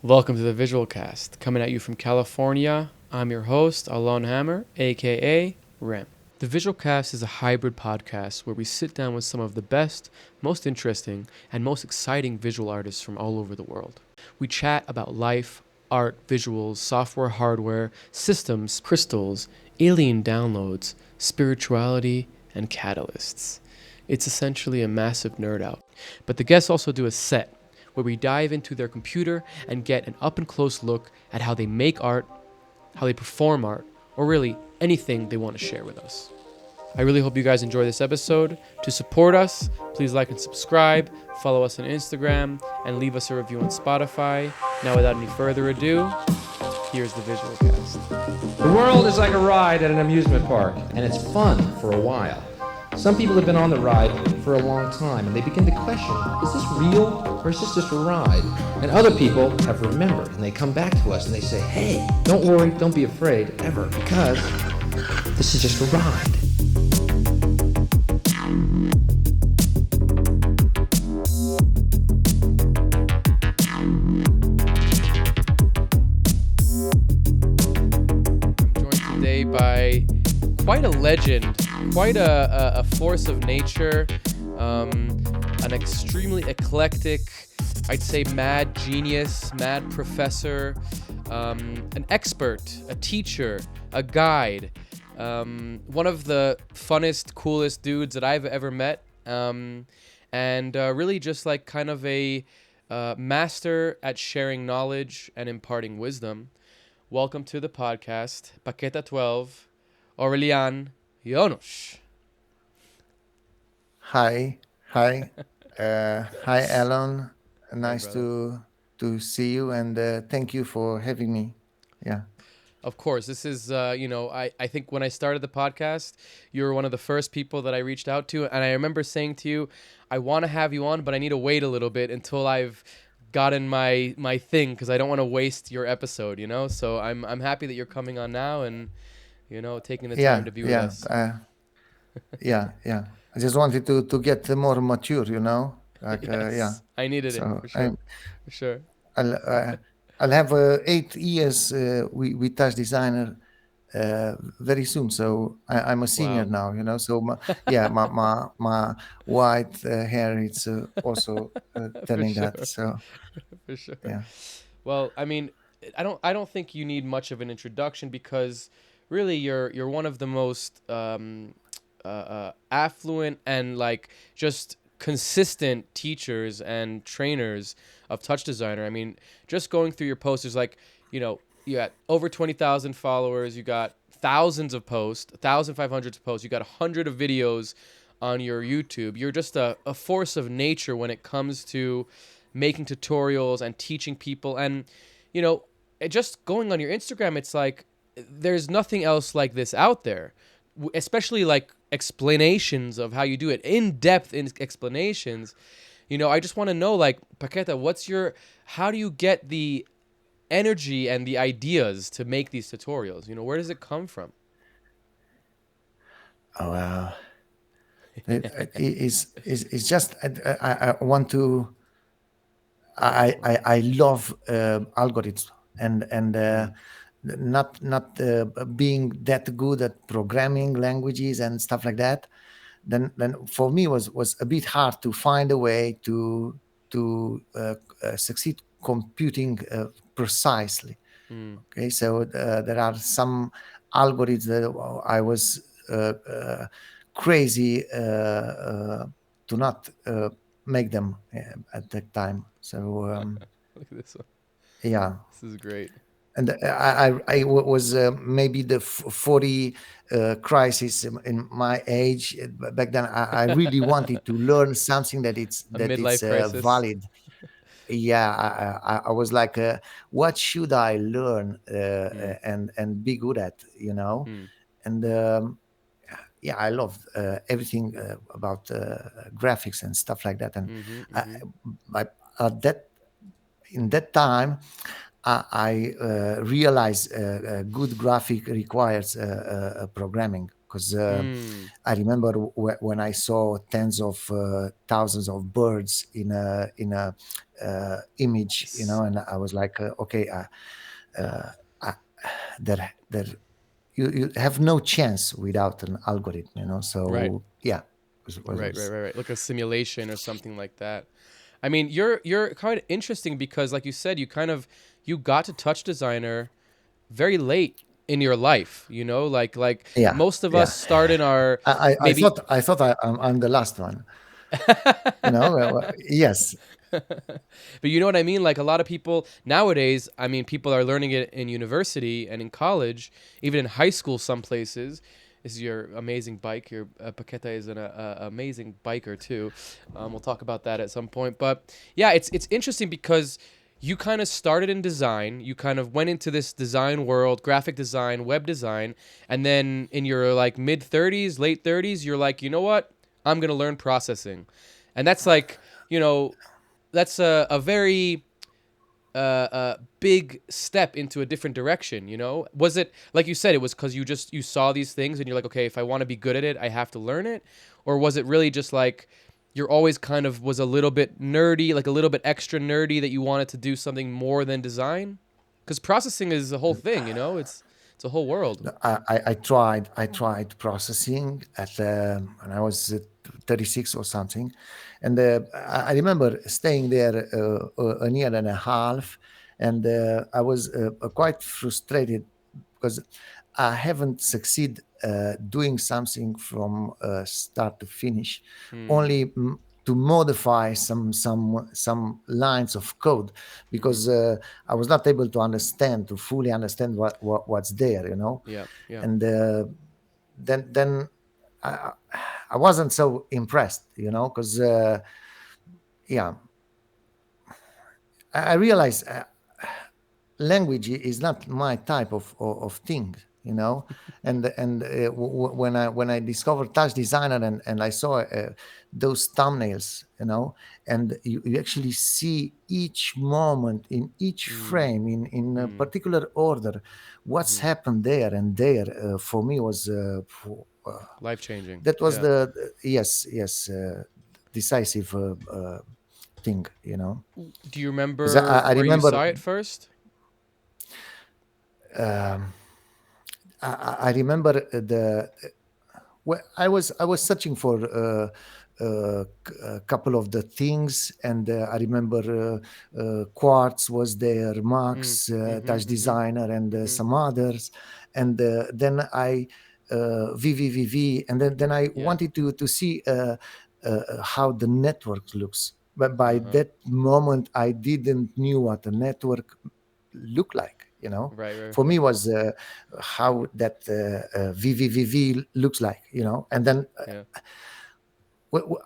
Welcome to the Visual Cast. Coming at you from California, I'm your host, Alon Hammer, aka Rem. The Visual Cast is a hybrid podcast where we sit down with some of the best, most interesting, and most exciting visual artists from all over the world. We chat about life, art, visuals, software, hardware, systems, crystals, alien downloads, spirituality, and catalysts. It's essentially a massive nerd out. But the guests also do a set where we dive into their computer and get an up-and-close look at how they make art, how they perform art, or really anything they want to share with us. I really hope you guys enjoy this episode. To support us, please like and subscribe, follow us on Instagram, and leave us a review on Spotify. Now, without any further ado, here's the Visual Cast. The world is like a ride at an amusement park, and it's fun for a while. Some people have been on the ride for a long time, and they begin to question, is this real, or is this just a ride? And other people have remembered, and they come back to us, and they say, hey, don't worry, don't be afraid, ever, because this is just a ride. I'm joined today by quite a legend, quite a force of nature, an extremely eclectic, I'd say mad genius, mad professor, an expert, a teacher, a guide, one of the funnest, coolest dudes that I've ever met, and really just like kind of a master at sharing knowledge and imparting wisdom. Welcome to the podcast, Paketa12, Aurelian, Ionus. Hi, hi, hi, Alan. Nice brother. to see you, and thank you for having me. Yeah, Of course, this is, I think when I started the podcast, you were one of the first people that I reached out to. And I remember saying to you, I want to have you on, but I need to wait a little bit until I've gotten my thing, because I don't want to waste your episode, you know? So I'm happy that you're coming on now and, taking the time yeah, to be with yeah, us. yeah. I just wanted to get more mature, like yeah. Yes, I needed it So for sure. For sure. I'll, uh, I'll have 8 years with TouchDesigner very soon. So I'm a senior Wow. now, So yeah, my white hair is also For telling sure. that. So For sure. yeah. Well, I mean, I don't think you need much of an introduction, because really you're one of the most affluent and like just consistent teachers and trainers of TouchDesigner. I mean, just going through your posts, there's like, you got over 20,000 followers, you got thousands of posts, 1,500 posts, you got 100 of videos on your YouTube. You're just a force of nature when it comes to making tutorials and teaching people. And, just going on your Instagram, it's like there's nothing else like this out there, especially like explanations of how you do it, in-depth explanations. I just want to know, like, Paketa, how do you get the energy and the ideas to make these tutorials? Where does it come from? Oh, it's just I want to. I love algorithms and not being that good at programming languages and stuff like that. Then for me was a bit hard to find a way to succeed computing precisely. Mm, Okay, so there are some algorithms that I was crazy to not make them at that time. So look at this one. yeah, This is great. and was maybe the 40 crisis in my age back then. I really wanted to learn something A that it's midlife crisis. valid. Yeah, I was like, what should I learn Mm, and be good at, mm, And yeah, I love everything about graphics and stuff like that. And mm-hmm, I, mm-hmm. I, at that in that time, I realized good graphic requires programming because Mm. I remember when I saw tens of thousands of birds in a image, Yes. and I was like, okay, I, there you have no chance without an algorithm, Right. So yeah, Right, right, was right, right. Like a simulation or something like that. I mean, you're kind of interesting because, like you said, you got to Touch Designer very late in your life. Like yeah, most of us yeah. start in our I maybe. thought I'm the last one, yes, But you know what I mean? Like a lot of people nowadays, I mean, people are learning it in university and in college, even in high school, some places. This is your amazing bike. Your Paketa is an amazing biker too. We'll talk about that at some point. But yeah, it's interesting because you kind of started in design. You kind of went into this design world, graphic design, web design, and then in your like mid 30s, late 30s, you're like, you know what? I'm gonna learn processing, and that's like, you know, that's a very big step into a different direction. Was it like you said, it was because you saw these things and you're like, okay, if I want to be good at it, I have to learn it? Or was it really just like you're always kind of was a little bit nerdy, like a little bit extra nerdy, that you wanted to do something more than design? Because processing is a whole thing. It's a whole world. I tried processing when I was 36 or something, and I remember staying there a year and a half, and I was quite frustrated because I haven't succeeded doing something from start to finish, Hmm. only to modify some lines of code, Mm-hmm. because I was not able to understand to fully understand what's there, Yeah. Yeah. and then I, I wasn't so impressed, because yeah, I realized language is not my type of thing, and when I discovered Touch Designer, and I saw those thumbnails, and you actually see each moment in each Mm. frame in a Mm. particular order, what's Mm-hmm. happened there and there, for me was Life changing. that was Yeah. yes, decisive thing, Do you because remember I where you remember saw it first? um, I remember I was searching for a couple of the things, and I remember Quartz was there, Mm. Max, Mm-hmm. Touch Mm-hmm. Designer, and Mm-hmm. some others, and then I VVVV, and then I Yeah. wanted to see how the network looks. But by Uh-huh. that moment, I didn't knew what a network looked like. Right, right, For me right. was how that VVVV looks like, and then Yeah.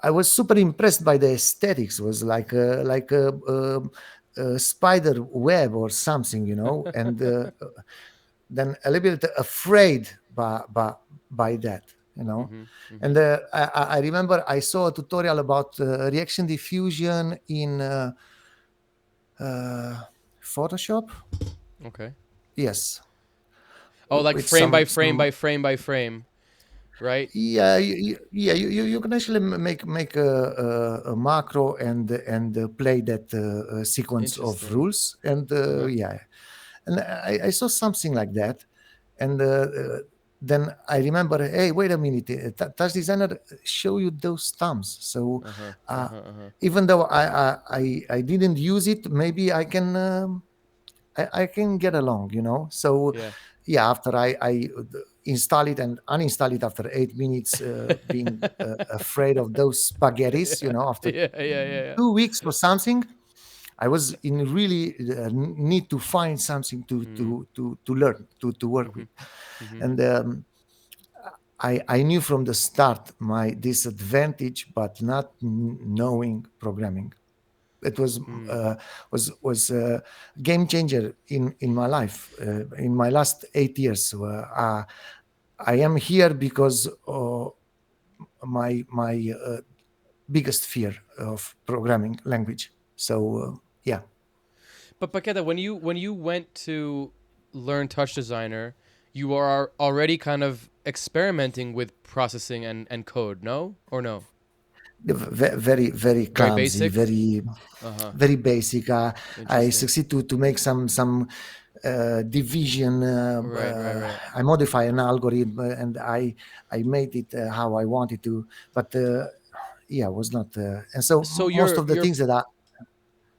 I was super impressed by the aesthetics. It was like a spider web or something, and then a little bit afraid by that, Mm-hmm. Mm-hmm. and I remember I saw a tutorial about reaction diffusion in uh, Photoshop. Okay. Yes, Oh, like with frame by some frame some by frame by frame, right? Yeah, you can actually make a macro and play that sequence of Interesting. rules, and Uh-huh. yeah, and I saw something like that, and then I remember, hey, wait a minute, Touch Designer show you those thumbs, so Uh-huh. uh, Uh-huh. Uh-huh. even though I didn't use it, maybe I can get along, So Yeah. yeah, after I install it and uninstall it after 8 minutes, being afraid of those spaghettis, Yeah. after Yeah. Yeah. Yeah. 2 weeks or something, I was in really need to find something to Mm-hmm. to to to learn to work Mm-hmm. with, Mm-hmm. and I knew from the start my disadvantage, but not knowing programming. It Mm. was a game changer in my life, in my last 8 years. I am here because my biggest fear of programming language. So yeah. But Paketa, when you went to learn Touch Designer, you are already kind of experimenting with processing and code, no? Or no? Very very Very clumsy, basic? very Uh-huh. very basic. I Interesting. succeed to make some division. Right. I modify an algorithm and I made it how I wanted to, but yeah, was not. And so So most of the you're things that I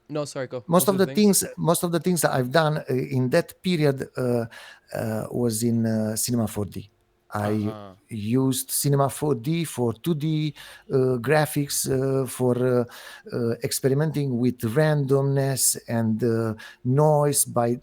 no, sorry, go. Most of the things? most of the things that I've done in that period was in Cinema 4D. I Uh-huh. used Cinema 4D for 2D graphics, for experimenting with randomness and noise. By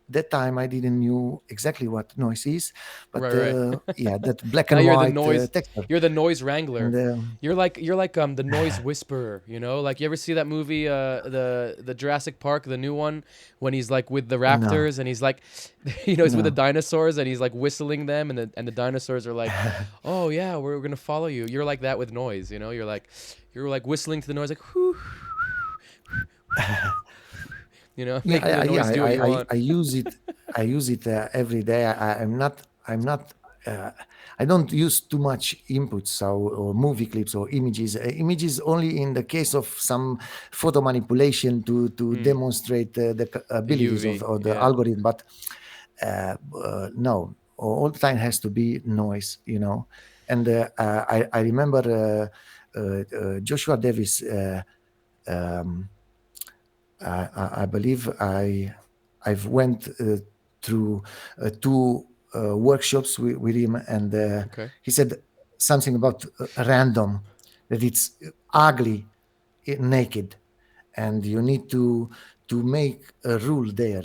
that time, I didn't knew exactly what noise is, but Right. yeah, that black Now and white texture. you're the noise wrangler. And You're like the noise whisperer, you know? Like you ever see that movie the Jurassic Park, the new one, when he's like with the no, raptors and he's like he's with the no. dinosaurs and he's like whistling them and the dinosaurs are like, "Oh yeah, we're going to follow you." You're like that with noise, you know? You're like whistling to the noise like whoo, Yeah, making the noise do what you want. I use it. I use it every day. I'm not. I'm not. Uh, I don't use too much inputs, so or movie clips or images. Images only in the case of some photo manipulation to Mm, demonstrate the the abilities UV. of the Yeah. algorithm. But no, all the time has to be noise. And I remember Joshua Davis. Um, I believe I've went through two workshops with him, and Okay. he said something about random, that it's ugly naked, and you need to make a rule there,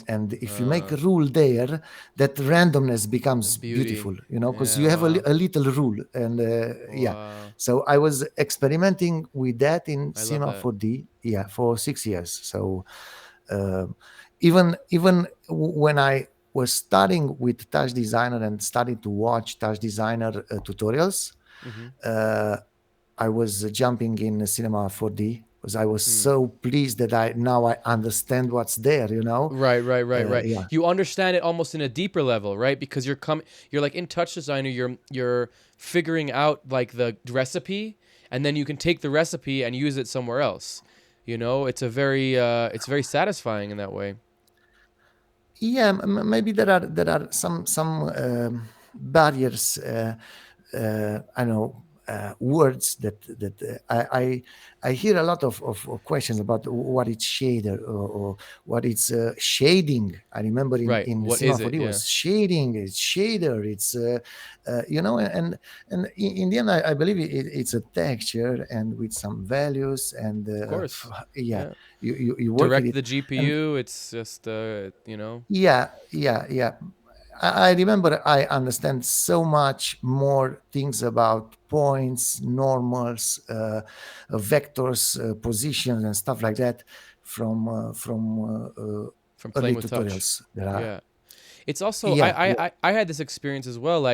and if you make Uh a rule there, that randomness becomes Beauty. beautiful, because Yeah, you have wow. a little rule. And yeah, Wow. so I was experimenting with that in I love Cinema that. 4D, yeah, for 6 years. So uh, even when I was starting with TouchDesigner and starting to watch TouchDesigner tutorials, Mhm. uh, I was jumping in Cinema 4D because I was Hmm. so pleased that I understand what's there. Right. Yeah, You understand it almost in a deeper level, right? Because you're like in Touch Designer, you're figuring out like the recipe, and then you can take the recipe and use it somewhere else. It's very satisfying in that way. yeah. Maybe there are some barriers. I know words that I hear a lot of questions about what it's shader, or what it's shading. I remember Right. in What Cinema is it? 4D Yeah. was shading, it's shader, it's and in the end I believe it's a texture and with some values, and Of course. yeah, Yeah. you work with Direct it. the And GPU. It's just. yeah. I remember I understand so much more things about points, normals, vectors, positions, and stuff like that from From playing early with touch. tutorials. There are, Yeah. It's also yeah, I had this experience as well.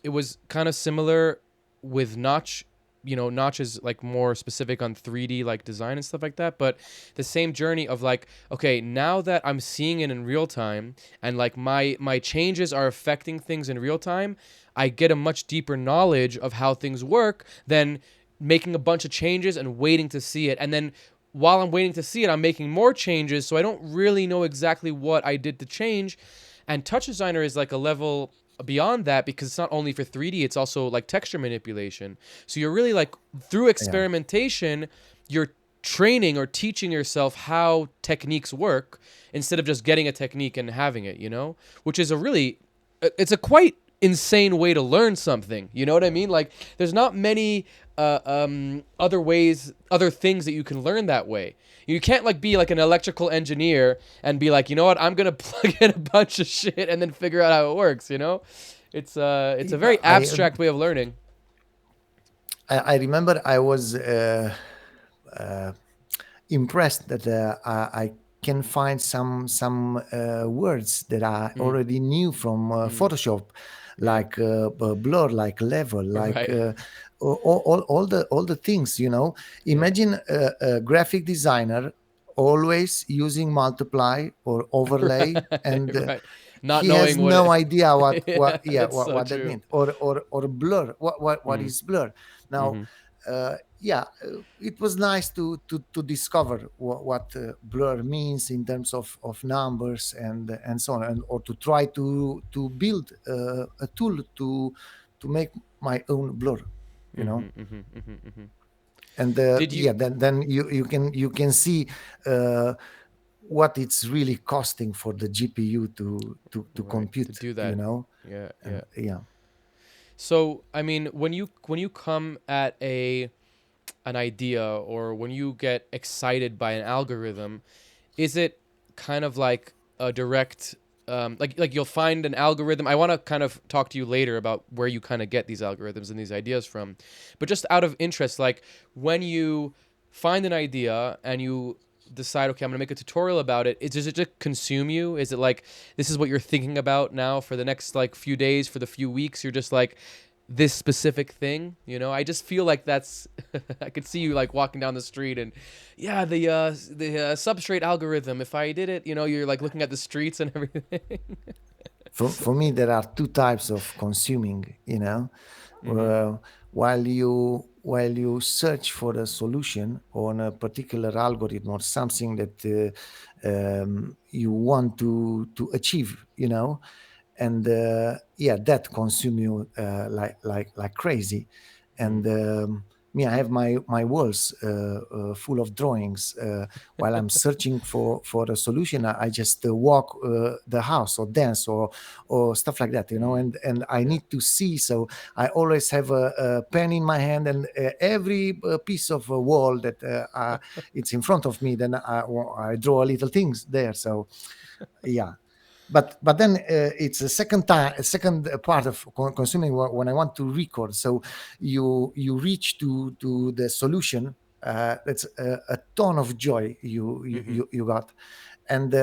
It was kind of similar with Notch. Notch is like more specific on 3D like design and stuff like that, but the same journey of like, okay, now that I'm seeing it in real time and like my changes are affecting things in real time, I get a much deeper knowledge of how things work than making a bunch of changes and waiting to see it. And then while I'm waiting to see it, I'm making more changes, so I don't really know exactly what I did to change. And Touch Designer is like a level beyond that because it's not only for 3D, it's also like texture manipulation. So you're really like through yeah, experimentation, you're training or teaching yourself how techniques work instead of just getting a technique and having it, which is it's a quite insane way to learn something. You know what I mean? Like there's not many other things that you can learn that way. You can't like be like an electrical engineer and be like, you know what, I'm gonna plug in a bunch of shit and then figure out how it works. It's a yeah. very abstract way of learning. I remember I was uh, impressed that I can find some words that I Mm, already knew from mm, Photoshop, yeah. like blur, like level, like Right. all the things. Yeah. Imagine a graphic designer always using multiply or overlay, Right. and Right. not he has knowing what no it. idea Yeah, it's so what that true. means, or blur, what Mm, is blur. Now, mm-hmm, it was nice to discover what blur means in terms of numbers and so on, and or to try to build a tool to make my own blur, you know. mm-hmm, mm-hmm, mm-hmm, mm-hmm. And Did you then you can see uh, what it's really costing for the GPU to right to compute, do you that? know. Yeah, yeah. And yeah, So I mean, when you come at a an idea or when you get excited by an algorithm, is it kind of like a direct like you'll find an algorithm. I want to kind of talk to you later about where you kind of get these algorithms and these ideas from, but just out of interest, like when you find an idea and you decide, okay, I'm gonna make a tutorial about it, does it just consume you? Is it like this is what you're thinking about now for the next like few days, for the few weeks? You're just like this specific thing, you know? I just feel like that's I could see you like walking down the street and yeah, the substrate algorithm. If I did it, you know, you're like looking at the streets and everything. for me there are two types of consuming, you know. Mm-hmm. While you search for a solution on a particular algorithm or something that you want to achieve, you know, and that consume you like crazy. And me, I have my walls full of drawings. While I'm searching for a solution, I just walk the house or dance or stuff like that, you know. Mm. And I Yeah. need to see, so I always have a pen in my hand, and every piece of a wall that it's in front of me, then I draw little things there. So yeah, but then it's a second part of consuming when I want to record. So you reach to the solution. That's a ton of joy Mm-hmm. you got. And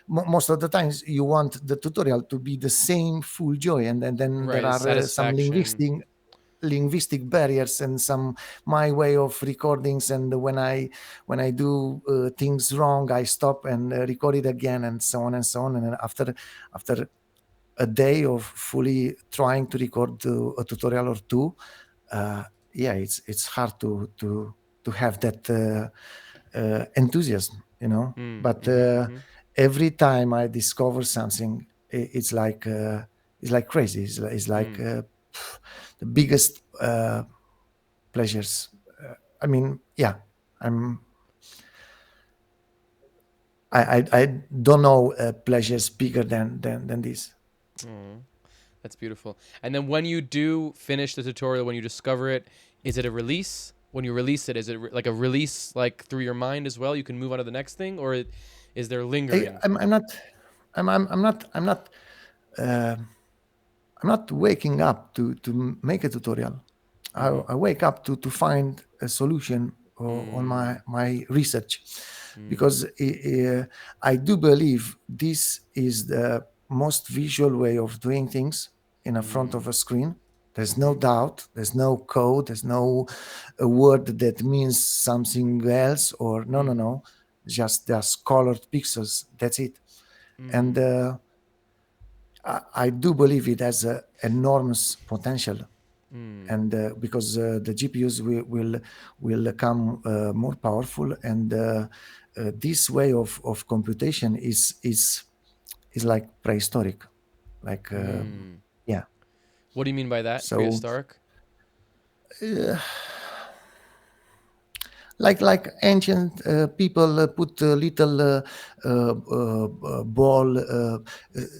most of the times you want the tutorial to be the same full joy, and then there Right. are some Satisfaction. linguistic barriers and some my way of recordings. And when I do things wrong, I stop and record it again, and so on and so on. And then after a day of fully trying to record a tutorial or two, uh, it's hard to have that enthusiasm, you know. Mm. But Mm-hmm. Mm-hmm. every time I discover something, it's like crazy. It's like Mm. the biggest pleasures. I mean, yeah, I'm. I don't know pleasures bigger than this. Oh, that's beautiful. And then when you do finish the tutorial, when you discover it, is it a release? When you release it, is it like a release like through your mind as well? You can move on to the next thing, or is there lingering? I'm not. I'm not. Uh, I'm not waking up to make a tutorial. Mm-hmm. I wake up to find a solution on Mm. my research, Mm. because I do believe this is the most visual way of doing things in a front of Mm. a screen. There's no Mm-hmm. doubt. There's no code. There's no a word that means something else, or Mm-hmm. no. Just colored pixels. That's it. And Mm. I do believe it has enormous potential. Mm. And because the GPUs will come more powerful, and this way of computation is like prehistoric, like Mm. yeah. What do you mean by that? So Prehistoric? uh, like ancient people put a little ball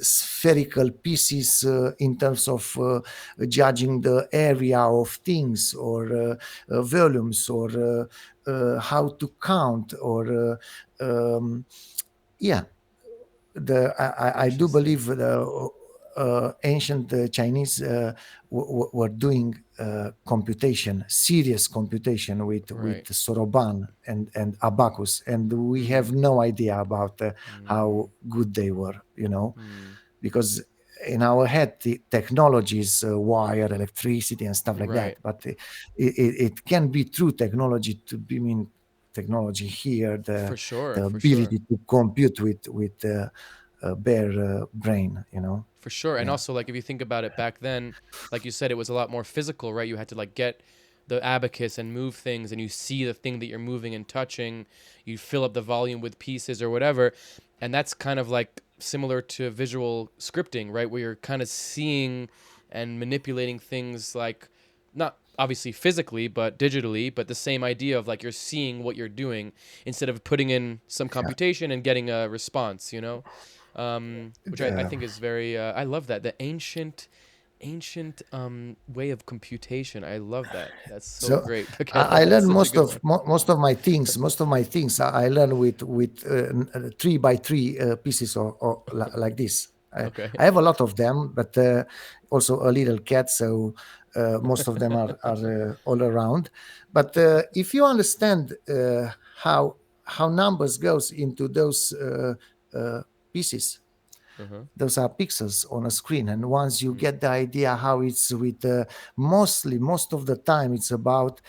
spherical pieces in terms of judging the area of things, or volumes, or how to count, or yeah, I do Interesting. believe the ancient Chinese were doing computation, serious computation with Right. Soroban and Abacus, and we Mm. have no idea about Mm. how good they were, you know, Mm. because in our head the technologies, wire, electricity, and stuff like that. Right. But it can be true technology to be mean technology here, For sure. the For sure. ability to compute with bare brain, you know. For sure. And Yeah, also, like, if you think about it back then, like you said, it was a lot more physical, right? You had to, like, get the abacus and move things, and you see the thing that you're moving and touching. You fill up the volume with pieces or whatever. And that's kind of like similar to visual scripting, right? Where you're kind of seeing and manipulating things, like, not obviously physically, but digitally, but the same idea of, like, you're seeing what you're doing instead of putting in some yeah. computation and getting a response, you know? Which I The, think is very, I love that. The ancient way of computation. I love that. That's so so great. I That's learn such a good one. most of my things I learn with 3 by 3 pieces like this. Okay. I have a lot of them, but also a little cat, so most of them are all around. But if you understand how numbers goes into those uh, pieces, Uh-huh. those are pixels on a screen, and once you Mm. get the idea how it's with most of the time it's about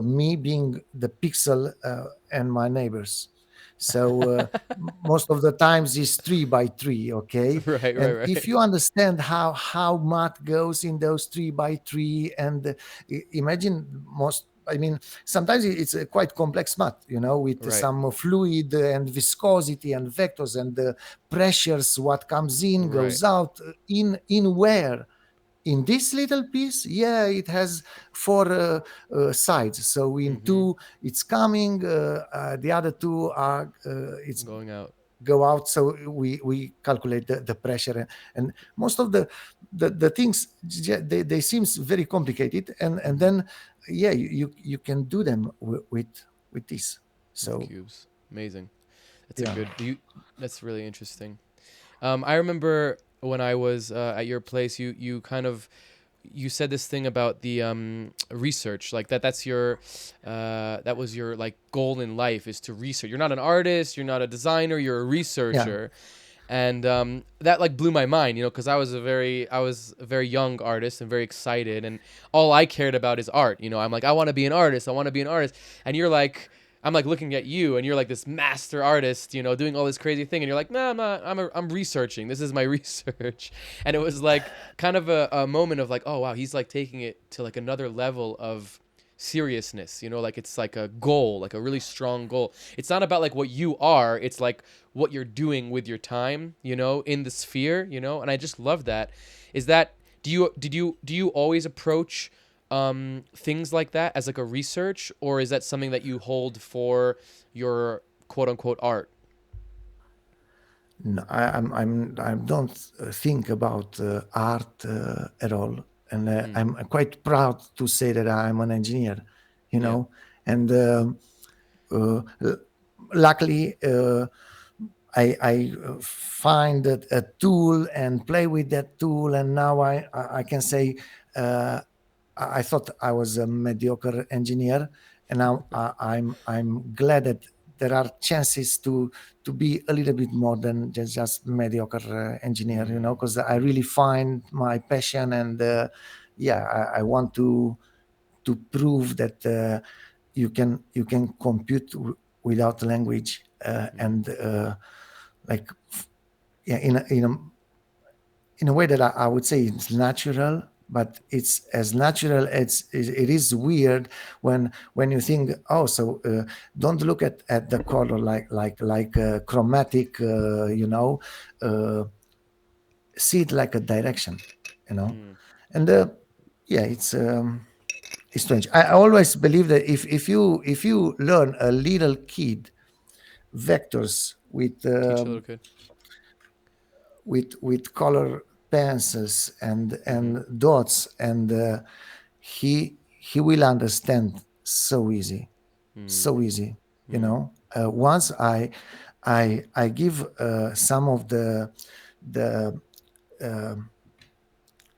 me being the pixel and my neighbors. So most of the times is 3 by 3, okay. Right, right, And if right. you understand how math goes in those 3 by 3, and imagine most, I mean, sometimes it's a quite complex math, you know, with Right, some fluid and viscosity and vectors and pressures, what comes in right. goes out, in where in this little piece, yeah, it has 4 sides, so in Mm-hmm. 2 it's coming, the other 2 are it's Going out. go out, so we calculate the pressure, and most of the things, they seems very complicated, and Mm-hmm. then yeah, you can do them with this. With So cubes. Amazing. That's a yeah, good. Do you? That's really interesting. I remember when I was at your place, you kind of you said this thing about the research, like that's your that was your, like, goal in life, is to research. You're not an artist, you're not a designer, you're a yeah, researcher. And that, like, blew my mind, you know, because I was a very young artist and very excited, and all I cared about is art. You know, I'm like, I want to be an artist, I want to be an artist. And you're like, I'm like looking at you, and you're like this master artist, you know, doing all this crazy thing, and you're like, nah, I'm not. I'm researching. This is my research. And it was like kind of a moment of, like, oh wow, he's like taking it to, like, another level of seriousness, you know, like it's like a goal, like a really strong goal. It's not about, like, what you are, it's like what you're doing with your time, you know, in the sphere, you know. And I just love that. Is that, do you always approach things like that as, like, a research, or is that something that you hold for your quote unquote art? no, I don't think about art at all, and Mm, I'm quite proud to say that I'm an engineer, you yeah. know, and uh, luckily I find a tool and play with that tool, and now I can say uh, I thought I was a mediocre engineer, and now I'm glad that there are chances to be a little bit more than just mediocre engineer, you know, Mm, because I really find my passion, and yeah, I want to prove that you can compute without language, mm, and like yeah, in a way that I would say it's natural, but it's as natural as it is weird when you think, oh, so don't look at the color like chromatic, uh, see it like a direction, you know, mm. and yeah, it's strange. I always believe that if you learn a little kid vectors Teach a little kid. with color pencils Mm-hmm. and dots, and he will understand so easy, Mm, so easy, you mm. know. Once I give some of the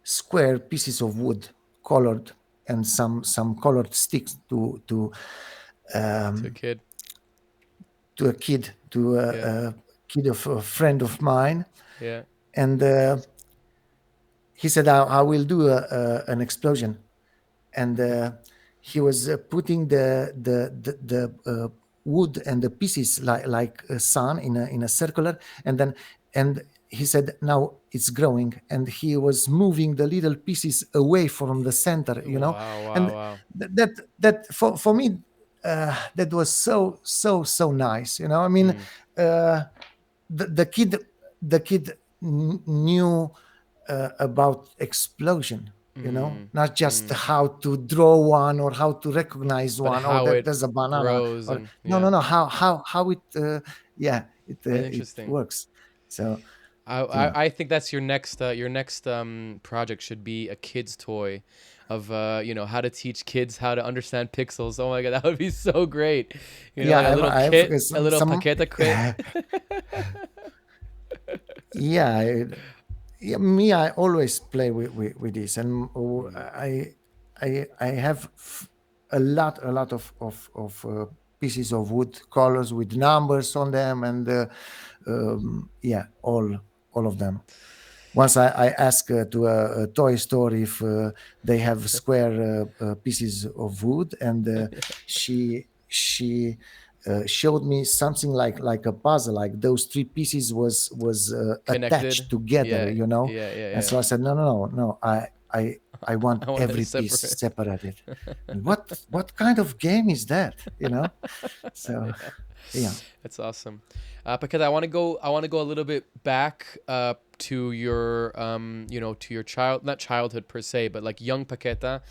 square pieces of wood, colored, and some colored sticks To a um, kid. to a kid, to Yeah, a kid of a friend of mine, yeah. and he said, I will do an explosion, and he was putting the wood and the pieces like a sun in a circular, and then and he said, now it's growing, and he was moving the little pieces away from the center, Wow, wow, and wow. that for me, that was so nice, I mean, Mm, the kid knew about explosion, mm, not just mm. how to draw one or how to recognize But one. Oh, how it there's a banana, grows or and no, yeah, how it, yeah, that's it interesting. works. So I, yeah, I think that's your next project should be a kid's toy of how to teach kids how to understand pixels. Oh my god, that would be so great. yeah, Like a little I've kit, a little some Paketa kit. yeah, yeah, me, I always play with this, and Mm, I have a lot of pieces of wood, colors with numbers on them, and yeah, all of them. Once I asked to a toy store if they have square pieces of wood, and she showed me something like a puzzle, like those three pieces was Connected. attached together, Yeah, yeah, yeah, and so yeah. I said, no, I want I want it every piece separate. separated. And what kind of game is that, so Yeah. yeah. That's awesome. Because I want to go a little bit back to your to your not childhood per se, but like young Paketa,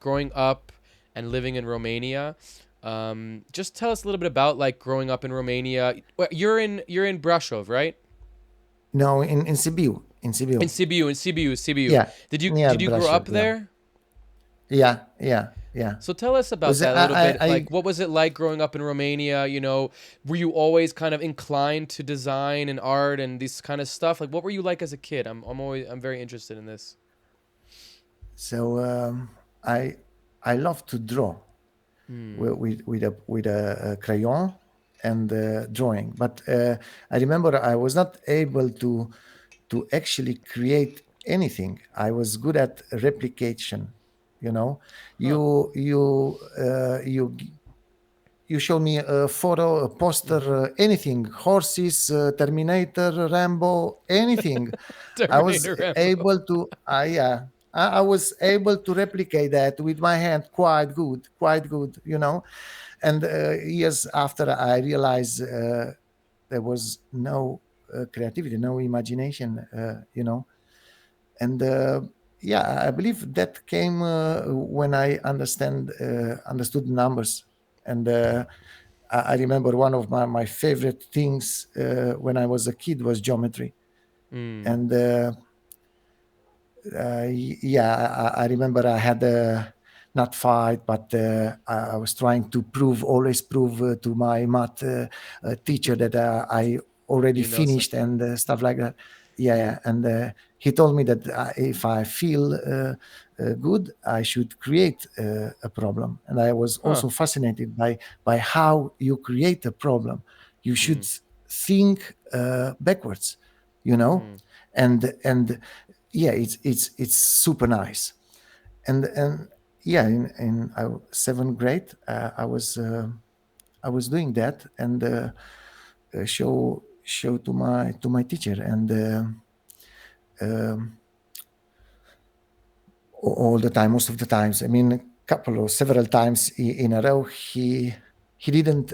growing up and living in Romania. Just tell us a little bit about like growing up in Romania. You're in Brasov, right? No, in Sibiu, in In Sibiu. Sibiu, in Sibiu, Sibiu. Yeah, Did you near did you grow Brasov. up Yeah, there? yeah. So tell us about Was that a little bit. I Like, what was it like growing up in Romania? Were you always kind of inclined to design and art and this kind of stuff? Like, what were you like as a kid? I'm very interested in this. so I I love to draw Hmm. with a crayon and drawing, but I remember I was not able to actually create anything. I was good at replication. You know, Huh. you show me a photo, a Mm-hmm. poster, anything, horses, Terminator, Rambo, anything. I was Terminator Rambo. able to, I was able to replicate that with my hand quite good, And years after, I realized there was no creativity, no imagination, And yeah, I believe that came when I understood numbers. And I remember one of my favorite things when I was a kid was geometry. Mm. And yeah, I remember I had a not fight, but I was trying to always prove to my math teacher that I already You know finished something. and stuff like that. Yeah. And he told me that if I feel good, I should create a problem. And I was Huh. also fascinated by how you create a problem. You should Mm. think backwards, you know, Mm. and yeah, it's super nice. And yeah, in seventh grade, I was doing that, and show to my teacher, and um, all the time, most of the times. I mean, a couple or several times in a row, he didn't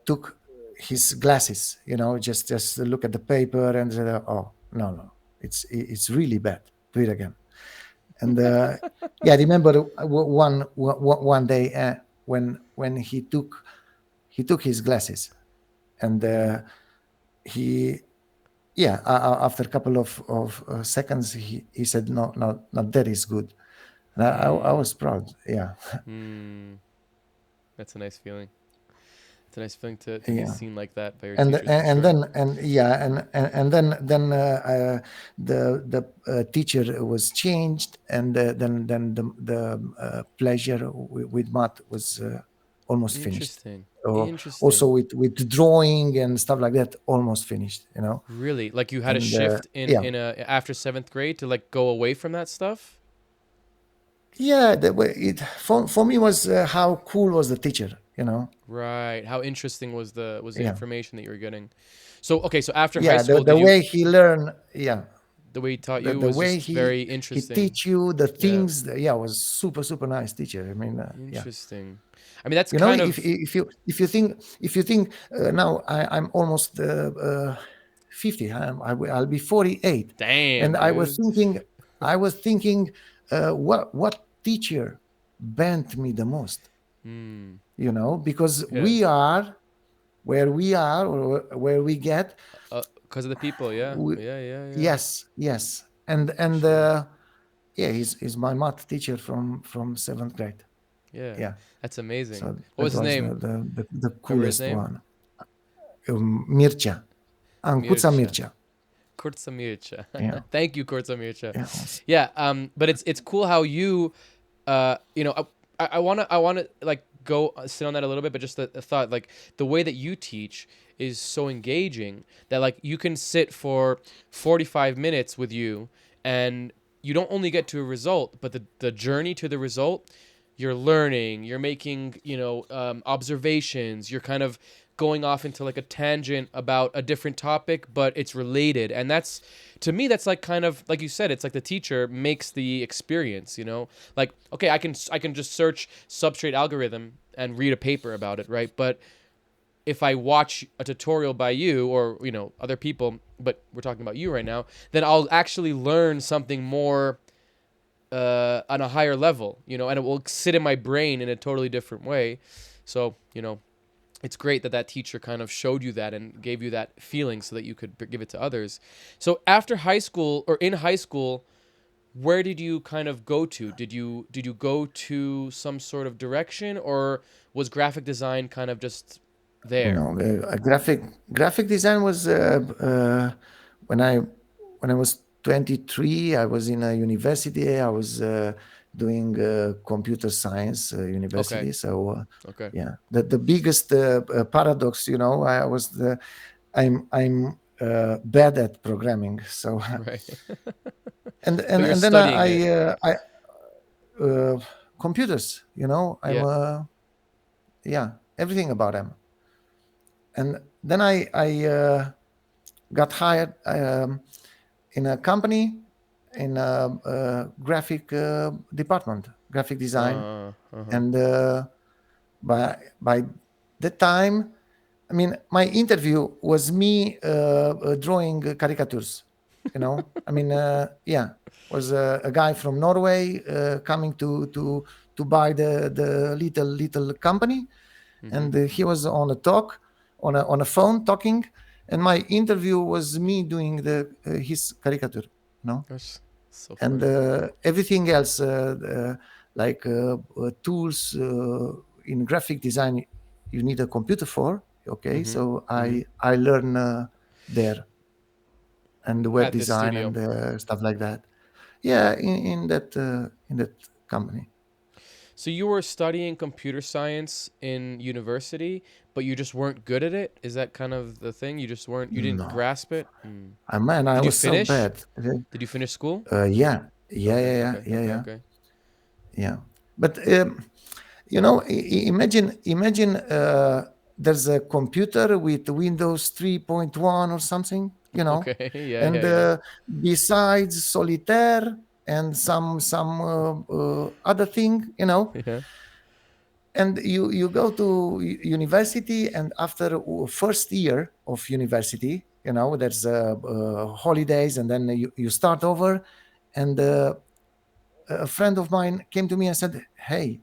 took his glasses. Just look at the paper and say, "Oh, no, it's really bad. Do it again." And yeah, I remember one day when he took his glasses, and Mm. he yeah, after a couple of seconds, he said, no, that is good. And I Mm. was proud. Yeah. Mm. That's a nice feeling. It's a nice feeling to be Yeah. seen like that by your and teachers for and sure. then and yeah and then the teacher was changed, and then the pleasure with math was almost finished. Interesting. Or also Interesting. with drawing and stuff like that, almost finished. Really? Like you had a And shift in yeah, in a after seventh grade to like go away from that stuff? yeah, the way it for me was how cool was the teacher. Right. How interesting was the Yeah. information that you were getting? So okay, so after high Yeah, school, the did you way he learned, yeah, the way he taught you the was way just very he interesting. teach you the Yeah, things. Yeah, was super nice teacher. I mean, yeah. interesting. I mean, that's You know, kind of if you think now I'm almost 50. I'll be 48, and damn, dude. I was thinking, what teacher bent me the most? Hmm. You know, because Yeah. we are where we are, or where we get. Because of the people. Yeah. We, Yeah. Yeah. Yeah. yes, For and sure. yeah, he's my math teacher from seventh grade. Yeah. Yeah, That's amazing. so What that was his was name? the Remember his coolest name? one. Mircea, Ancuța Mircea. Mircea. Kurtza Mircea. Yeah, Thank you, Kurtza Mircea. yeah, Yeah. But it's cool how you, you know, I wanna like go sit on that a little bit, but just the thought, like the way that you teach is so engaging that like you can sit for 45 minutes with you and you don't only get to a result, but the journey to the result, you're learning, you're making, observations, you're kind of going off into like a tangent about a different topic, but it's related. And that's, to me, that's like kind of like you said, it's like the teacher makes the experience, like, okay, I can just search substrate algorithm and read a paper about it, right? But if I watch a tutorial by you or other people, but we're talking about you right now, then I'll actually learn something more on a higher level, and it will sit in my brain in a totally different way. So it's great that that teacher kind of showed you that and gave you that feeling so that you could give it to others. So after high school or in high school, where did you kind of go to? Did you go to some sort of direction, or was graphic design kind of just there? no, graphic design was when I was 23. I was in a university. I was doing computer science Okay. university. So Okay. yeah, the biggest paradox, I'm bad at programming. So Right. But you're and then studying it. I computers. I'm Yeah. yeah, everything about them. And then I got hired in a company in a graphic department, graphic design, Uh-huh. and by the time, I mean, my interview was me drawing caricatures. I mean, yeah, was a guy from Norway coming to buy the little company, Mm-hmm. and he was on a talk on a phone talking, and my interview was me doing the his caricature, That's so and funny. everything else like tools in graphic design you need a computer for. Okay, Mm-hmm. so Mm-hmm. I learn there, and the web At the design studio. and stuff like that. Yeah, in that company. So you were studying computer science in university, but you just weren't good at it? Is that kind of the thing? You didn't No, grasp it? Mm. man, I Did you was so finish? bad. Okay. Did you finish school? Yeah, Okay, okay, okay, yeah, okay. yeah. But imagine there's a computer with Windows 3.1 or something, Okay, yeah, and yeah, yeah. besides Solitaire and some other thing, Yeah. and you go to university, and after first year of university, there's holidays, and then you start over, and a friend of mine came to me and said, "Hey,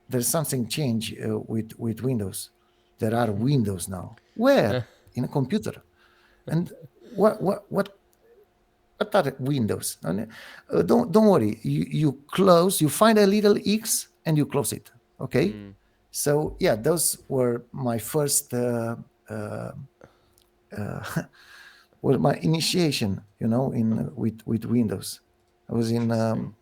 there's something changed with Windows. There are Windows now. Where? In a computer. And what are Windows? And, don't worry. You close. You find a little X and you close it. Okay. Mm, So yeah, those were my first uh, well, my initiation. In with Windows. I was in interesting.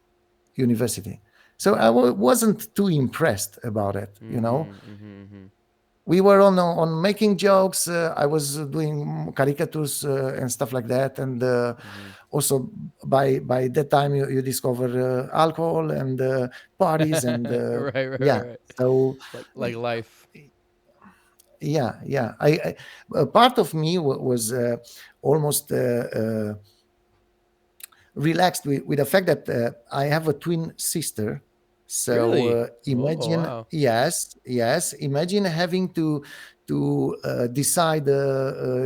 university, so I wasn't too impressed about it. Mm-hmm, mm-hmm, mm-hmm. We were on making jokes. I was doing caricatures and stuff like that, and Mm-hmm. also by that time you discover alcohol and parties, and Right, right, right, yeah. right. So Like life. yeah. A part of me was almost relaxed with the fact that I have a twin sister. So Really? Oh, imagine, wow. yes, imagine having to decide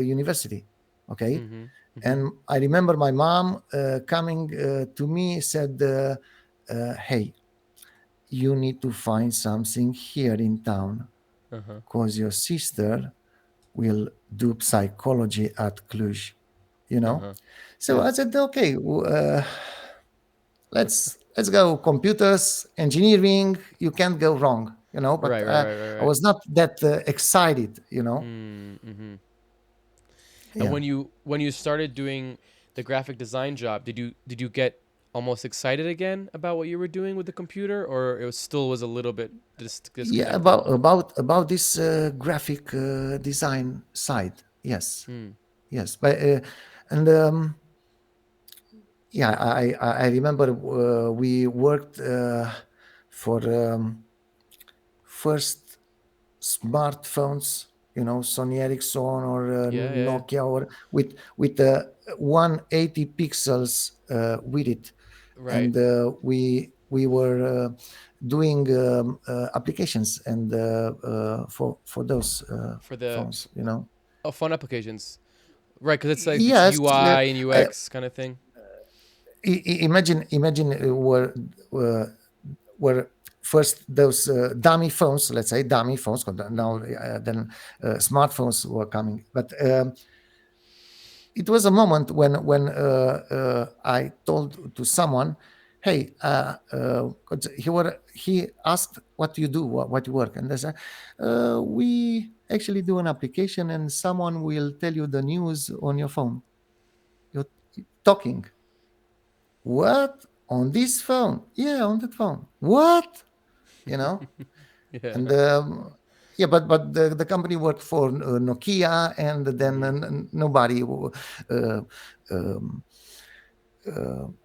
university. Okay, Mm-hmm. Mm-hmm. and I remember my mom coming to me said, "Hey, you need to find something here in town Uh-huh. because your sister will do psychology at Cluj." You know, Uh-huh. so Yeah. I said, "Okay, let's go computers engineering. You can't go wrong." But Right, right, right, right, I right. was not that excited. Mm-hmm. And Yeah, when you started doing the graphic design job, did you get almost excited again about what you were doing with the computer, or it was still was a little bit yeah. disconnected? About this graphic design side. Yes, Hmm. yes. But and yeah, I remember we worked for first smartphones, Sony Ericsson or Yeah, yeah, yeah. Nokia, or with 180 pixels with it, Right. and we were doing applications and for those For the phones. fun applications. Right, because it's like it's Yes, UI and uh, UX kind of thing. imagine uh, were first those dummy phones, let's say dummy phones, 'cause now Mm-hmm. then smartphones were coming. But it was a moment when I told to someone, "Hey, 'cause he asked, what do you do, what you work?" And they said, "We actually do an application, and someone will tell you the news on your phone. You're talking. What? On this phone? Yeah, on that phone. What? You know?" Yeah. And yeah, but the company worked for Nokia, and then Mm-hmm. nobody uh, um,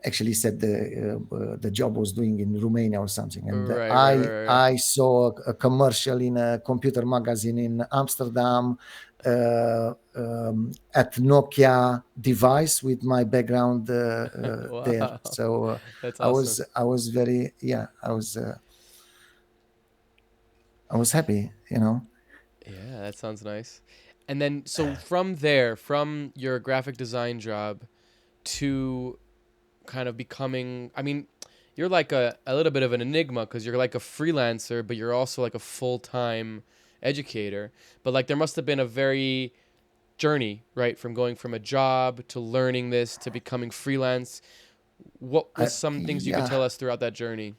actually said the job was doing in Romania or something. And Right, right, I right, right. I saw a commercial in a computer magazine in Amsterdam at Nokia device with my background there. Wow, So that's I awesome. was I was very, yeah, I was happy. Yeah, that sounds nice. And then, so from there, from your graphic design job to kind of becoming, I mean, you're like a little bit of an enigma because you're like a freelancer, but you're also like a full time educator. But like, there must have been a very journey, right? From going from a job to learning this to becoming freelance. What was some things you could Yeah, tell us throughout that journey?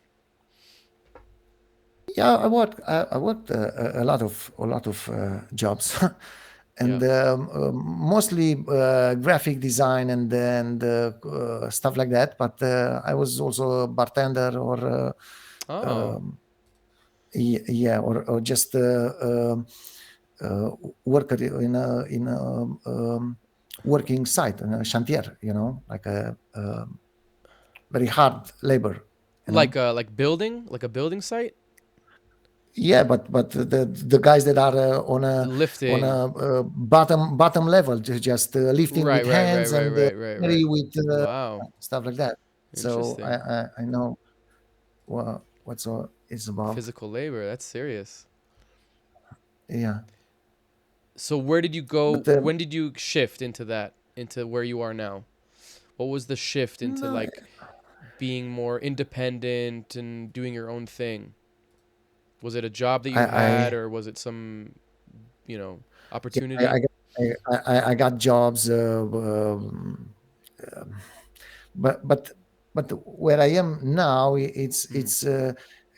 yeah. I worked a lot of jobs, Yeah. and mostly graphic design and stuff like that. But I was also a bartender, or Oh, um, yeah, or just uh, worker in a working site, in a chantier. Like a very hard labor. You know. like building, like a building site, Yeah, but the guys that are on a lifting. bottom level, just lifting Right, with right, right, hands right, and right, right, carry right. with Wow, stuff like that. So I interesting. I, I know what's all it's about. Physical labor, that's serious. Yeah, So where did you go? but When did you shift into that, into where you are now? What was the shift into no, like being more independent and doing your own thing? Was it a job that I you had, I or was it some, you know, yeah, I opportunity? got I got jobs, but where I am now, Mm,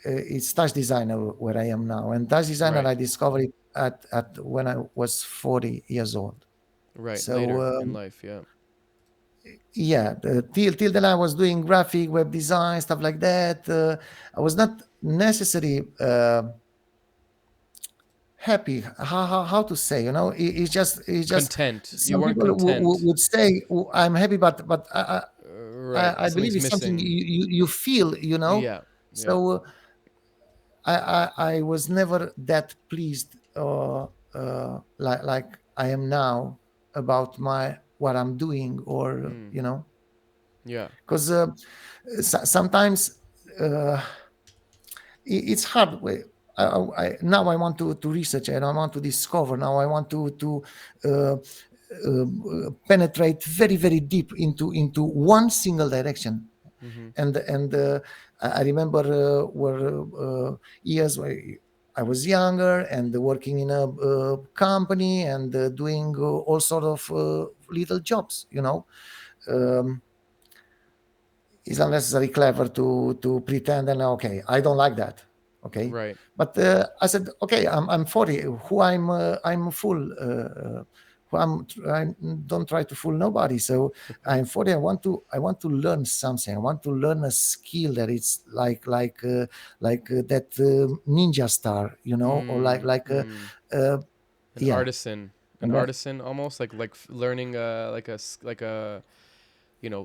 it's touch designer where I am now, and touch designer right, I discovered it at when I was 40 years old. right. So Later in life, yeah. yeah, till then I was doing graphic web design, stuff like that. I was not necessarily happy. How to say? It's just Content. You some weren't people content. would say, "Oh, I'm happy," but Right. I believe Something's it's something missing. you feel. Yeah. Yeah. So I was never that pleased. like I am now about my what I'm doing, or Mm. you know, Yeah. because sometimes uh, it's hard. Now I want to research, and I want to discover. Now I want to uh, penetrate very very deep into one single direction. Mm-hmm. And I remember were years where I was younger and working in a company and doing all sort of little jobs. Um, it's not necessarily clever to pretend and okay, I don't like that. Okay, Right. but I said okay, I'm 40. Who I'm full. Who I don't try to fool nobody. So I'm 40. I want to learn something. I want to learn a skill that it's like that ninja star, or Mm. Mm. uh, An yeah. artisan. An And that, artisan almost like learning like a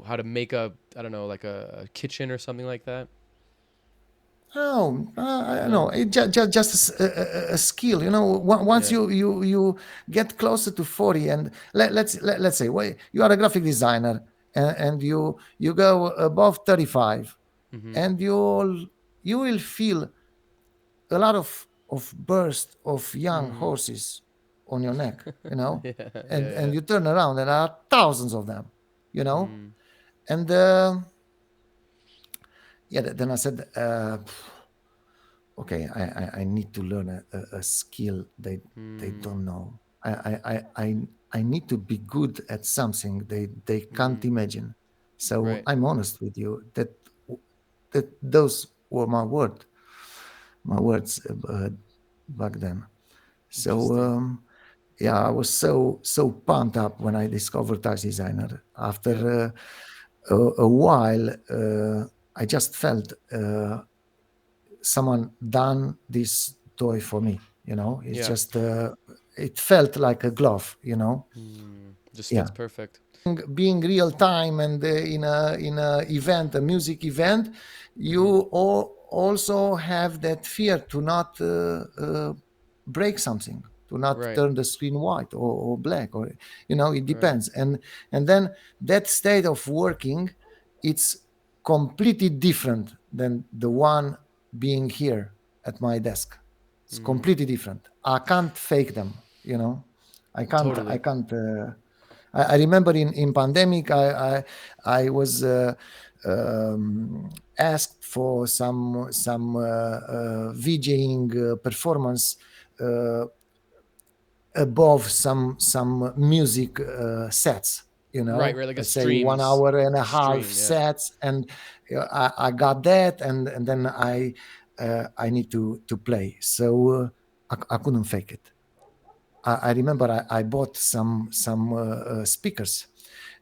how to make a, I don't know, like a kitchen or something like that. oh, I don't know. No. It just a skill, Once Yeah. you get closer to 40, and let's say, well, you are a graphic designer, and you go above 35, Mm-hmm. and you will feel a lot of burst of young Mm. horses on your neck, Yeah. and Yeah. you turn around and there are thousands of them, Yeah. Mm. and yeah. Then I said. Okay, I need to learn a skill they Mm. don't know. I need to be good at something they can't Mm. imagine. So Right. I'm honest with you that those were my words back then. So Interesting. yeah, I was so pumped up when I discovered TouchDesigner. Yeah. After a while, I just felt someone done this toy for me. It's Yeah. just it felt like a glove. Mm. Just fits Yeah. perfect. Being real time and in a event, a music event, Mm-hmm. you also have that fear to not break something, to not Right. turn the screen white or black, or it Right. depends. And then that state of working, it's completely different than the one being here at my desk. It's Mm. completely different. I can't fake them. I can't. I Totally. can't. I remember in pandemic, I was asked for some VJing performance uh, above some music sets. Right. Right. Like a Let's say one streams. hour and a half Stream. Yeah. sets, and I got that, and then I need to play. So I couldn't fake it. I remember I bought some speakers,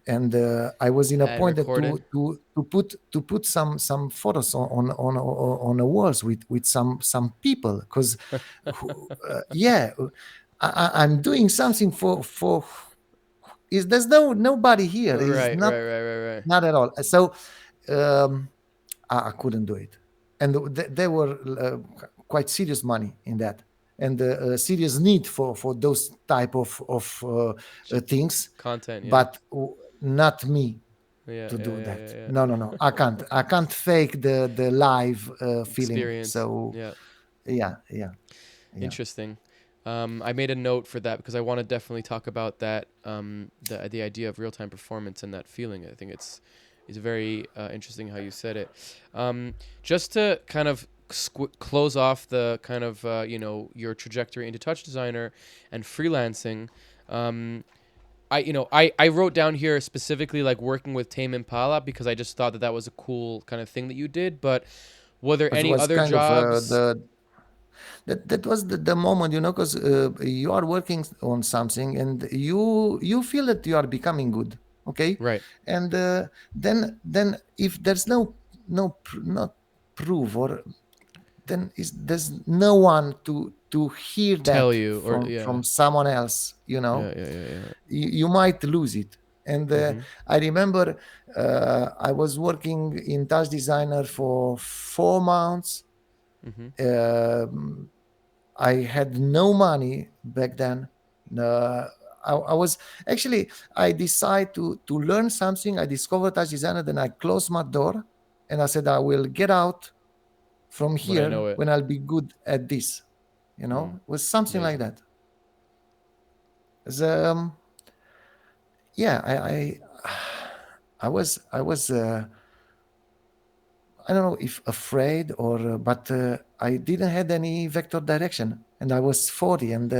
and I was in a Had point that to recorded. to to put some photos on the walls with some people, because yeah, I'm doing something for is there's nobody here, is Right. Right. Right. Right. Right. not at all. So um, I couldn't do it, and there were quite serious money in that, and serious need for those type of things, Content. Yeah. but not me Yeah. to Yeah. do Yeah. that. Yeah. Yeah. No, I can't fake the live feeling. Experience. So Yeah. yeah. Interesting. I made a note for that because I want to definitely talk about that, the idea of real time performance and that feeling. I think it's very interesting how you said it. Just to kind of close off the kind of your trajectory into Touch Designer and freelancing. I wrote down here specifically like working with Tame Impala because I just thought that was a cool kind of thing that you did. But were there It any was other kind of jobs? that was the moment, because you are working on something, and you feel that you are becoming good. Okay, Right. and then if there's not proof, or then there's no one to hear Tell that you or yeah. from someone else. Yeah. Yeah. Yeah. Yeah. You might lose it. And Mm-hmm. I remember I was working in Touch Designer for 4 months. Mm-hmm. um, I had no money back then. Uh, I was actually, I decided to learn something. I discovered TouchDesigner, then I closed my door and I said, I will get out from When I here know it. when I'll be good at this. Mm, It was something like amazing. that. It's, yeah, I was I don't know if afraid or, but I didn't had any vector direction, and I was 40. And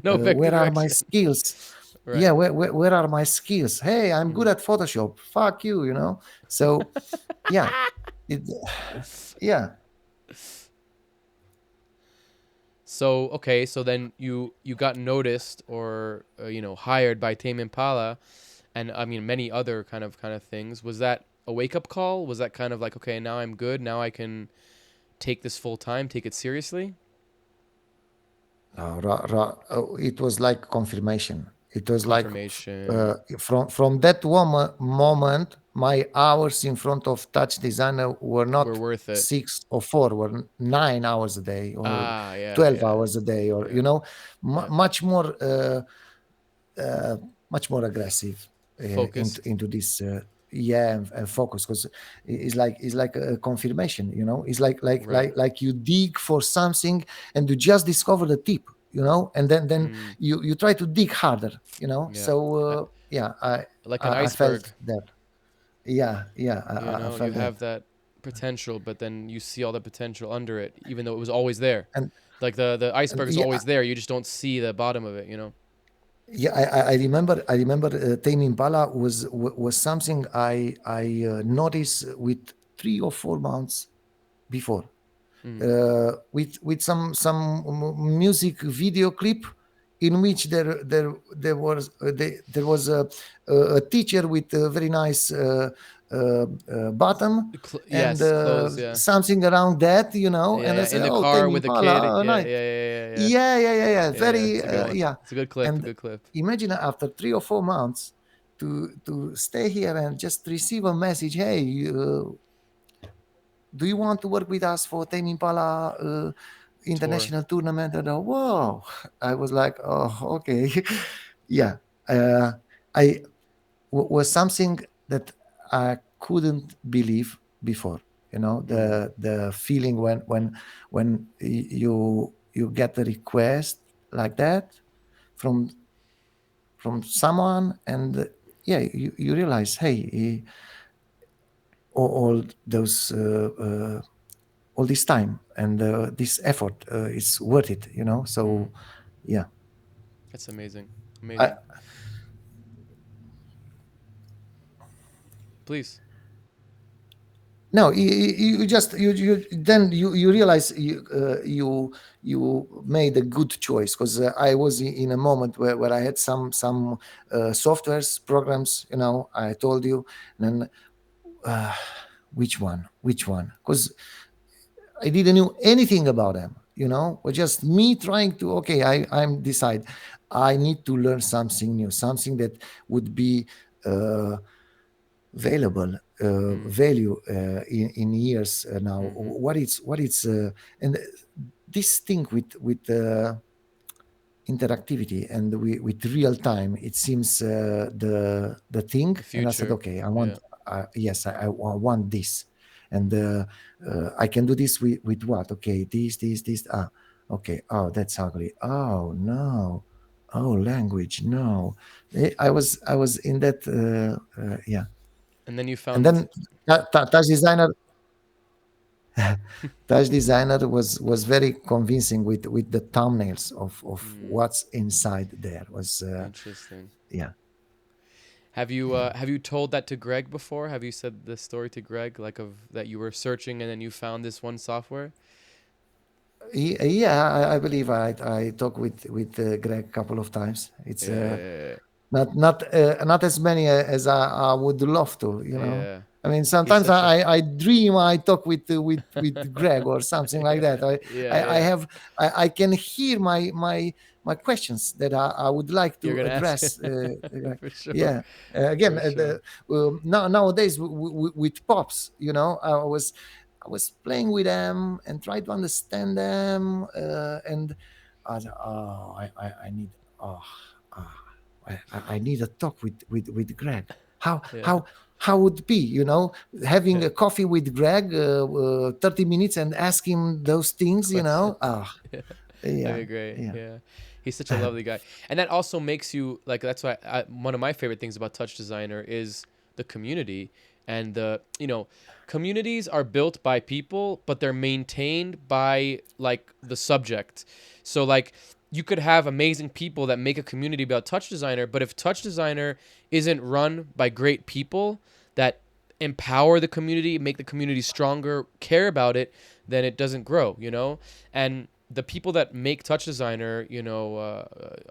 No vector where are my direction. skills? Yeah, Right. where are my skills? Hey, I'm good Hmm. at Photoshop. Fuck you. So yeah, it, yeah. So okay, so then you got noticed or hired by Tame Impala, and I mean many other kind of things. Was that a wake up call? Was that kind of like, okay, now I'm good, now I can take this full time, take it seriously? It was like confirmation. It was like Confirmation. from that moment, my hours in front of Touch Designer were We're not worth it. 6 or 4, were 9 hours a day or Ah, yeah, 12 hours a day, or yeah, yeah. much more uh, much more aggressive Focused. into this. Yeah, and focus, because it's like a confirmation. It's Right. like you dig for something and you just discover the tip, and then Mm, you try to dig harder. yeah. So Uh, yeah, Like an I felt iceberg. that. Yeah, I You felt that. have that potential, but then you see all the potential under it, even though it was always there. and Like the and iceberg is yeah, always there. You just don't see the bottom of it. yeah, I remember Tame Impala was something I noticed with 3 or 4 months before, Mm. with some music video clip in which there was a teacher with a very nice bottom, and Yes, clothes. Yeah, something around that, yeah, and I yeah. said, In the oh, car Tame with the kid. Impala, oh, Yeah, yeah, nice. yeah, yeah, yeah, Yeah, yeah, yeah. very It's a good one. yeah. It's a good clip. A And good clip. imagine after 3 or 4 months to stay here and just receive a message, hey, do you want to work with us for Tame Impala Tour. international tournament? And whoa, I was like, oh, okay. Yeah, uh, I was something that I couldn't believe before. Mm. The feeling when you get a request like that from someone, and yeah, you realize, hey, all those all this time and this effort is worth it. Mm. So yeah. That's amazing. I Amazing. Please. No, you just you then you realize you made a good choice, because I was in a moment where I had some softwares programs, I told you. And then uh, which one, because I didn't know anything about them, or just me trying to, okay, I'm decide I need to learn something new, something that would be uh, valuable, Mm. value in years now. Mm-hmm. What it's and this thing with interactivity and with real time, it seems the thing. The And I said, future. okay, I Yeah. want, yes, I want this. And I can do this with what? Okay, this, okay, oh, that's ugly, oh no, oh, language, no. I was in that, yeah. And then you And found. then touch designer touch designer was very convincing with the thumbnails of Mm, what's inside there. Was interesting. Yeah, yeah. Have you told that to Greg before? Have you said the story to Greg, like of that you were searching and then you found this one software? Yeah, I believe I talked with Greg a couple of times. It's Yeah. not as many as I would love to. Yeah. I mean, He's sometimes such a. I dream I talk with Greg or something like that. Yeah. I Yeah. I, I Yeah. have I can hear my questions that I would like You're to gonna ask address. Greg. for sure. Yeah, again, For sure. nowadays with pops, I was. I was playing with them and try to understand them, and I was, oh, I need, oh, ah, I need a talk with Greg. How Yeah. how how would be, having Yeah. a coffee with Greg, 30 minutes and ask him those things, Question. Yeah. That'd yeah, be great. yeah, Yeah. He's such a lovely guy. And that also makes you like that's why one of my favorite things about Touch Designer is the community and communities are built by people but they're maintained by like the subject. So like you could have amazing people that make a community about Touch Designer, but if Touch Designer isn't run by great people that empower the community, make the community stronger, care about it, then it doesn't grow. And the people that make Touch Designer,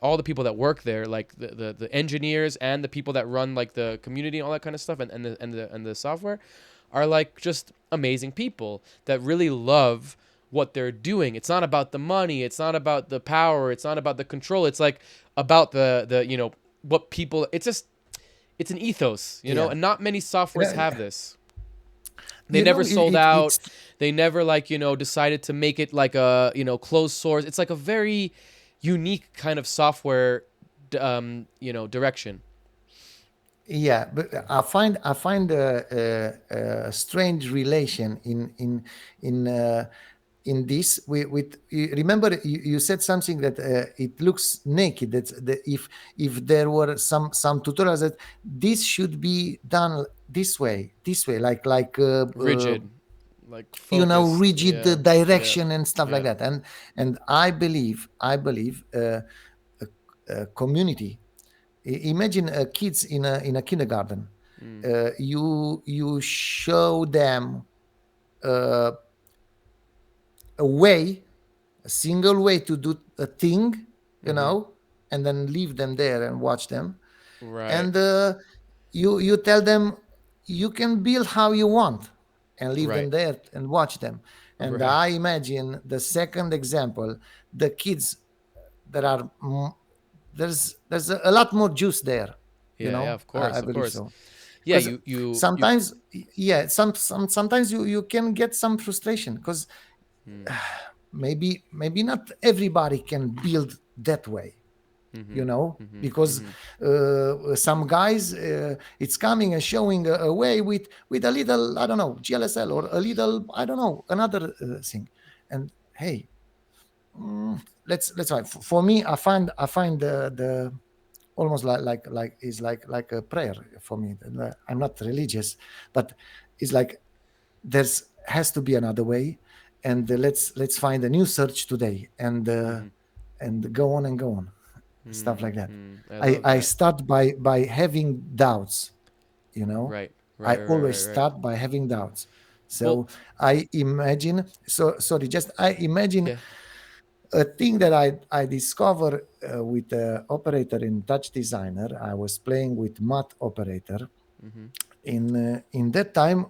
all the people that work there, like the engineers and the people that run like the community and all that kind of stuff, and the software, are like just amazing people that really love what they're doing. It's not about the money, it's not about the power, it's not about the control. It's like about the what people. It's an ethos, yeah. and not many softwares have Yeah, this. They never sold out. it's They never like decided to make it like a closed source. It's like a very unique kind of software direction. yeah, but I find a strange relation in this with remember you said something that it looks naked. That if there were some tutorials that this should be done this way, Rigid, like focused. rigid Yeah, yeah, direction and stuff like yeah. that. And I believe a community. Imagine kids in a kindergarten. Mm, You show them uh, a way, a single way to do a thing, mm-hmm. and then leave them there and watch them. Right, And you tell them you can build how you want, and leave them right, there and watch them. And right. I imagine the second example, the kids that are there's a lot more juice there. Yeah, yeah. Of I course, of believe course. so. Yeah, Because you. sometimes, yeah, sometimes you can get some frustration because Mm, maybe not everybody can build that way, mm-hmm, mm-hmm, because mm-hmm. some guys, it's coming and showing a way with a little, I don't know, GLSL, or a little, I don't know, another thing. And hey, let's try. For me, I find the almost like is like a prayer for me. I'm not religious, but it's like there's has to be another way, and let's find a new search today, Mm-hmm. and go on and go on, stuff like that. Mm-hmm. I I love I that. start by having doubts, you know. Right, I right, right, always right, right. start by having doubts. Well, So I imagine. So sorry, just I imagine yeah. a thing that I discovered with the operator in Touch Designer. I was playing with math operator. Mm-hmm. In that time,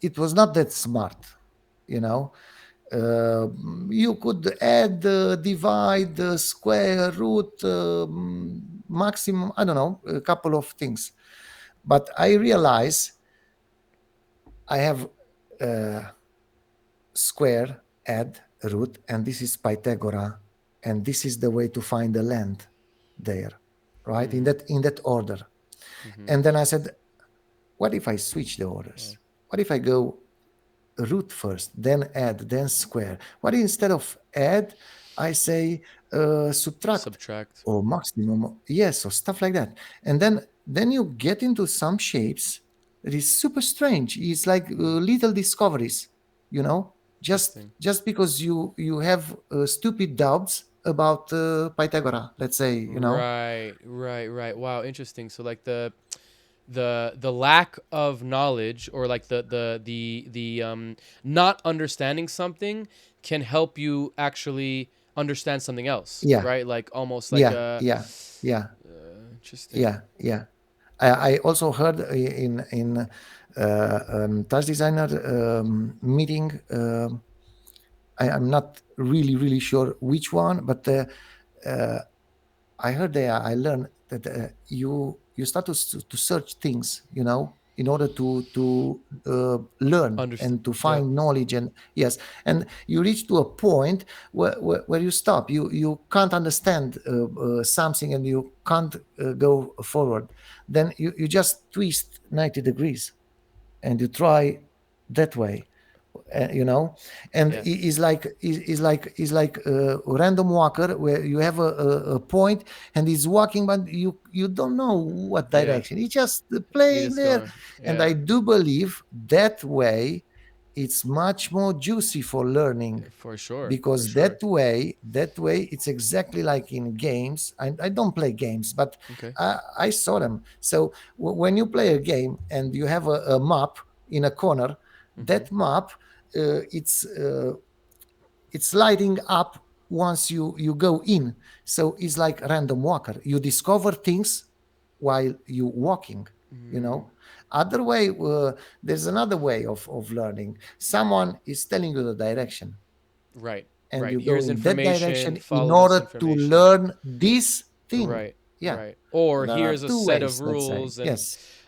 it was not that smart, you know. Uh, you could add, divide, square root, maximum. I don't know, a couple of things. But I realize I have square, add, root, and this is Pythagora, and this is the way to find the length there, right? In Mm-hmm. that order. Mm-hmm. And then I said, what if I switch the orders? Wow. What if I go root first, then add, then square? What if instead of add, I say subtract Subtract. or maximum? Yes, or stuff like that. And then you get into some shapes that is super strange. It's like Mm, little discoveries, you know, just interesting. just because you have stupid doubts about Pythagora, let's say, Right, right, right. Wow, interesting. So like the lack of knowledge or like the not understanding something can help you actually understand something else, Yeah, right? Like almost like yeah, a yeah, yeah, interesting. yeah, yeah. I also heard in Touch Designer meeting. I'm not really sure which one, but uh, I heard there. I learned that you start to search things, in order to learn Understand. and to Yep. find knowledge. And yes, and you reach to a point where you stop. You can't understand something, and you can't go forward. Then you just twist 90 degrees and you try that way, and Yes. is like a random walker where you have a point and he's walking, but you don't know what Yeah. direction. He's just You playing just there. going. And Yeah. I do believe that way it's much more juicy for learning, For sure. For because sure. that way it's exactly like in games. I don't play games, but Okay. I saw them. So when you play a game and you have a map in a corner, Mm-hmm. that map, it's lighting up once you go in. So it's like random walker. You discover things while you walking. You Mm, know, other way. There's another way of learning. Someone is telling you the direction, right. and Right. you go Here's in that information. direction in Follow this order to information. learn this thing. Right. Yeah, Right. Or there are here's a two set of ways, let's say. rules, and Yes.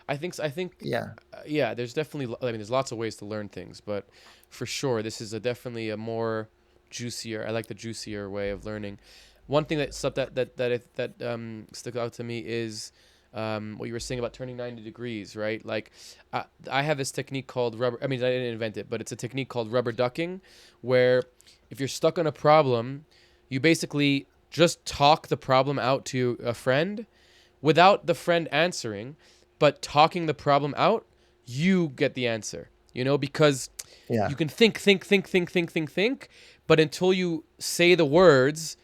I think Yeah. yeah, there's definitely, I mean, there's lots of ways to learn things, but for sure this is definitely a more juicier, I like the juicier way of learning. One thing that stuck stuck out to me is what you were saying about turning 90 degrees, right? Like I have this technique called rubber, I mean, I didn't invent it, but it's a technique called rubber ducking, where if you're stuck on a problem, you basically just talk the problem out to a friend without the friend answering, but talking the problem out, you get the answer. Because Yeah. you can think, but until you say the words,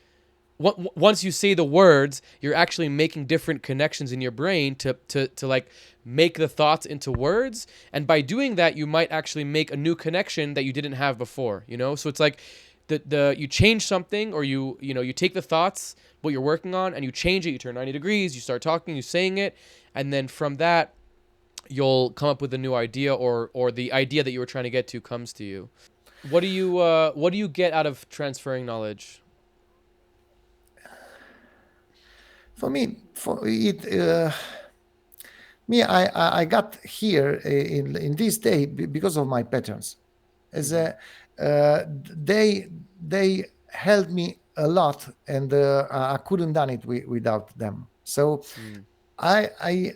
once you say the words, you're actually making different connections in your brain to like make the thoughts into words, and by doing that, you might actually make a new connection that you didn't have before. So it's like the you change something, or you take the thoughts, what you're working on, and you change it. You turn 90 degrees. You start talking. You saying it, and then from that, you'll come up with a new idea, or the idea that you were trying to get to comes to you. What do you get out of transferring knowledge? For me, for it. Me, I got here in this day because of my patterns. As Mm-hmm. a, they helped me a lot, and I couldn't done it without them. So Mm. I I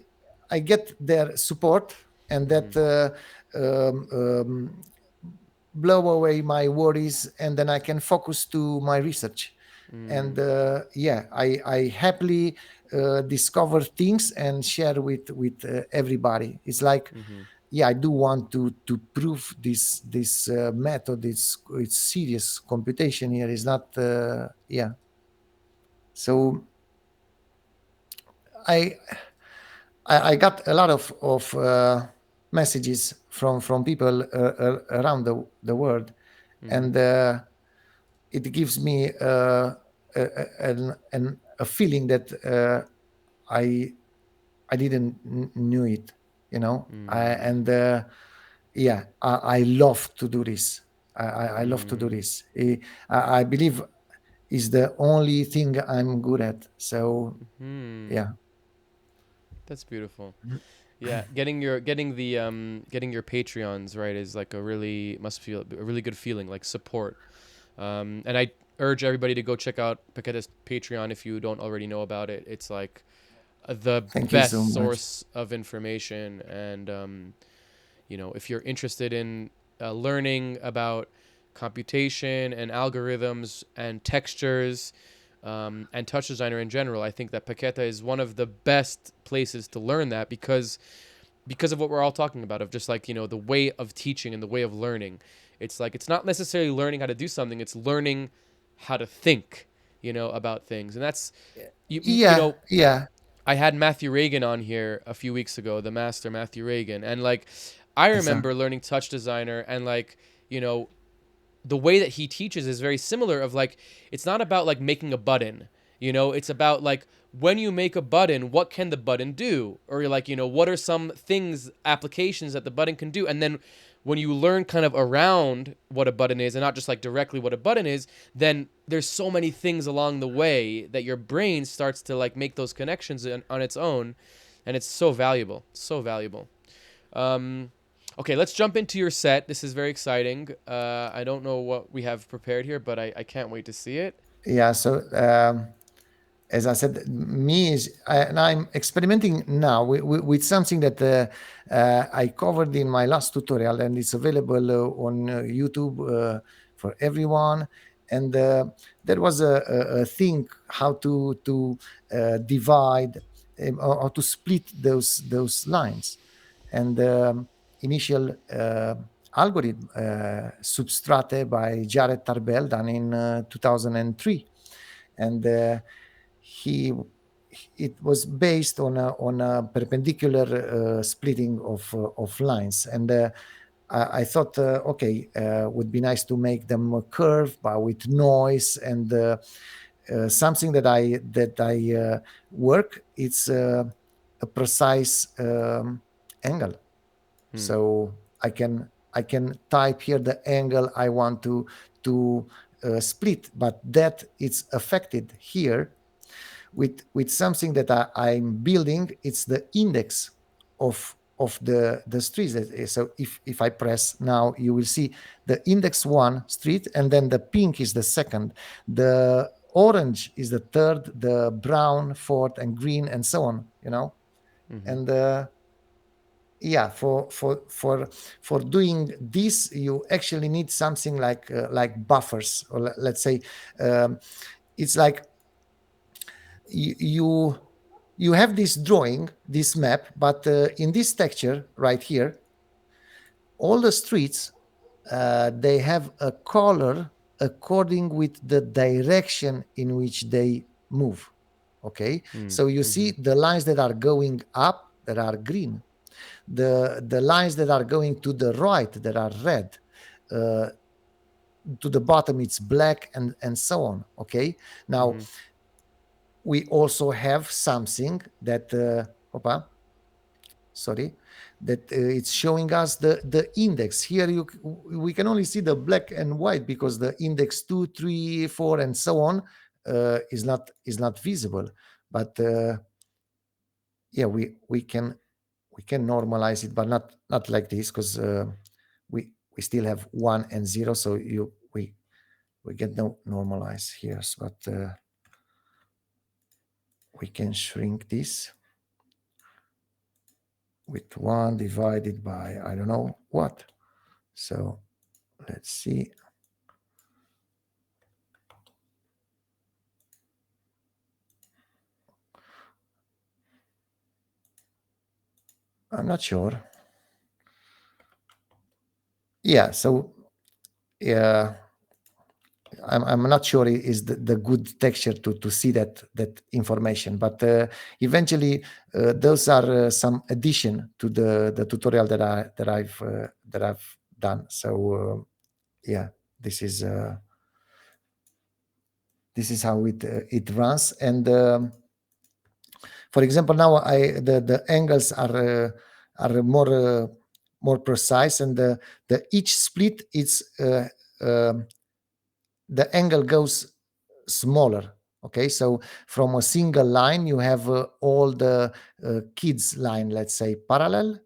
I get their support, and Mm-hmm. that blow away my worries, and then I can focus to my research. And Mm. yeah, I happily discover things and share with everybody. It's like, Mm-hmm. yeah, I do want to prove this method. It's serious computation here. Is not yeah. So I I got a lot of messages from people around the world, Mm-hmm. and it gives me a feeling that I I didn't knew it. Mm. And yeah, I love to do this. I love to do Mm. this. I believe is the only thing I'm good at. So Hmm. yeah. That's beautiful. Yeah, getting your Patreons right is like must feel a really good feeling, like support. And I urge everybody to go check out Paketa's Patreon if you don't already know about it. It's like the Thank you so best much. source of information, and if you're interested in learning about computation and algorithms and textures, and TouchDesigner in general, I think that Paketa is one of the best places to learn that, because of what we're all talking about, of just like the way of teaching and the way of learning. It's like it's not necessarily learning how to do something; it's learning how to think, about things, and that's you. You Yeah, know, yeah, I had Matthew Reagan on here a few weeks ago, the master Matthew Reagan, and like I exactly. remember learning TouchDesigner, and like you know the way that he teaches is very similar, of like it's not about like making a button. It's about like when you make a button, what can the button do, or like what are some things, applications that the button can do, and then when you learn kind of around what a button is and not just like directly what a button is, then there's so many things along the way that your brain starts to like make those connections on its own, and it's so valuable, so valuable. Okay, let's jump into your set. This is very exciting. I don't know what we have prepared here, but I can't wait to see it. Yeah. So as I said, and I'm experimenting now with something that I covered in my last tutorial, and it's available on YouTube for everyone. And there was a thing how to divide or to split those lines, and initial algorithm Substrate by Jared Tarbell done in 2003, and he it was based on a perpendicular splitting of lines, and I thought, okay, would be nice to make them curve, but with noise, and something that I work. It's a precise angle, Hmm. so I can type here the angle I want to split, but that it's affected here with something that I'm building. It's the index of the streets. So if I press now, you will see the index one street, and then the pink is the second, the orange is the third, the brown fourth, and green, and so on. Mm-hmm. And yeah, for doing this, you actually need something like buffers, or let's say, um, it's like you you have this drawing, this map, but in this texture right here, all the streets, they have a color according with the direction in which they move. Okay, so you Mm-hmm. see the lines that are going up, that are green, the lines that are going to the right, that are red, uh, to the bottom it's black, and so on. Okay, now Mm-hmm. we also have something that opa, sorry, that it's showing us the index here. We can only see the black and white because the index 2, 3, 4, and so on is not visible. But yeah, we can normalize it, but not like this, because we still have 1 and 0, so we get no normalize here. But we can shrink this with 1 divided by I don't know what. So let's see. I'm not sure. Yeah, so yeah, I'm not sure it is the good texture to see that information, but eventually those are some addition to the tutorial that I've done. So yeah, this is how it runs. And for example, now the angles are more precise, and the each split is the angle goes smaller. Okay, so from a single line you have all the kids line, let's say, parallel,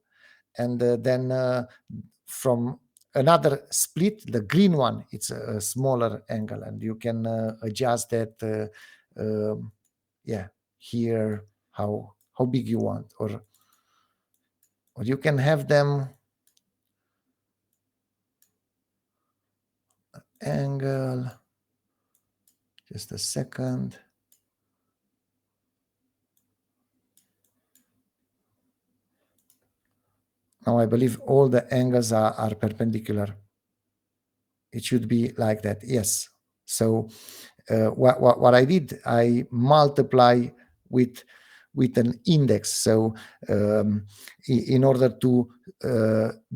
and then from another split, the green one, it's a smaller angle, and you can adjust that yeah, here, how big you want, or you can have them angle. Just a second. Now I believe all the angles are perpendicular. It should be like that. Yes. So what I did, I multiply with an index. So in order to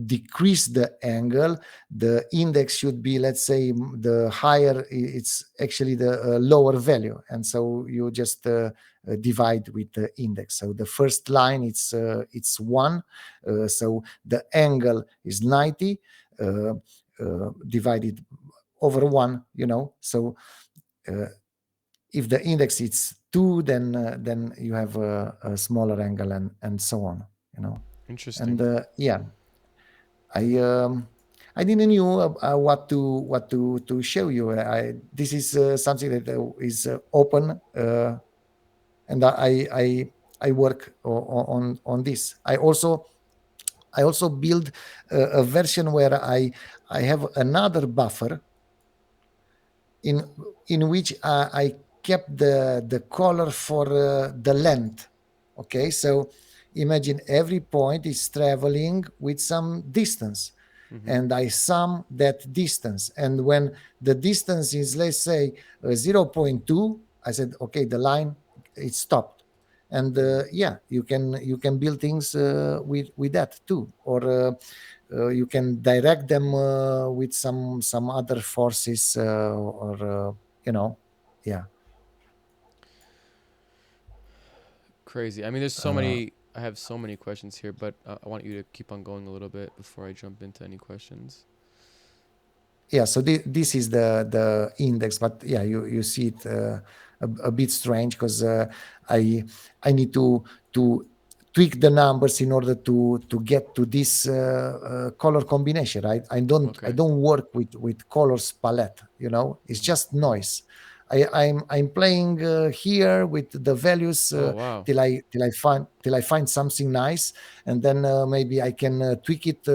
decrease the angle, the index should be, let's say, the higher, it's actually the lower value, and so you just divide with the index. So the first line, it's 1, so the angle is 90 divided over 1. So if the index is 2, then you have a smaller angle, and so on. Interesting. And I um, I didn't knew what to show you. This is something that is open, and I work on this. I also build a version where I have another buffer in in which I kept the color for the length. Okay, so imagine every point is traveling with some distance, Mm-hmm. and I sum that distance. And when the distance is, let's say, zero 0.2, I said, okay, the line it stopped. And Mm. yeah, you can build things with that too, or you can direct them with some other forces, or you know yeah. Crazy. I mean, there's so uh, many. I have so many questions here, but I want you to keep on going a little bit before I jump into any questions. yeah, so this is the index, but yeah, you see it a bit strange, because i I need to tweak the numbers in order to get to this color combination, right? I Okay. don't work with colors palette, it's Mm-hmm. just noise. I'm playing here with the values Oh wow. till I find something nice, and then maybe I can tweak it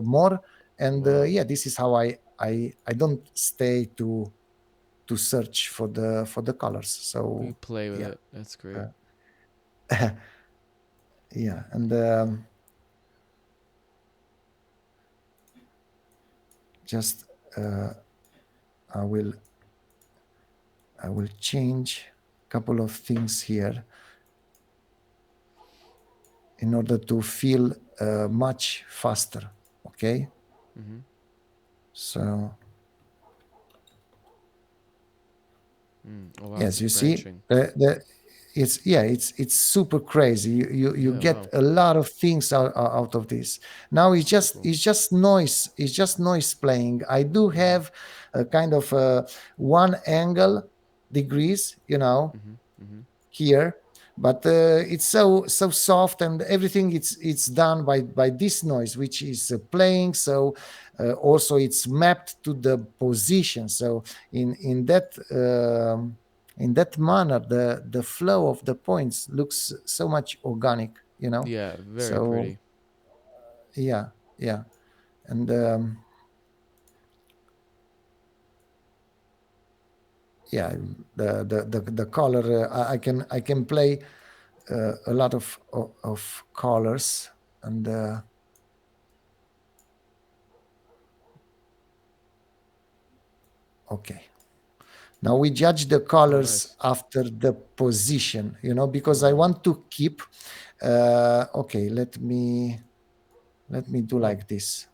more. And Wow. yeah, this is how I don't stay to search for the colors. You So play with yeah. it. That's great. uh, yeah. And just uh, i will I will change a couple of things here in order to feel much faster. Okay, Mm-hmm. so Oh wow. yes, He's you see, branching. it's super crazy. You Yeah. get Wow. a lot of things out of this. Now it's Super just cool. it's just noise. It's just noise playing. I do Mm-hmm. have a kind of one angle degrees, Mm-hmm. Mm-hmm. here, but it's so soft, and everything it's done by this noise which is playing. So also it's mapped to the position. So in that manner, the flow of the points looks so much organic. Yeah. Very So pretty. yeah, yeah. And yeah, the color, I can play a lot of colors. And okay, now we judge the Oh colors nice. after the position, because I Oh. want to keep okay, let me do Oh. like this.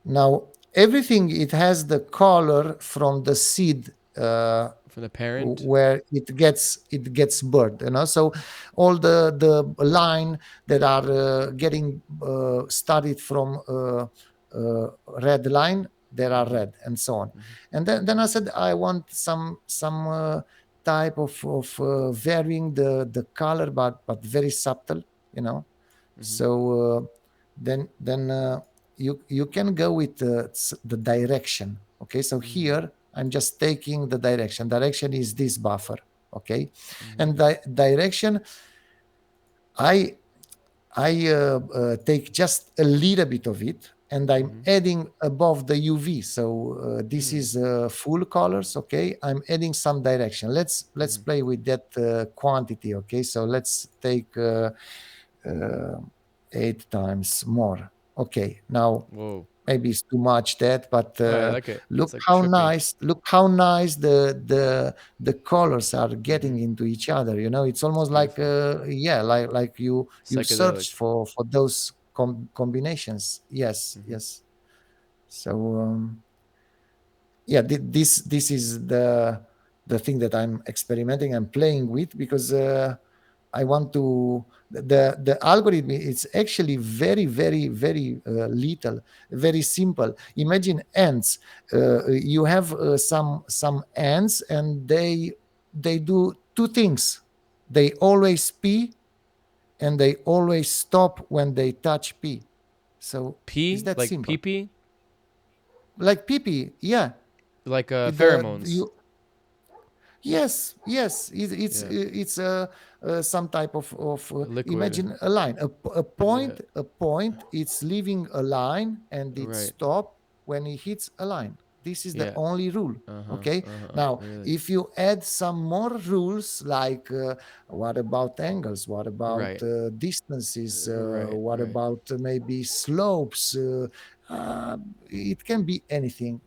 Now everything, it has the color from the seed, From the parent. where it gets bird, so all the line that are getting started from red line, there are Mm-hmm. red, and so on. Mm-hmm. And then I said I want some type of varying the color, but very subtle, you know Mm-hmm. so then you can go with the direction. Okay, so Mm. here I'm just taking the direction is this buffer. Okay, Mm-hmm. and direction, i I take just a little bit of it, and I'm Mm-hmm. adding above the UV. So this Mm. is full colors. Okay, I'm adding some direction. Let's Mm-hmm. play with that quantity. Okay, so let's take uh, 8 times more. Okay, now Whoa. maybe it's too much that, but Oh, I like it. look It's like how trippy. nice, the colors are Mm-hmm. getting into each other. It's It's almost like beautiful. yeah, like you Psychedelic. searched for those combinations. Yes, Mm-hmm. yes. So yeah, this is the thing that I'm experimenting and playing with, because I want to the algorithm. It's actually very, very, very little, very simple. Imagine ants. You have some ants, and they do two things. They always pee, and they always stop when they touch P. So is P that like simple? pee, Like PP, yeah. like The pheromones. you Yes, yes, Yeah, it's some type of liquid. imagine a line, Yeah, a point. It's leaving a line and it right. stop when it hits a line. This is the Yeah. only rule. Uh huh. Okay. Uh huh. Now, Really. if you add some more rules, like what about angles? What about Right. distances? Right. What Right. about maybe slopes? It can be anything.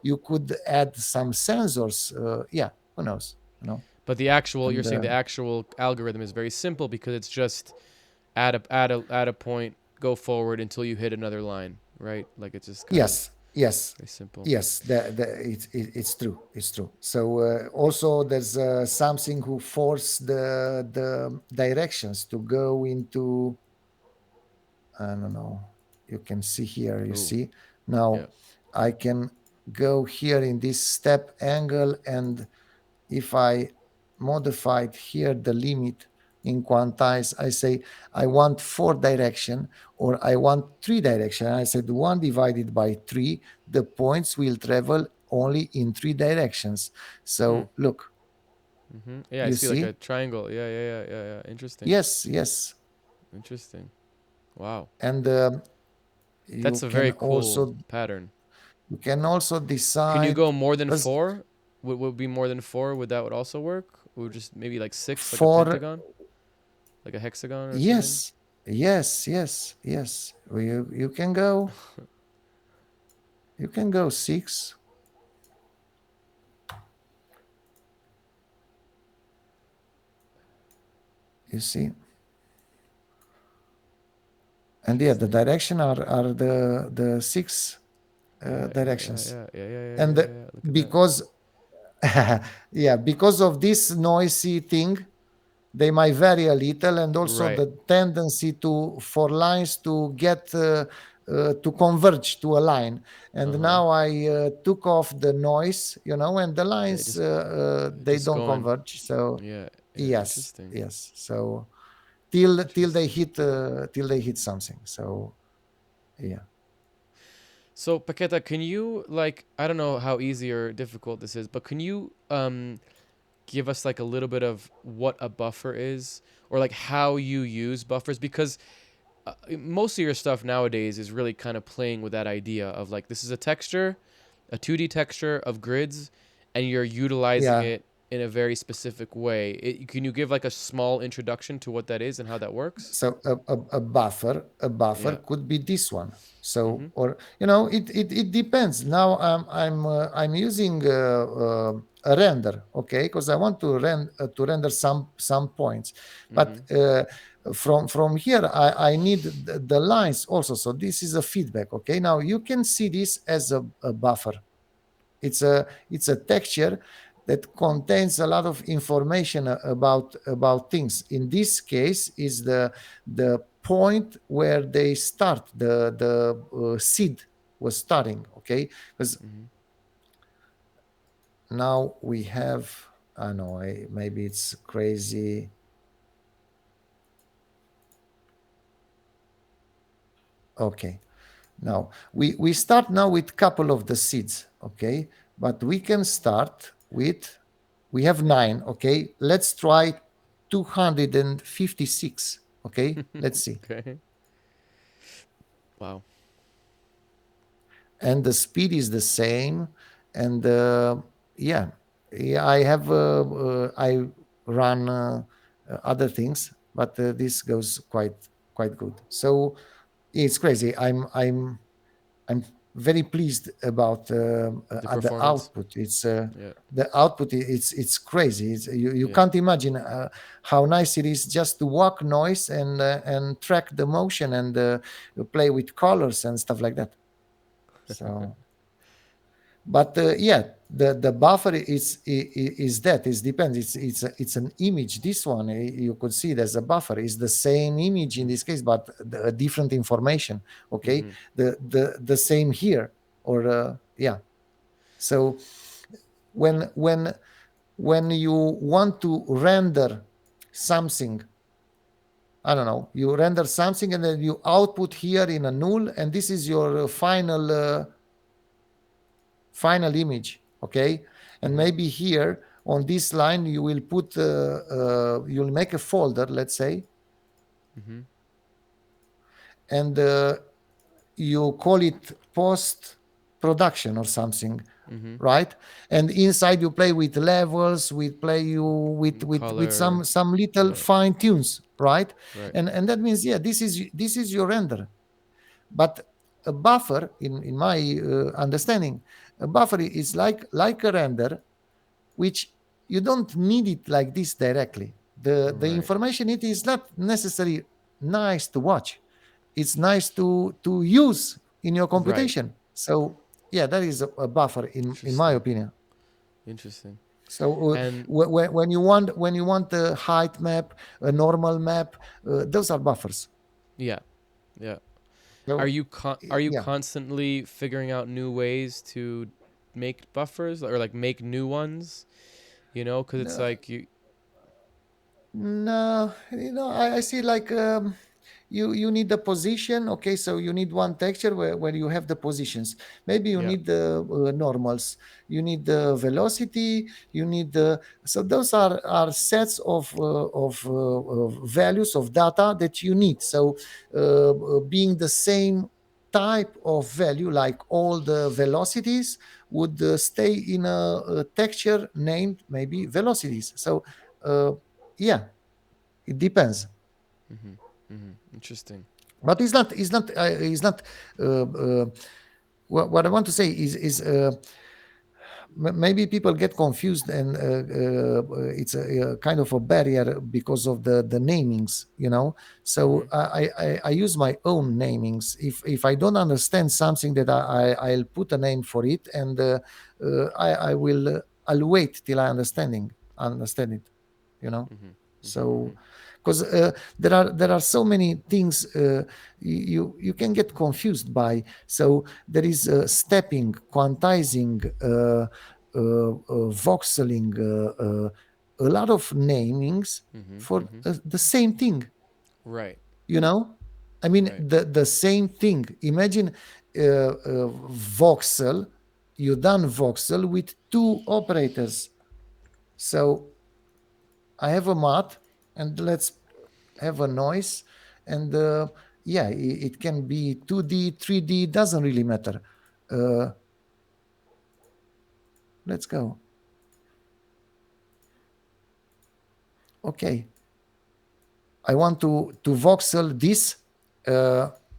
You could add some sensors. Yeah, who knows? You know, But the actual, you're and saying the actual algorithm is very simple because it's just add a point, go forward until you hit another line, right? Like it's just kind of yes, yes, very simple. yes. It's true. It's true. So also there's something who force the directions to go into. I don't know. You can see here. You Oh, see yeah. now. I can go here in this step angle, and if I modified here the limit in quantize, I say I want 4 direction or I want 3 direction. I said 1 divided by 3, the points will travel only in 3 directions. Hmm. So look, Yeah, I you see like see? a triangle. Yeah, yeah, yeah, yeah, yeah. Interesting. Yes, yes. Interesting. Wow. And That's you a can very cool also pattern. you can also Can you decide go more than because four? Would be more than four? Would that would also work? Or just maybe like six, like a for pentagon, like a hexagon or something? yes, yes, yes, yes. You can go 6. You see, and yeah, the Interesting. direction are the 6 Yeah, yeah, yeah, directions, yeah, yeah, yeah, yeah, and yeah, yeah. Look at that. because yeah, because of this noisy thing, they might vary a little, and also Right. the tendency to for lines to get to converge to a line. Uh And huh. now I took off the noise, and the They lines they just don't going. converge. So Yeah, yeah. yes, Interesting. yes. So Interesting. till they hit something. So yeah. So, Paqueta, can you like I don't know how easy or difficult this is, but can you give us like a little bit of what a buffer is or like how you use buffers because most of your stuff nowadays is really kind of playing with that idea of like this is a texture, a 2D texture of grids, and you're utilizing Yeah. it in a very specific way. Can you give like a small introduction to what that is and how that works? So a buffer Yeah. could be this one. So Mhm. or it depends. Now I'm using a render, okay, because I want to render some points, but Mhm. from here I need the lines also. So this is a feedback, okay. Now you can see this as a buffer. It's a texture that contains a lot of information about things. In this case, is the point where they start the seed was starting. Okay, because Mhm. now we have. I know. Maybe it's crazy. Okay. Now we start now with couple of the seeds. Okay, but we can start with we have 9. Okay, let's try 256. Okay, let's see. Okay. Wow. And the speed is the same. And yeah, yeah, I run other things, but this goes quite good. So it's crazy. I'm very pleased about The the performance. output. Yeah. The output. It's crazy. You Yeah. can't imagine how nice it is just to walk noise and track the motion and play with colors and stuff like that. So, but yeah, the buffer is that is depends. It's an image. This one you could see there's a buffer. Is the same image in Mhm. this case, but a different information. Okay, Mhm. the same here or yeah. So when when you want to render something I don't know, you render something and then you output here in a null, and this is your final image, okay? And maybe here on this line you will put you'll make a folder, let's say, and you call it post production or something, right? And inside you play with levels, with Color. some little Right. fine tunes, right? Right. And that means, yeah, this is your render. But a buffer, in my understanding, a buffer is like a render, which you don't need it like this directly. The Right. information, it is not necessarily nice to watch. It's nice to use in your Right. computation. So yeah, that is a buffer in my Interesting. opinion. Interesting. So And when you want a height map, a normal map, those are buffers. yeah, yeah. Are So you are you yeah. constantly figuring out new ways to make buffers or like make new ones? You know, because it's No, like you. no, I see like you need the position. Okay, so you need one texture where you have the positions. Maybe you Yeah. need the normals, you need the velocity, you need the, so those are sets of values of data that you need. So being the same type of value, like all the velocities would stay in a texture named maybe velocities. So uh, yeah, it depends. Interesting. But it's not what I want to say is maybe people get confused, and it's a kind of a barrier because of the namings, so I use my own namings. If I don't understand something, that I'll put a name for it, and I will I'll wait till I understand it, you know so because there are so many things you can get confused by. So there is stepping, quantizing, voxeling, a lot of namings for the same thing, Right. you know I mean, Right. the same thing. Imagine voxel, you done voxel with two operators. So I have a math, and let's have a noise, and yeah, it can be 2D, 3D, doesn't really matter. uh, let's go. Okay, I want to voxel this,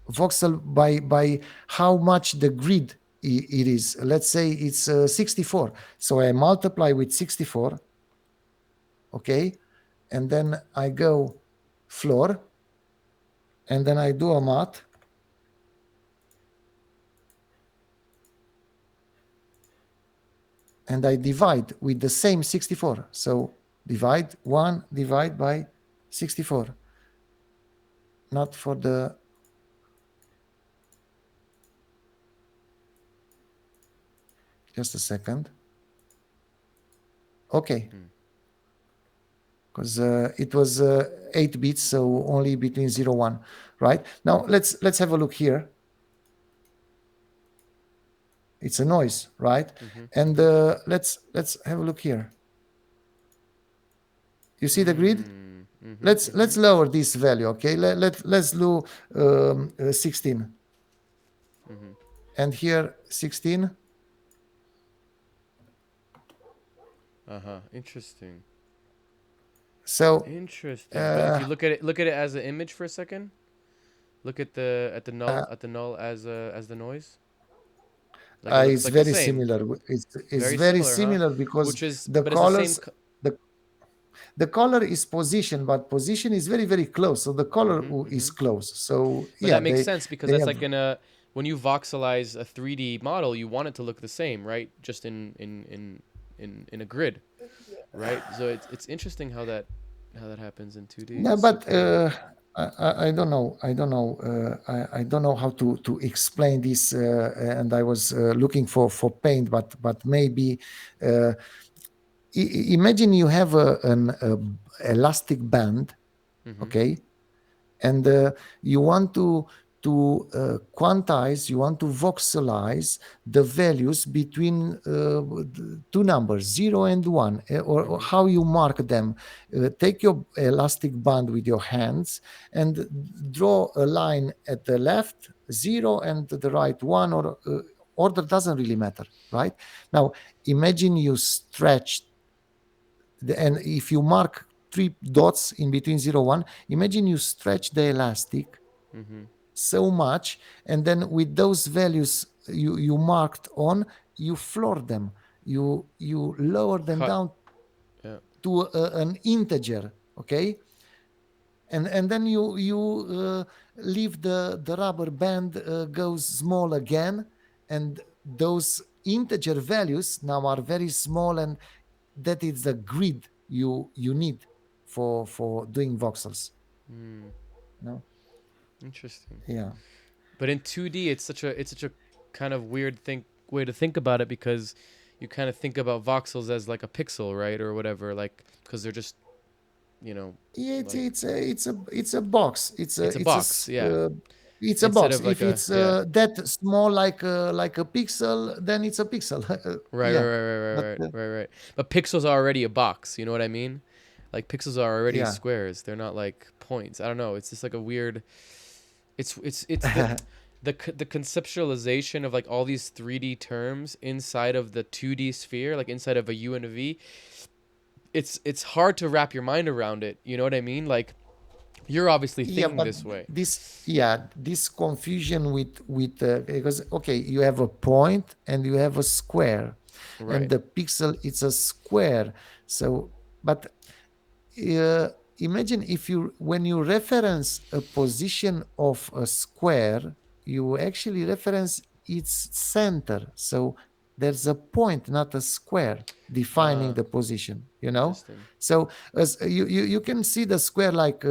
voxel by how much the grid it is. Let's say it's 64, so I multiply with 64. Okay, and then I go floor, and then I do a math, and I divide with the same 64. So divide by 64. Not for the, just a second. Okay, because it was 8 bits, so only between 0 1. Right now, let's have a look here. It's a noise, right? And let's have a look here. You see the grid? Let's lower this value. Okay, let's do 16, and here 16. Interesting. So Interesting. But if you look at it as an image for a second, look at the null as the noise. Like it looks it's like the very same. similar. It's Very very similar, huh? similar because Which is, the but it's the same. colors, the the color is position, but position is very very close. So the color is close. So But yeah, that makes they sense because they that's have. like in a when you voxelize a 3D model, you want it to look the same, right? Just in a grid, right? So it's interesting how that happens in 2D. No, It's but super cool. I don't know. I don't know. I don't know how to explain this. And I was looking for paint, but maybe uh, imagine you have an elastic band, okay, and you want to quantize, you want to voxelize the values between two numbers, 0 and 1, or Mm-hmm. how you mark them. Take your elastic band with your hands and draw a line at the left, 0, and to the right, 1, or order doesn't really matter, right? Now, imagine you stretch and if you mark three dots in between 0 1, imagine you stretch the elastic Mm-hmm. so much, and then with those values you marked on, you floor them, you lower them Cut. down Yeah. to an integer, okay, and then you leave the rubber band goes small again, and those integer values now are very small, and that is the grid you need for doing voxels. Mm. No, Interesting. yeah, But in 2D, it's such a kind of weird way to think about it, because you kind of think about voxels as like a pixel, right, or whatever, like because they're just, you know, yeah, like it's a box. it's a box, yeah, It's a instead box. of like If a it's yeah. that small, like a pixel, then it's a pixel. Right, right, Yeah, right, right, but right, right, right, right. But pixels are already a box. You know what I mean? Like pixels are already yeah, squares. They're not like points. I don't know. It's just like a weird. It's the conceptualization of like all these 3D terms inside of the 2D sphere, like inside of a U and a V. It's hard to wrap your mind around it. You know what I mean? Like you're obviously yeah, thinking but this way, this confusion with because okay, you have a point and you have a square, and right? the pixel it's a square. So, but uh, imagine if you when you reference a position of a square, you actually reference its center. So there's a point, not a square, defining Ah, the position, you know. interesting. So as you can see the square like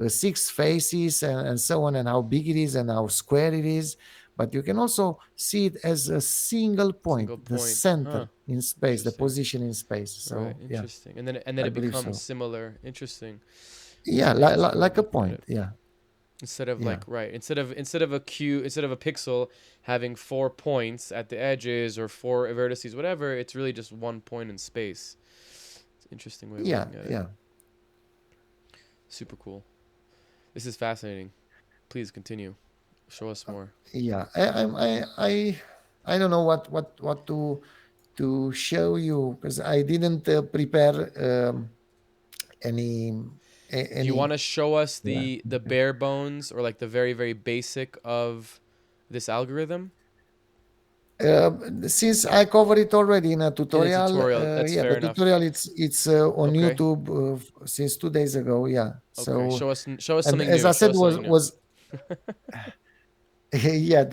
six faces and so on, and how big it is and how square it is, but you can also see it as a single point, Single the point, huh? center in space, the Interesting. position in space. Right, So yeah, interesting. And then I it believe becomes so. similar. Interesting. That's Yeah, an interesting way to like a look at point. it. Yeah, Instead of yeah, like right, instead of a pixel having 4 points at the edges or four vertices, whatever, it's really just 1 point in space. It's an interesting way of yeah, looking at it. yeah, Super cool. This is fascinating. Please continue. Show us more. yeah. I don't know what to show you because I didn't prepare any Do you any. want to show us Yeah. the bare bones, or like the very very basic of this algorithm Since I covered it already in a in the tutorial, tutorial? That's yeah, fair the enough. tutorial it's on Okay. YouTube since 2 days ago. Yeah. Okay. So Show us and something as new. I Show said us something new. was yeah,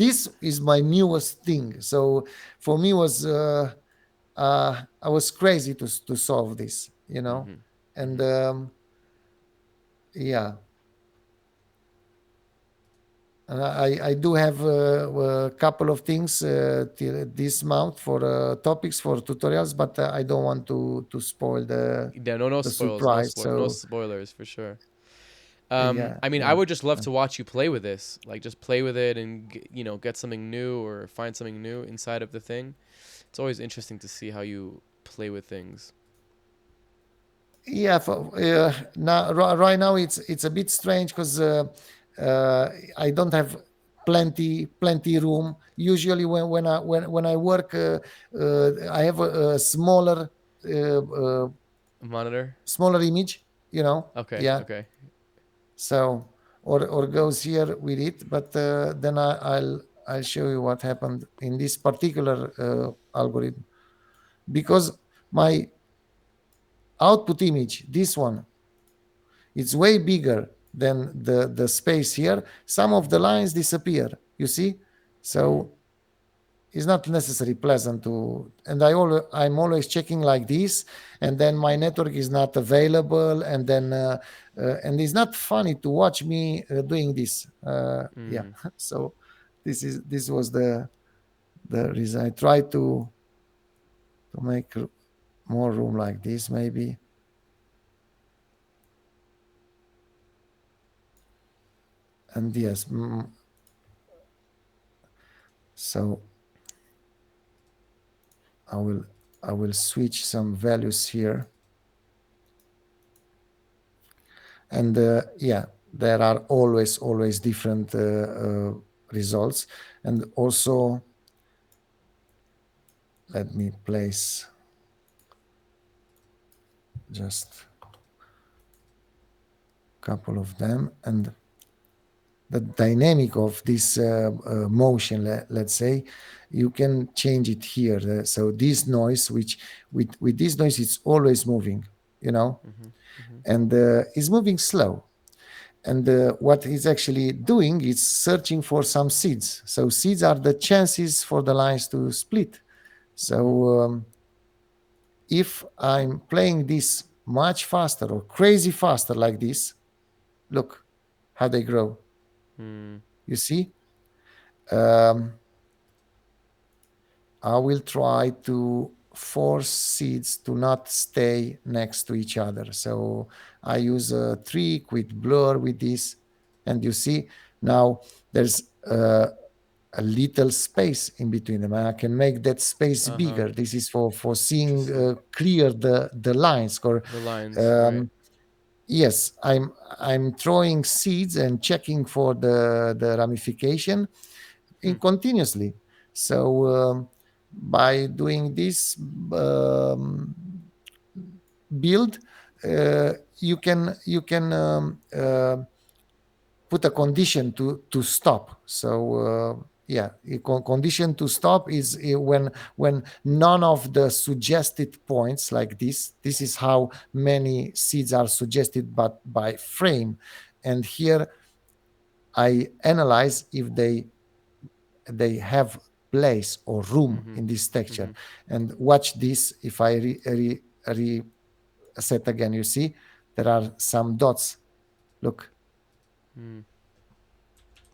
this is my newest thing. So for me was I was crazy to solve this, you know, Mhm. and Mhm. yeah, and I do have a couple of things this month for topics for tutorials, but I don't want to spoil Yeah, no the spoils, no surprise. spoil, no So spoilers for sure. yeah, I mean, I yeah. would just love Uh, to watch you play with this, like just play with it and get something new or find something new inside of the thing. It's always interesting to see how you play with things. Yeah, now right now it's a bit strange because I don't have plenty room. Usually when I work, I have a Monitor. smaller image, you know. Okay. Yeah, Okay. so or goes here with it, but then I'll show you what happened in this particular algorithm because my output image, this one, it's way bigger than the space here. Some of the lines disappear, you see? Mm. So it's not necessarily pleasant to, and I'm always checking like this, and then my network is not available, and then and it's not funny to watch me doing this. Yeah, Mm. so this was the reason I tried to make more room like this, maybe. and yes, so I will I will switch some values here, and yeah, there are always different results, and also let me place just a couple of them, and the dynamic of this motion, let's say, you can change it here. So this noise, which with this noise, it's always moving, you know, and it's moving slow. And what it's actually doing is searching for some seeds. So seeds are the chances for the lines to split. So if I'm playing this much faster or crazy faster like this, look how they grow. You see? Um, I will try to force seeds to not stay next to each other. So I use a trick with blur with this. And you see now there's a little space in between them. I can make that space bigger. This is for seeing Interesting. clear the lines. Or The lines, right? um, yes, I'm throwing seeds and checking for the ramification in continuously. So by doing this um, build, you can put a condition to stop. So yeah, condition to stop is when none of the suggested points like this. This is how many seeds are suggested, but by frame. And here I analyze if they have place or room in this texture. And watch this. If I reset again, you see there are some dots. Look.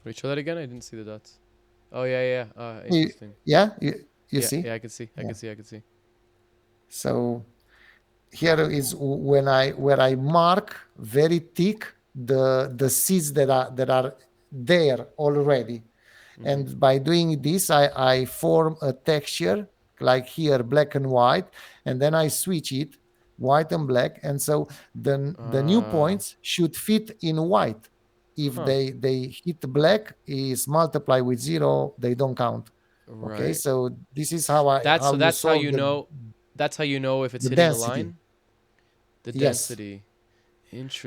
Wait, show that again. I didn't see the dots. Oh yeah, yeah. You- Interesting. yeah, you Yeah, see. yeah. I can see. I Yeah. can see. I can see. So here is when I where I mark very thick the seeds that are there already. And by doing this, I form a texture like here, black and white, and then I switch it white and black. And so the new points should fit in white. If Huh. they hit black, is multiply with zero, they don't count. Okay, Right. so this is how you That's how solve you know. That's how you know if it's the hitting the density. line. The Yes, density.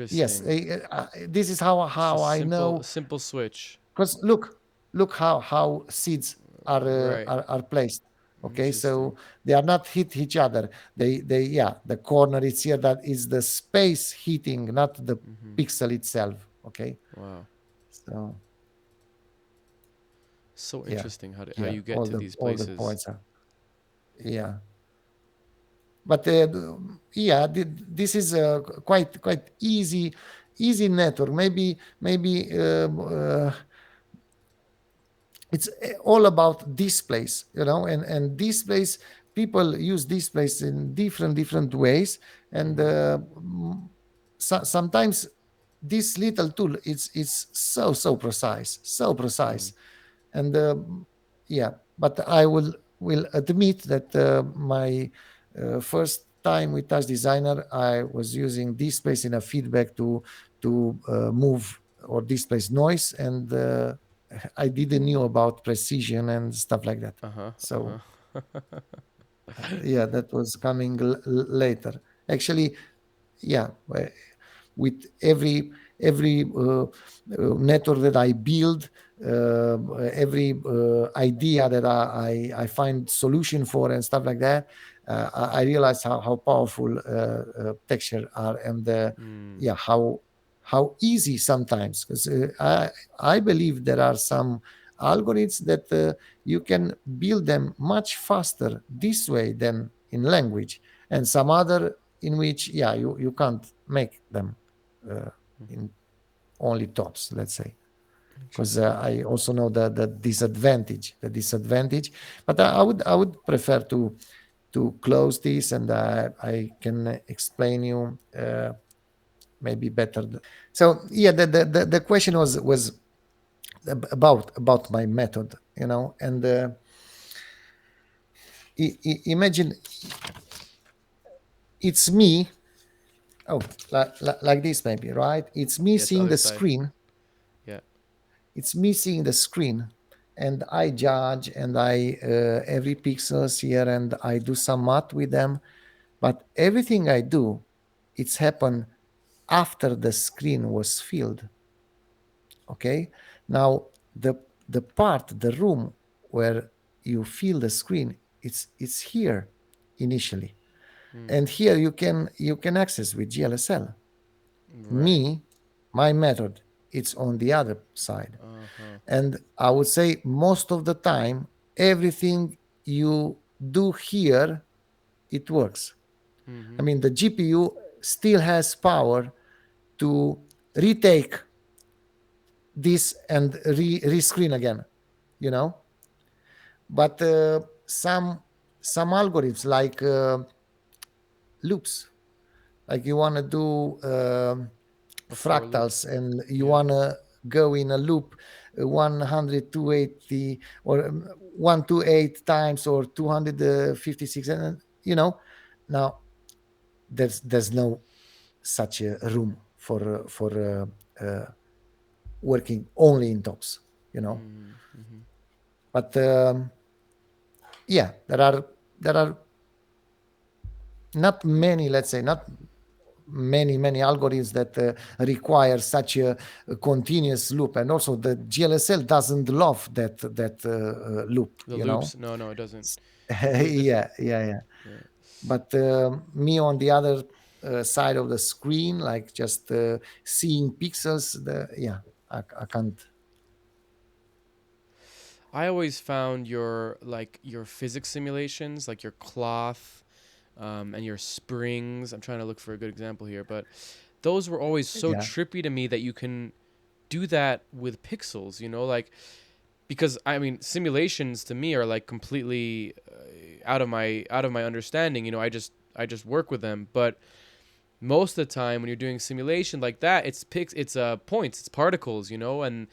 yes. Interesting. This is how I A know. simple switch. Because look how seeds Right. are placed. Okay, Interesting. so they are not hit each other. They yeah, the corner is here. That is the space hitting, not the pixel itself. Okay, Wow. so So yeah, interesting how yeah. you get All to the these all the places. points are yeah. But yeah, this is a quite easy network. Maybe it's all about displays, and displays, people use displays in different ways. And sometimes this little tool is so precise, so precise. And yeah, but I will admit that my first time with TouchDesigner, I was using displays in a feedback to move or displace noise. And I didn't knew about precision and stuff like that. Uh huh. Uh So huh. yeah, that was coming later. Actually, yeah, with every network that I build, every idea that I find solution for and stuff like that, I realize how powerful texture are. And yeah, how easy sometimes. Because I believe there are some algorithms that you can build them much faster this way than in language, and some other in which, yeah, you can't make them uh, in only tops, let's say. Because Interesting. I also know the disadvantage. But I would prefer to close this, and I can explain you maybe better. So yeah, the question was about my method, and imagine it's me. Oh, like this maybe, right? It's me Yes, seeing other the side. screen. Yeah. It's me seeing the screen, and I judge, and I every pixels here, and I do some math with them. But everything I do, it's happened after the screen was filled. Okay, now the room where you fill the screen, it's here initially, Mm. and here you can access with GLSL. Right. Me, my method, it's on the other side. Uh-huh. And I would say most of the time, everything you do here, it works. I Mm-hmm. mean, the GPU still has power to retake this and rescreen again, you know. But some algorithms like loops, like you want to do A for loop. fractals, and you Yeah. want to go in a loop 100 280 or 128 times, or 256, and now there's no such a room for working only in tops. Mm-hmm. But yeah, there are not many, let's say, not many algorithms that require such a continuous loop, and also the GLSL doesn't love that loop, The loops. No, no, it doesn't. It's really yeah, difficult. yeah, yeah. Yeah. But me on the other side of the screen, like just seeing pixels, yeah, I can't. I always found your physics simulations, like your cloth, and your springs. I'm trying to look for a good example here, but those were always so Yeah, trippy to me that you can do that with pixels. Like because I mean simulations to me are like completely out of my understanding. I just work with them, but most of the time when you're doing simulation like that, it's points, it's particles, and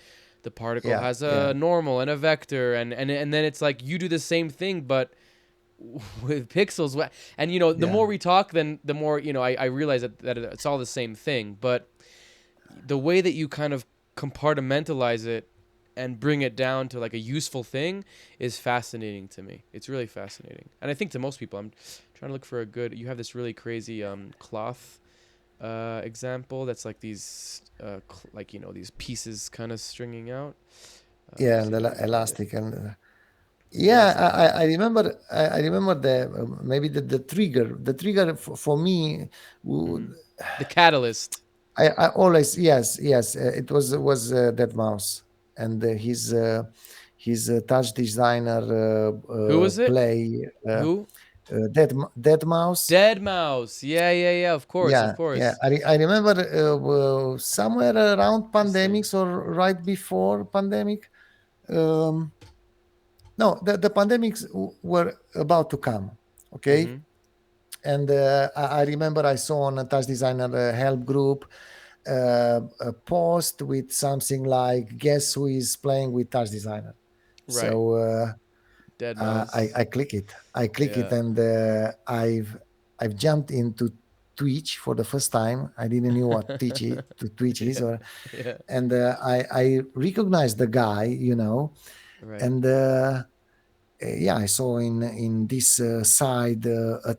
the particle yeah, has yeah, a normal and a vector, and then it's like you do the same thing but with pixels. And the yeah, more we talk, then the more I realize that it's all the same thing, but the way that you kind of compartmentalize it and bring it down to like a useful thing is fascinating to me. It's really fascinating, and I think to most people. I'm trying to look for a good. You have this really crazy cloth example that's like these like these pieces kind of stringing out. Let me yeah, and see the if I can find it. elastic, and What yeah, is it called? I remember. I remember the maybe the trigger. The trigger for me, Hmm. would, The catalyst. I always, yes, yes. It was that mouse, and his touch designer Who is it? play Who? that mouse. Dead mouse. Yeah, yeah, yeah. Of course, of Yeah, yeah. course. I remember somewhere around Interesting. pandemics, or right before pandemic. Um, no, the pandemics were about to come. Okay, Mm-hmm. and I remember I saw on a touch designer help group a post with something like, "Guess who is playing with touch designer?" Right. So Dead I, mouse. I click it. I click it, Yeah. and I've jumped into Twitch for the first time. I didn't know what Twitch is, Yeah. or Yeah. and I recognized the guy, Right. and yeah, I saw in this side a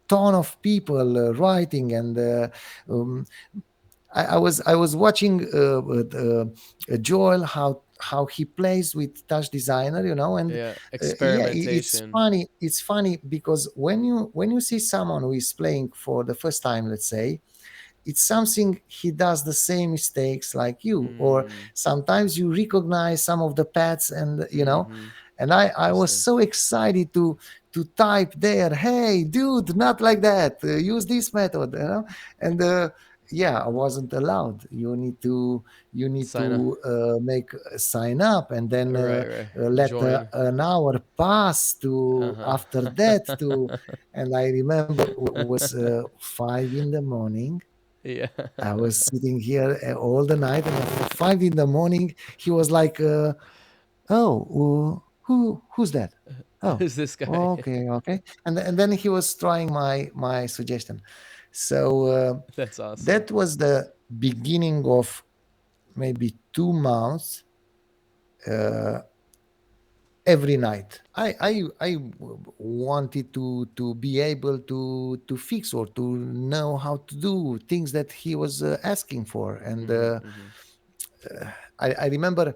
ton of people writing, and um, I was watching Joel, how he plays with Touch Designer, and Yeah. yeah, it's Experimentation. funny. It's funny because when you see someone who is playing for the first time, let's say, it's something he does the same mistakes like you, or Mm. sometimes you recognize some of the paths, Mm-hmm. and I was Interesting. so excited to type there, "Hey dude, not like that, use this method," and yeah, I wasn't allowed. You need Sign up. to make sign up, and then Right, right. let Join. an hour pass to Uh-huh. after that to and I remember it was 5 in the morning, Yeah. I was sitting here all the night, and at 5 in the morning, he was like, "Oh, who's that? Oh, Who's this guy? okay, okay." And then he was trying my suggestion. So That's awesome. that was the beginning of maybe 2 months. Uh, every night, wanted to be able to fix or to know how to do things that he was asking for. And Mm-hmm. Mm-hmm. I remember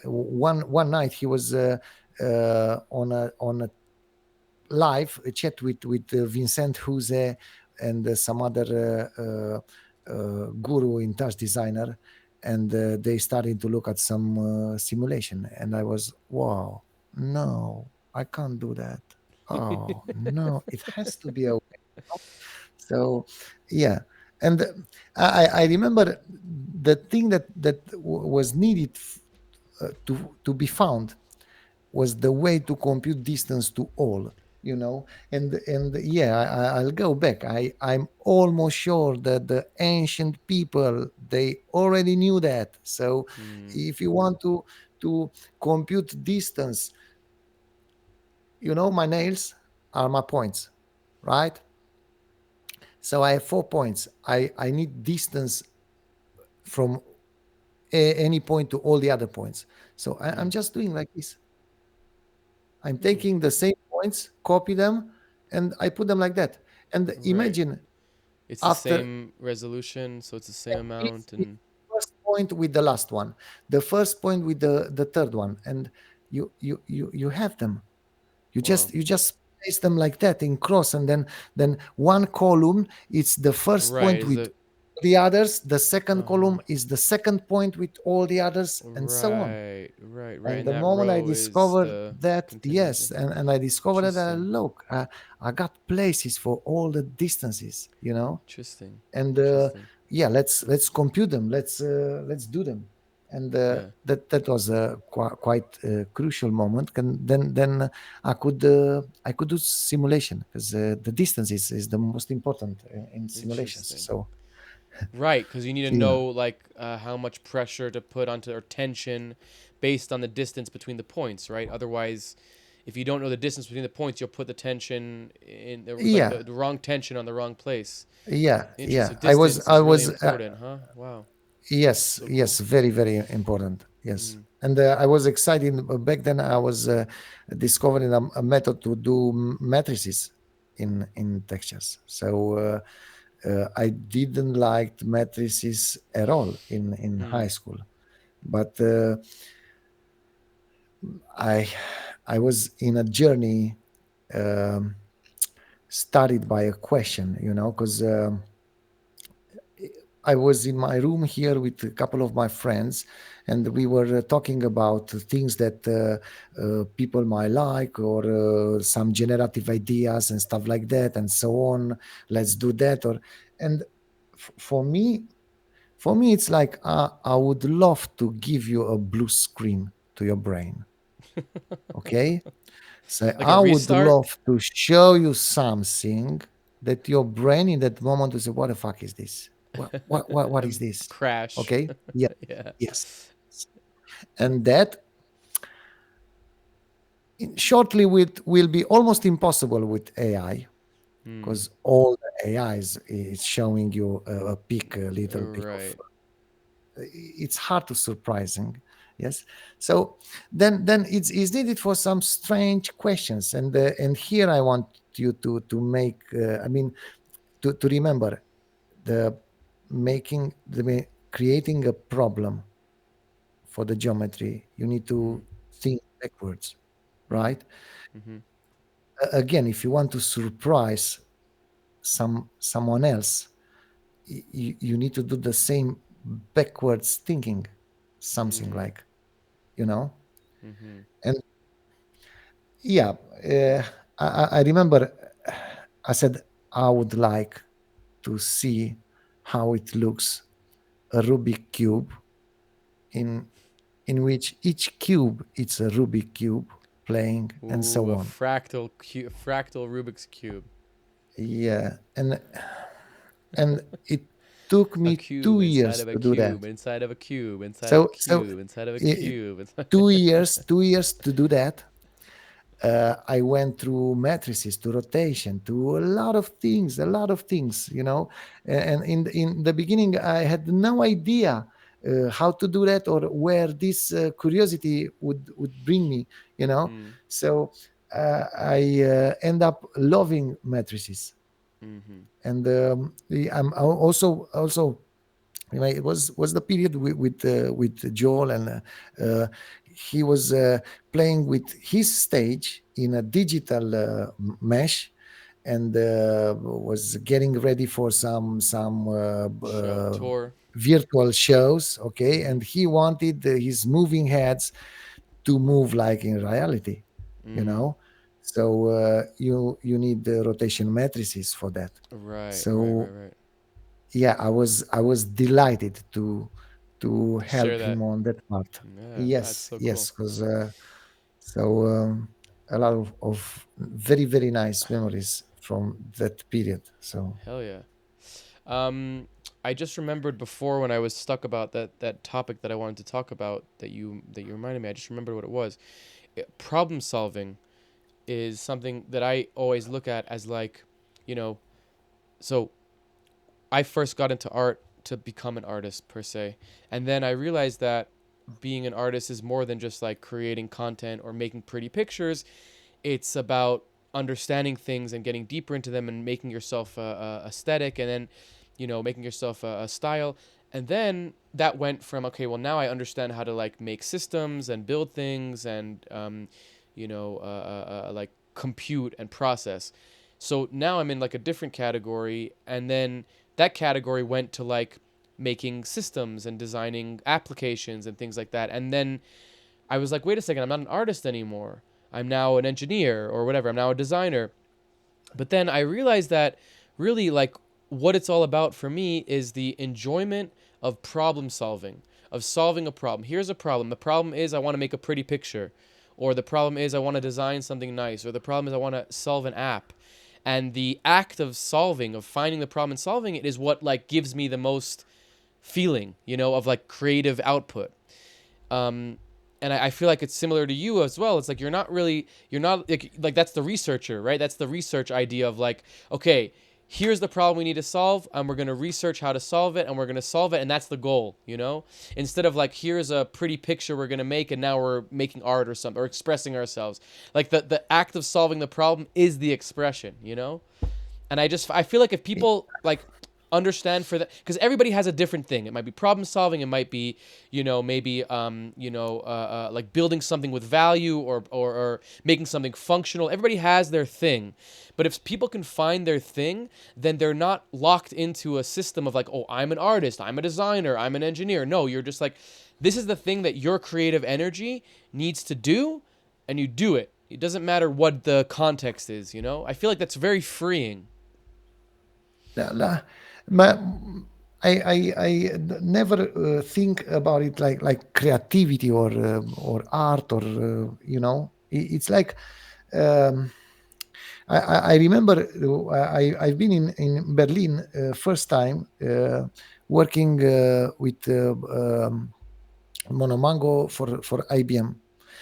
one night he was on a live chat with Vincent Huse and some other guru in TouchDesigner, and they started to look at some simulation, and I was, wow, no, I can't do that. Oh no, it has to be a way. So yeah. And I remember the thing that was needed to be found was the way to compute distance to all, and yeah, I'll go back. I'm almost sure that the ancient people, they already knew that. So Mm. if you want to compute distance, my nails are my points, right? So I have 4 points. I need distance from any point to all the other points. So I'm Mm. just doing like this. I'm Mm. taking the same points, copy them, and I put them like that. And Right. imagine It's the after same resolution, so it's the same amount, it's and first point with the last one, the first point with the third one, and you have them. You wow. just place them like that in cross, and then one column, it's the first Right. point Is with it? the others. The second Uh-huh. column is the second point with all the others, and so on. Right. Right. Right. And And the that moment I row is discovered the that, yes, continuity. and I discovered that, Interesting. look, I got places for all the distances, Interesting. and Interesting. yeah, let's compute them. Let's do them. And Yeah. that was a quite crucial moment. And then I could do simulation, because the distance is the most important in simulations. Interesting. So Right, because you need to yeah, know like how much pressure to put onto or tension based on the distance between the points, right? Otherwise, if you don't know the distance between the points, you'll put the tension in like yeah, the wrong tension on the wrong place. Interesting. yeah. So I was distance I is really was important, huh? Wow. Yes, So cool. yes, very, very important. Yes. Mm. And I was excited back then. I was discovering a method to do matrices in textures. So I didn't like matrices at all in high Mm. school, but I I was in a journey um, started by a question, because I was in my room here with a couple of my friends, and we were talking about things that people might like, or some generative ideas and stuff like that, and so on. Let's do that, and for me, it's like I would love to give you a blue screen to your brain. Okay, so Like a I would restart? love to show you something that your brain in that moment will say, "What the fuck is this? What is this?" Crash. Okay, yeah, Yeah. yes, and that shortly will be almost impossible with AI, Hmm. because all the AI is showing you a peak, a little peak of. Right. It's hard to surprising, yes. So then it's needed for some strange questions, and here I want you to make. I mean, to remember the creating a problem for the geometry. You need Mm-hmm. to think backwards, Mm-hmm. right? Mm-hmm. Again, if you want to surprise someone else, you need to do the same backwards thinking, something Mm-hmm. like, you know Mm-hmm. and yeah, I remember I said I would like to see how it looks, a Rubik cube in which each cube it's a Rubik cube playing, and Ooh, so a on. fractal Rubik's cube. Yeah, and and it took A me cube two inside years of a to do cube that. inside of a cube inside of a So cube inside of a i- cube. 2 years to do that. I went through matrices, to rotation, to a lot of things, And in the beginning, I had no idea how to do that or where this curiosity would bring me, you know. Mm, So I end up loving matrices, mm-hmm. and I'm also it was the period with Joel, and he was playing with his stage in a digital mesh, and was getting ready for some Show tour. virtual shows. Okay, Mm-hmm. and he wanted his moving heads to move like in reality, you Mm. know. So you need the rotation matrices for that. Right, right, right, So right. yeah, I was delighted to Share help that. him on that part. Yeah, that's Yes, so cool. yes, because so a lot of very very nice memories from that period. So Hell yeah. Um, I just remembered before when I was stuck about that topic that I wanted to talk about that you reminded me. I just remembered what it was. Problem solving is something that I always look at as like, you know, so I first got into art to become an artist per se. And then I realized that being an artist is more than just like creating content or making pretty pictures. It's about understanding things and getting deeper into them and making yourself aesthetic, and then making yourself a style. And then that went from, okay, well, now I understand how to like make systems and build things and like compute and process. So now I'm in like a different category, and then that category went to like making systems and designing applications and things like that. And then I was like, wait a second, I'm not an artist anymore. I'm now an engineer or whatever. I'm now a designer. But then I realized that really, like, what it's all about for me is the enjoyment of problem solving, of solving a problem. Here's a problem. The problem is I want to make a pretty picture, or the problem is I want to design something nice, or the problem is I want to solve an app. And the act of solving, of finding the problem and solving it, is what like gives me the most feeling, of like creative output. Um, and I feel like it's similar to you as well. It's like you're not like that's the researcher, right? That's the research idea of like, okay, here's the problem we need to solve, and we're gonna research how to solve it, and we're gonna solve it, and that's the goal. Instead of like, here's a pretty picture we're gonna make, and now we're making art or something or expressing ourselves. Like the act of solving the problem is the expression. And I feel like if people like understand for that, because everybody has a different thing. It might be problem solving, it might be maybe like building something with value, or making something functional. Everybody has their thing. But if people can find their thing, then they're not locked into a system of like, oh, I'm an artist, I'm a designer, I'm an engineer. No, you're just like, this is the thing that your creative energy needs to do, and you do it. It doesn't matter what the context is. I feel like that's very freeing. but I never think about it like creativity or art or it's like um, I remember I've been in Berlin first time working with Monomango for IBM,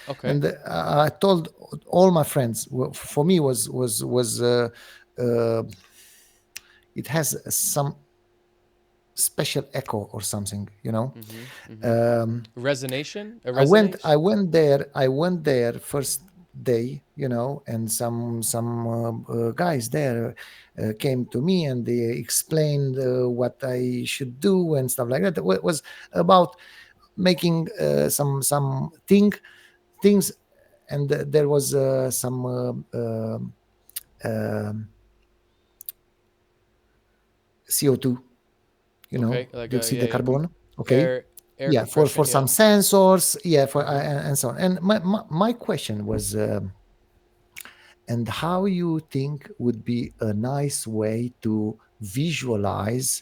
Okay. and I told all my friends. For me was uh, it has some special echo or something, Mm-hmm. Mm-hmm. um, Resonation? A I went resonation? I went there I went there first day, and some guys there came to me and they explained what I should do and stuff like that. It was about making some things, and there was some um CO2, Okay. Like dioxide yeah, de yeah. carbone. Okay, Air yeah, for compression. some Yeah. sensors, yeah, for Mm-hmm. and so on. And my question was, and how you think would be a nice way to visualize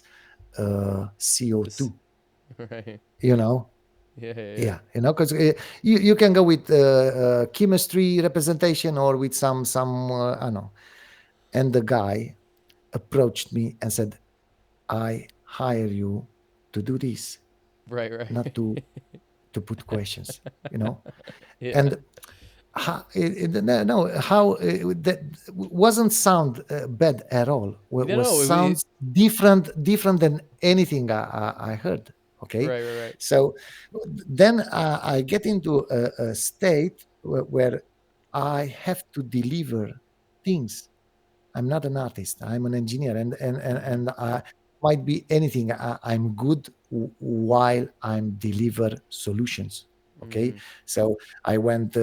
This. CO2? Right. You know, Yeah. Yeah. Yeah. yeah, because you can go with chemistry representation or with some I don't know. And the guy approached me and said, I hire you to do this, Right, right. not to put questions, you know. Yeah. And how, no, how that wasn't sound bad at all. No, Was no. sounds different than anything I heard. Okay, Right, right, right. so then I get into a state where I have to deliver things. I'm not an artist. I'm an engineer, Mm-hmm. and I might be anything. I'm good while I'm deliver solutions. Okay, Mm-hmm. so I went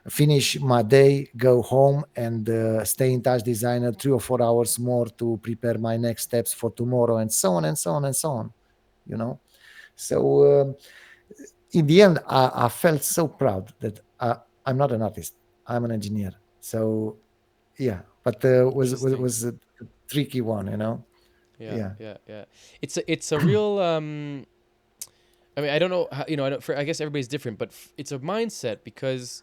finish my day, go home, and stay in TouchDesigner 3 or 4 hours more to prepare my next steps for tomorrow, and so on and so on and so on. You know, so in the end, I felt so proud that I'm not an artist. I'm an engineer. So yeah, but Interesting. was a tricky one, you know. Yeah, Yeah. yeah, yeah. It's a real I mean, I don't know how, I don't for I guess everybody's different, but it's a mindset because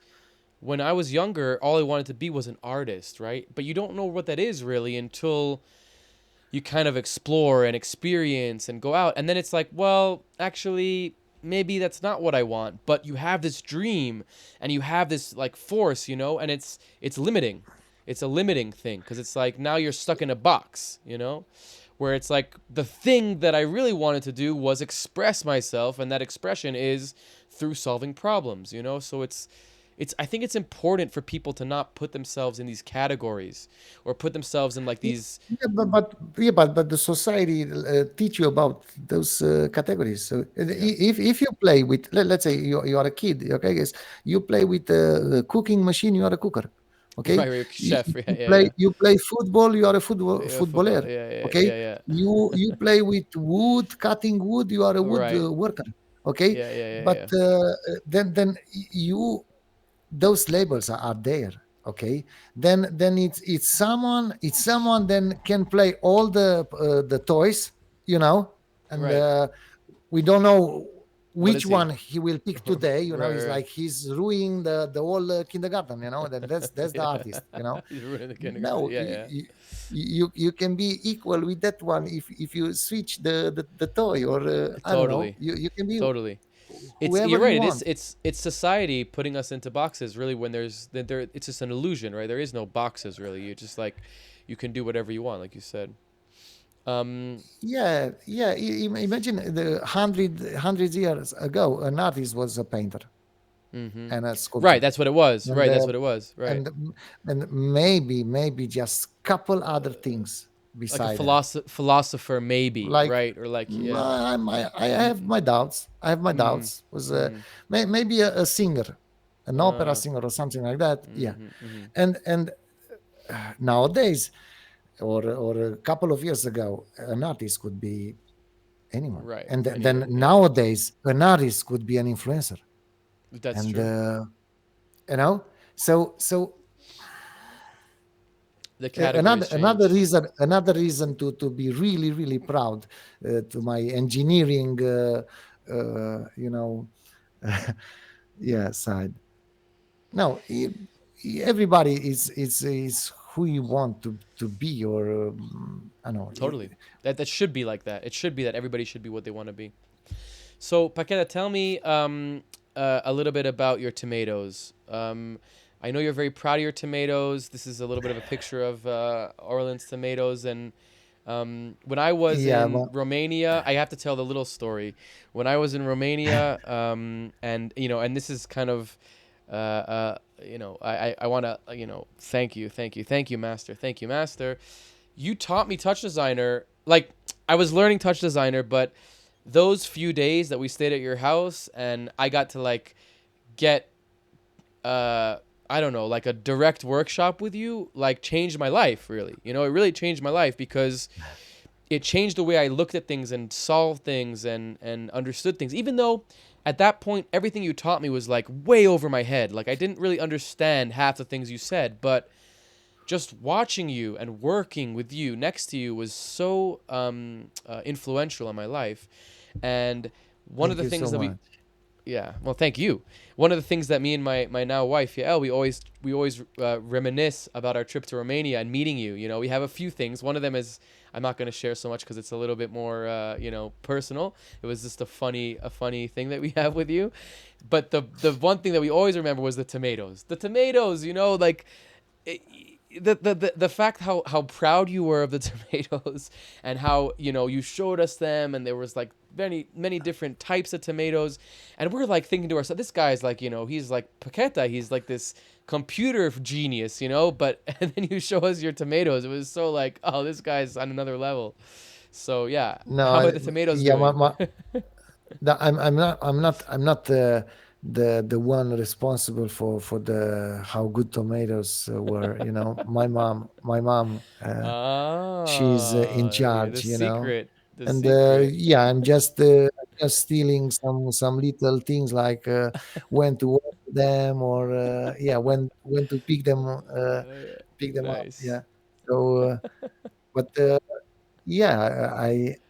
when I was younger, all I wanted to be was an artist, right? But you don't know what that is really until you kind of explore and experience and go out. And then it's like, well, actually, maybe that's not what I want. But you have this dream and you have this like force, and it's limiting. It's a limiting thing because it's like now you're stuck in a box, where it's like the thing that I really wanted to do was express myself, and that expression is through solving problems, So it's I think it's important for people to not put themselves in these categories or put themselves in like these. Yeah, but the society teach you about those categories. So Yeah. if you play with, let's say you are a kid, okay, guys, you play with a cooking machine, you are a cooker, okay. Right, right, chef. Yeah, yeah, yeah. You play football, you are a Yeah, football. footballer, Yeah, yeah, okay. yeah, yeah. You play with wood, cutting wood, you are a wood Right. worker, okay. Yeah, yeah, yeah, But yeah. then you those labels are there, okay. Then it's someone then can play all the toys, you know. And Right. we don't know What which is he? one he will pick today, you know. Right, It's right, like he's ruining the whole kindergarten, you know. That's the right. artist, you know. Yeah. He's ruining the kindergarten. No, Yeah, yeah. you can be equal with that one if you switch the toy, or I don't know, Totally. you can be Totally. You're whoever you right. It is want. it's society putting us into boxes really when there it's just an illusion, right? There is no boxes really. You just like you can do whatever you want, like you said. Um Yeah, yeah. Imagine the hundred years ago, an artist was a painter mhm. and a Right, sculptor, that's what it was. and Right, that's what it was. Right. and and maybe just couple other things Like a beside that. philosopher maybe, Like right? Or like yeah. I have my doubts. I have my Mhm. doubts. Was Mhm. maybe a singer, an opera Uh singer or something like that. Yeah, mhm. Mhm. and nowadays, or a couple of years ago, an artist could be anyone. Right. And then Anybody. Yeah. nowadays, an artist could be an influencer. That's And true. you know, so The categories changed. another reason to be really proud to my engineering you know yeah, side. No, everybody is who you want to be, or I don't know. Totally. That should be like that. It should be that everybody should be what they want to be. So, Paketa, tell me a little bit about your tomatoes. I know you're very proud of your tomatoes. This is a little bit of a picture of Aurelian's tomatoes. And when I was Yeah, in Romania, I have to tell the little story. When I was in Romania, and and this is kind of, I want to, thank you, master, thank you, master. You taught me TouchDesigner. Like I was learning TouchDesigner, but those few days that we stayed at your house and I got to like get I don't know, like a direct workshop with you, like changed my life really. It really changed my life because it changed the way I looked at things and solved things and understood things. Even though at that point everything you taught me was like way over my head. Like I didn't really understand half the things you said, but just watching you and working with you next to you was so influential in my life. And one of thank the you things so that we much. Yeah. Well, thank you. One of the things that me and my now wife, Yael, we always reminisce about our trip to Romania and meeting you. You know, we have a few things. One of them is I'm not going to share so much because it's a little bit more, personal. It was just a funny thing that we have with you. But the one thing that we always remember was the tomatoes. The tomatoes, like it, the fact how proud you were of the tomatoes and how you showed us them, and there was like many different types of tomatoes, and we're like thinking to ourselves, this guy's like, he's like Paketa, he's like this computer genius, but and then you show us your tomatoes. It was so like, oh, this guy's on another level. So yeah, No, how about the tomatoes yeah, doing? I'm not the one responsible for the how good tomatoes were. My mom, she's in Yeah, the charge. secret, the And secret. yeah, I'm just stealing some little things like when to water them, or yeah, when to pick them up. Nice. Yeah. So, but yeah,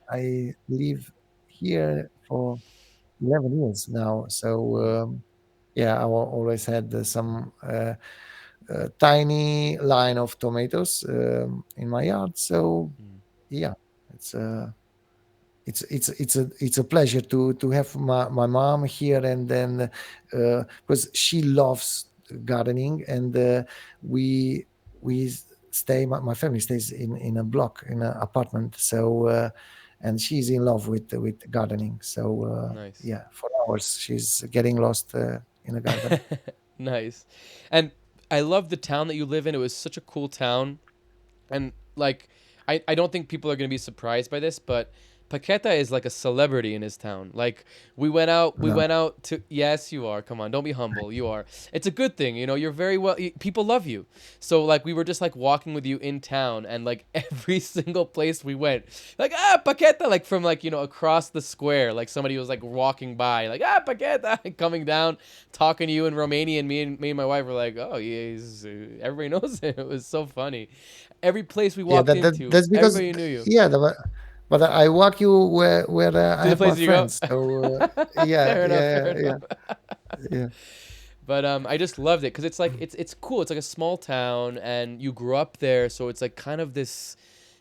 I live here for 11 years now. So Mm, yeah, always had some tiny line of tomatoes in my yard. So mm. yeah, it's it's a pleasure to have my mom here, and then because she loves gardening, and we stay, my family stays in a block, in an apartment. So and she's in love with gardening. So Nice. yeah, for hours she's getting lost in a garden. Nice. And I love the town that you live in. It was such a cool town. And like, I don't think people are going to be surprised by this, but Paqueta is like a celebrity in his town. Like we No. went out to, yes, you are. Come on, don't be humble. You are. It's a good thing. You're very well, people love you. So like, we were just like walking with you in town, and like every single place we went, like, Paqueta, like from like, across the square, like somebody was like walking by, like, Paqueta, coming down, talking to you in Romanian. Me and my wife were like, oh yeah, everybody knows him. It was so funny. Every place we Yeah, walked into, that's because everybody knew you. yeah, but I walk you where I To the have my places you go. friends. So yeah, Fair enough. Fair yeah, yeah, enough. yeah. But I just loved it because it's like it's cool. It's like a small town, and you grew up there, so it's like kind of this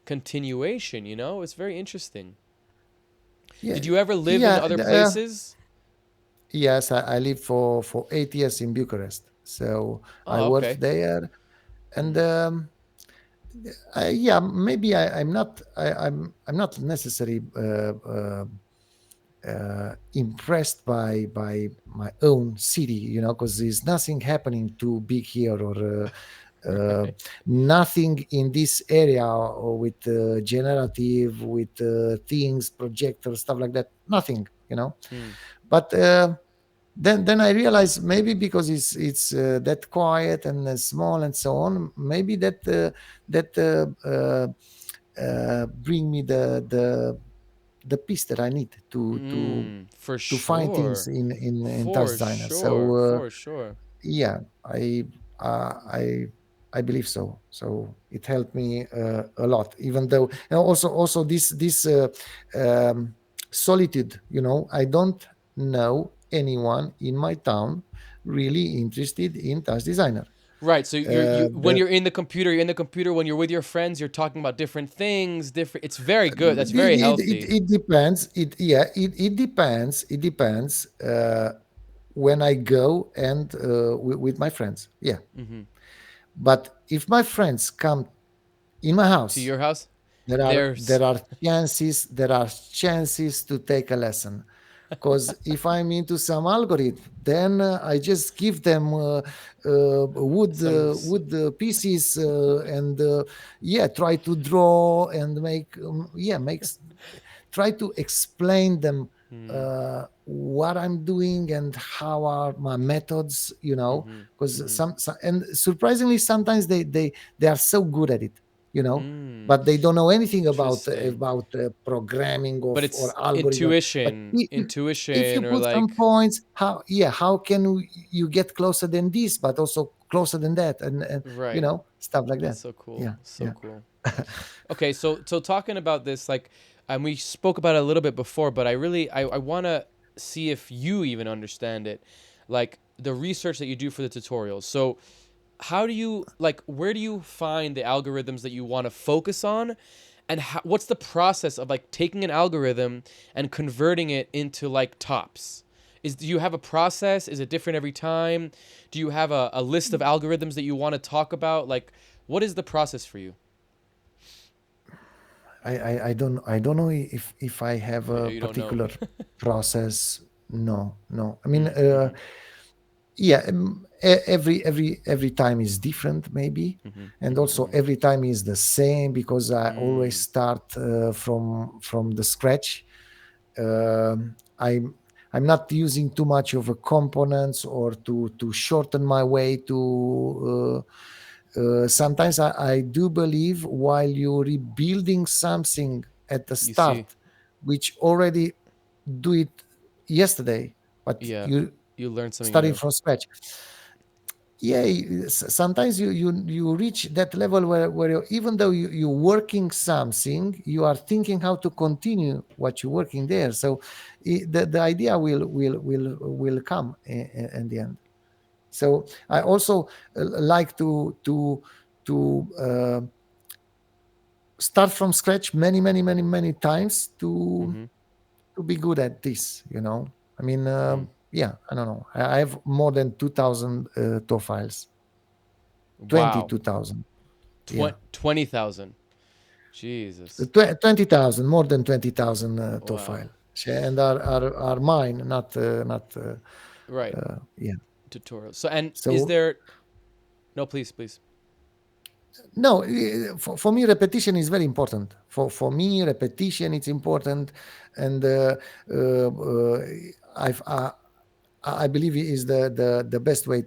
continuation. It's very interesting. Yeah, Did you ever live in yeah. other places? Yes, I lived for 8 years in Bucharest. So I Oh, worked okay. there, and Mm. yeah, maybe I'm not necessarily impressed by my own city, because there's nothing happening too big here, or Right. nothing in this area, or with generative, with things, projectors, stuff like that. Nothing. Mm. But then I realized, maybe because it's that quiet and small and so on, maybe that bring me the piece that I need For to find things sure. in For TouchDesigner. So sure. For sure. yeah, uh, I I believe so. So it helped me a lot, even though, also this solitude. I don't know anyone in my town really interested in TouchDesigner. Right. So you when The you're in the computer, you're in the computer. When you're with your friends, you're talking about different things. Different. It's very good. That's very healthy. it depends. It depends. It depends. When I go and with my friends, yeah. Hmm. But if my friends come in my To house, your house, there are there's there are chances to take a lesson. Because if I'm into some algorithm, then I just give them some. wood pieces, and yeah, try to draw and make, try to explain them Mm, what I'm doing and how are my methods, mm-hmm. because Mm-hmm. some, and surprisingly sometimes they are so good at it, Mm. but they don't know anything about Interesting. programming But of or it's algorithm. But if you intuition, or put some like, points, how can you get closer than this, but also closer than that, and right. stuff like That's that. so cool. Yeah, So yeah. cool. Okay, so talking about this, like, and we spoke about it a little bit before, but I really, I wanna see if you even understand it, like the research that you do for the tutorials. So how do you, like, where do you find the algorithms that you want to focus on, and what's the process of like taking an algorithm and converting it into like tops? Do you have a process? Is it different every time? Do you have a list of algorithms that you want to talk about? Like, what is the process for you? I don't know if I have Oh, a you don't know. particular process. No, no. I mean, Mm-hmm. yeah, every time is different maybe, Mm-hmm. and Mm-hmm. also Mm-hmm. every time is the same because I always Mm. start from the scratch. I'm not using too much of a components or to shorten my way to sometimes I do believe while you're rebuilding something at the You see, start which already do it yesterday, but yeah, you you learn something starting new. from scratch. Yeah, sometimes you reach that level where even though you're working something, you are thinking how to continue what you're working there. So the idea will come in the end. So I also like to start from scratch many times Mm-hmm. to be good at this. I mean, Mm. yeah, I don't know. I have more than 2,000 TOR files, Wow, 22,000. Yeah. 20,000. Jesus. 20,000, more than 20,000 TOR Wow. file, and are mine, not Right. yeah. Tutorial. So, and is So there, no, please, please. no, for me repetition is very important. For me repetition it's important, and uh, I've I believe it is the best way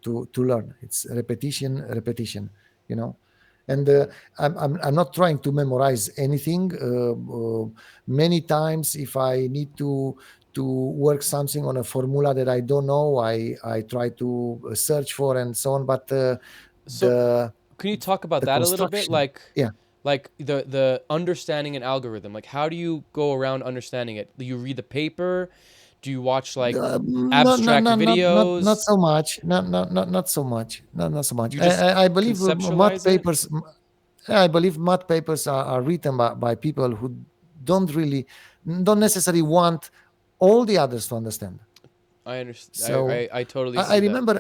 to learn. It's repetition. You know, and Mm. I'm not trying to memorize anything. Many times, if I need to work something on a formula that I don't know, I try to search for and so on. But So, the can you talk about the that a little bit? construction, yeah. Like the understanding an algorithm. Like, how do you go around understanding it? Do you read the paper? Do you watch like Not, not, abstract not, not, not, not videos? so much. Not so much. Not so much. You I, just I, I believe math conceptualize it? papers. I believe math papers are written by people who don't really, don't necessarily want all the others to understand. I understand. So I totally I see that. remember,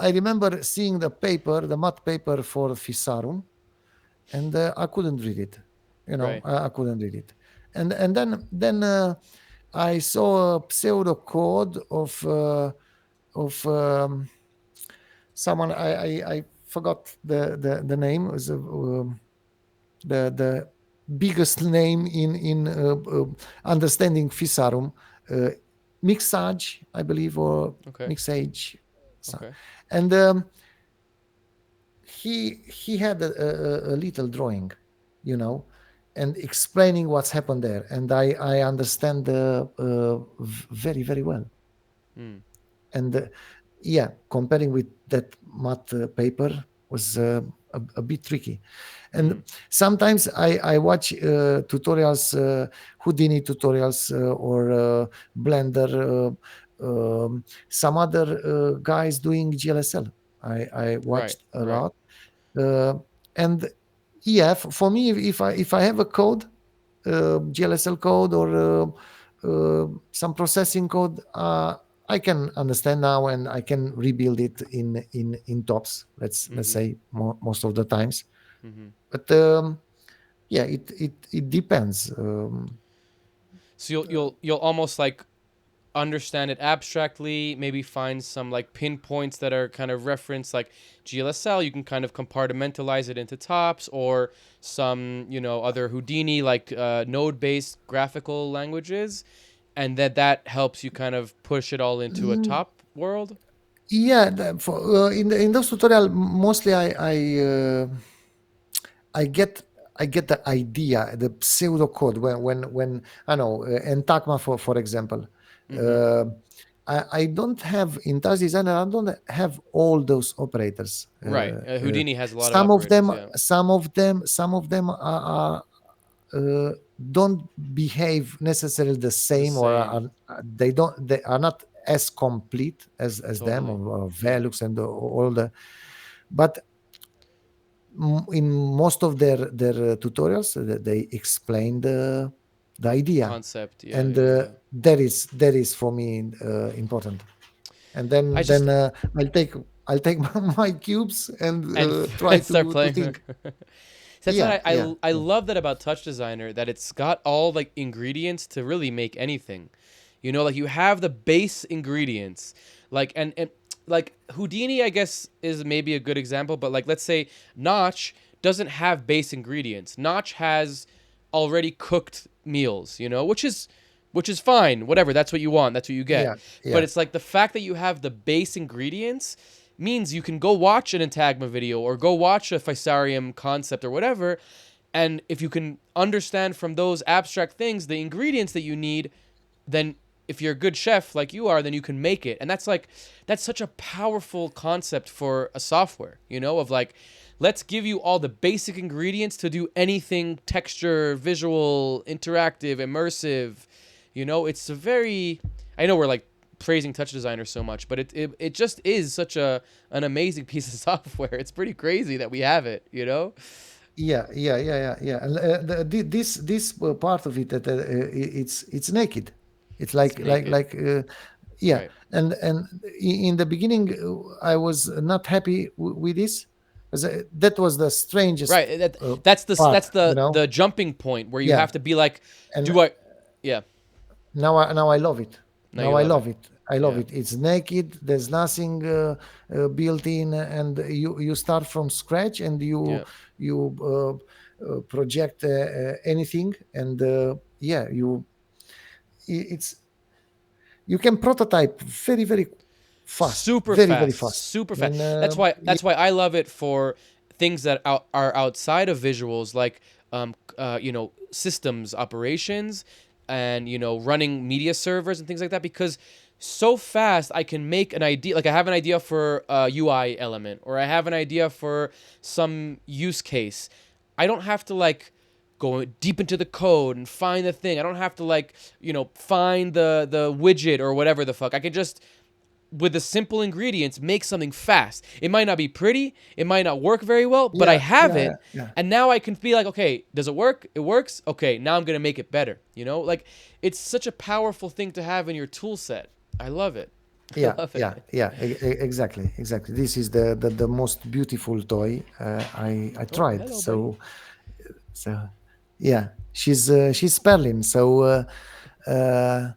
I remember seeing the math paper for Fisarum, and I couldn't read it. Right. I couldn't read it, and then I saw a pseudo code of someone. I forgot the name. It was the biggest name in understanding Fisarum, uh, Mixage, I believe, or Okay. Mixage, so- Okay. and he had a little drawing, you know, and explaining what's happened there, and I understand very well. Mm. And yeah, comparing with that math paper was a bit tricky. Mm. And sometimes I watch tutorials, Houdini tutorials, or Blender, some other guys doing GLSL. I Right. watched a Right. lot, uh, and yeah, for me, if I have a code, GLSL code, or some processing code, I can understand now, and I can rebuild it in tops. Let's Mm-hmm. say most of the times. Mm-hmm. But yeah, it depends. So you'll almost like understand it abstractly, maybe find some like pinpoints that are kind of referenced, like GLSL. You can kind of compartmentalize it into tops, or some, other Houdini, like node-based graphical languages, and that helps you kind of push it all into a Mm, top world. yeah, in those tutorial, mostly I get I get the idea, the pseudocode when I know Entacma for example. Mm-hmm. Uh, I don't have in TouchDesigner. I don't have all those operators. Right. Houdini has a lot of Some of operators. them, Yeah. some of them are. don't behave necessarily the The same, or same. they are not as complete as them, Totally. or Velux and all the, but in most of their tutorials, they explain the idea, Concept. Yeah, and yeah, yeah. that is for me important. And I then just I'll take my cubes and and try start to playing. think. That's Yeah, what yeah, I yeah, love that about TouchDesigner, that it's got all like ingredients to really make anything. You know, like you have the base ingredients, like and like Houdini, I guess is maybe a good example, but like let's say Notch doesn't have base ingredients. Notch has already cooked meals, you know, which is fine. Whatever, that's what you want, that's what you get. yeah, But yeah, it's like the fact that you have the base ingredients means you can go watch an Intagma video or go watch a Phisarium concept or whatever, and if you can understand from those abstract things the ingredients that you need, then if you're a good chef like you are, then you can make it. And that's such a powerful concept for a software, you know, of like, let's give you all the basic ingredients to do anything texture, visual, interactive, immersive. You know, it's a very, I know we're like praising TouchDesigner so much, but it just is such an amazing piece of software. It's pretty crazy that we have it, you know? yeah. And this part of it, that it's naked. It's It's naked. yeah. Right. And in the beginning, I was not happy with this, because that was the strangest Right. uh, That's part, you know. the jumping point where you Yeah, have to be like, and do I yeah, now I love it. now Now you I love love it. it. I love Yeah. it. It's naked. There's nothing built in, and you start from scratch, and Yeah. you project anything, and yeah, it's you can prototype very fast, Super very fast, fast, super fast. and That's why I love it for things that are outside of visuals, like systems operations, and running media servers and things like that, because so fast I can make an idea. Like I have an idea for a UI element, or I have an idea for some use case. I don't have to like go deep into the code and find the thing. I don't have to like find the widget or whatever the fuck. I can just, with the simple ingredients, make something fast. It might not be pretty, it might not work very well, but I yeah, have yeah, it, yeah, and now I can be like, okay, does it work? It works. Okay, now I'm gonna make it better. Like it's such a powerful thing to have in your tool set. I love it. I yeah, love yeah, it. yeah. Exactly. This is the most beautiful toy I Oh, tried. hello, buddy. So yeah, she's Perlin. So uh,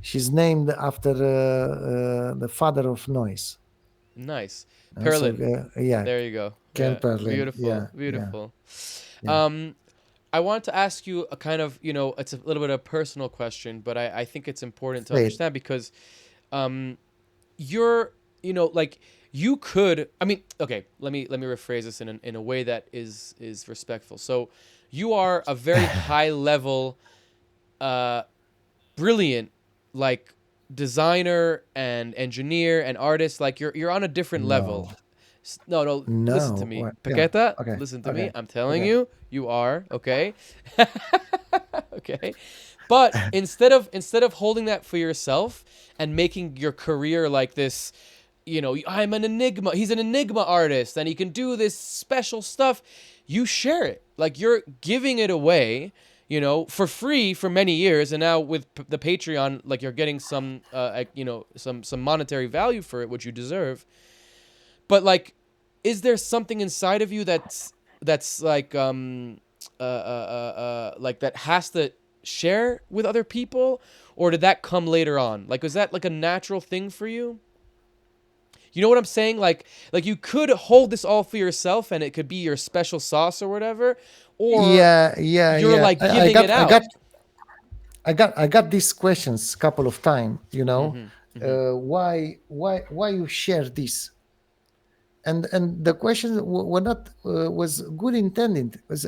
she's named after the father of noise. Nice. So Perlin. yeah, There you go. Ken Yeah. Perlin. Beautiful. Yeah, yeah, Beautiful. yeah. Um, I wanted to ask you a kind of, it's a little bit of a personal question, but I think it's important to Wait, understand because um, you're, like you could, I mean, okay, let me rephrase this in a way that is respectful. So you are a very high level, uh, brilliant, like designer and engineer and artist. Like you're on a different level. no, No, no, listen to no. me. What? Yeah. Paketa, Okay, listen to me. okay, I'm telling okay. you, you are, okay? Okay. But instead of holding that for yourself and making your career like this, I'm an enigma. He's an enigma artist and he can do this special stuff. You share it. Like you're giving it away, for free for many years, and now with the Patreon, like you're getting some some monetary value for it, which you deserve. But like, is there something inside of you that's like that has to share with other people, or did that come later on? Like, was that like a natural thing for you? You know what I'm saying? Like you could hold this all for yourself and it could be your special sauce or whatever, or Yeah, yeah, you're yeah. like giving it I got out. I got these questions couple of times. Mm-hmm. Mm-hmm. Why you share this? And the questions were not was good intended. Was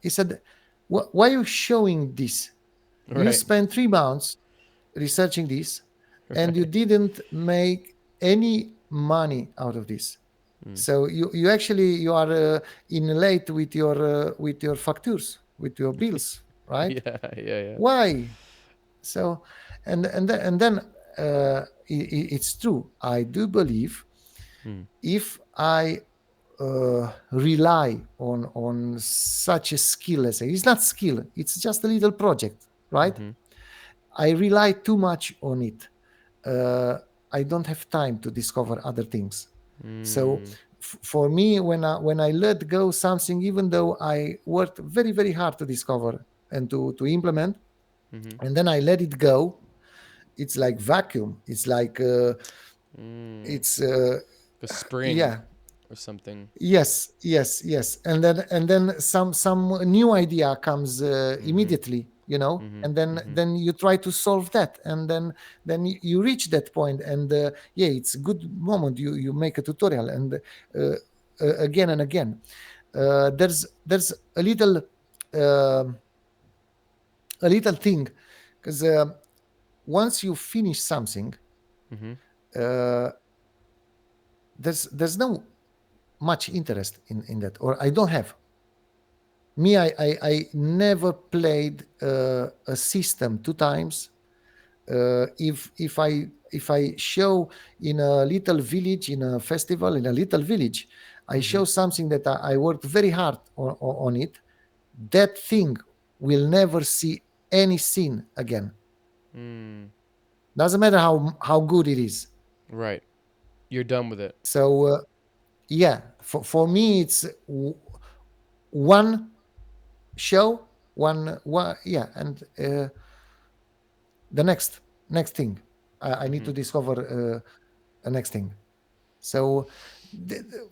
He said, why you showing this? You Right. spent 3 months researching this, and you Right. didn't make any money out of this. Mm. So you actually you are in late with your factures, with your bills. right? Yeah, yeah, yeah. Why? So, and then it's true. I do believe Mm. if I rely on such a skill, let's say it's not skill, it's just a little project, right? Mm-hmm. I rely too much on it. uh, I don't have time to discover other things. So Mm. for me, when I let go something, even though I worked very very hard to discover and to implement, Mm-hmm. and then I let it go, it's like vacuum. It's like Mm. it's A spring yeah. or something. Yes, yes, yes. And then some new idea comes Mm-hmm. immediately, you know, Mm-hmm. and then Mm-hmm. then you try to solve that, and then you reach that point, and yeah, it's a good moment. You make a tutorial, and again and again. There's um a little thing, because once you finish something, Mm-hmm. uh, there's no much interest in that, or I don't have. Me, I never played a system two times. If I show in a little village, in a festival, in a little village, I Mm-hmm. show something that I worked very hard on it. That thing will never see any scene again. Mm. Doesn't matter how good it is. Right. You're done with it. So yeah, for me, it's one show, one yeah, and the next thing I need Mm-hmm. to discover a next thing. So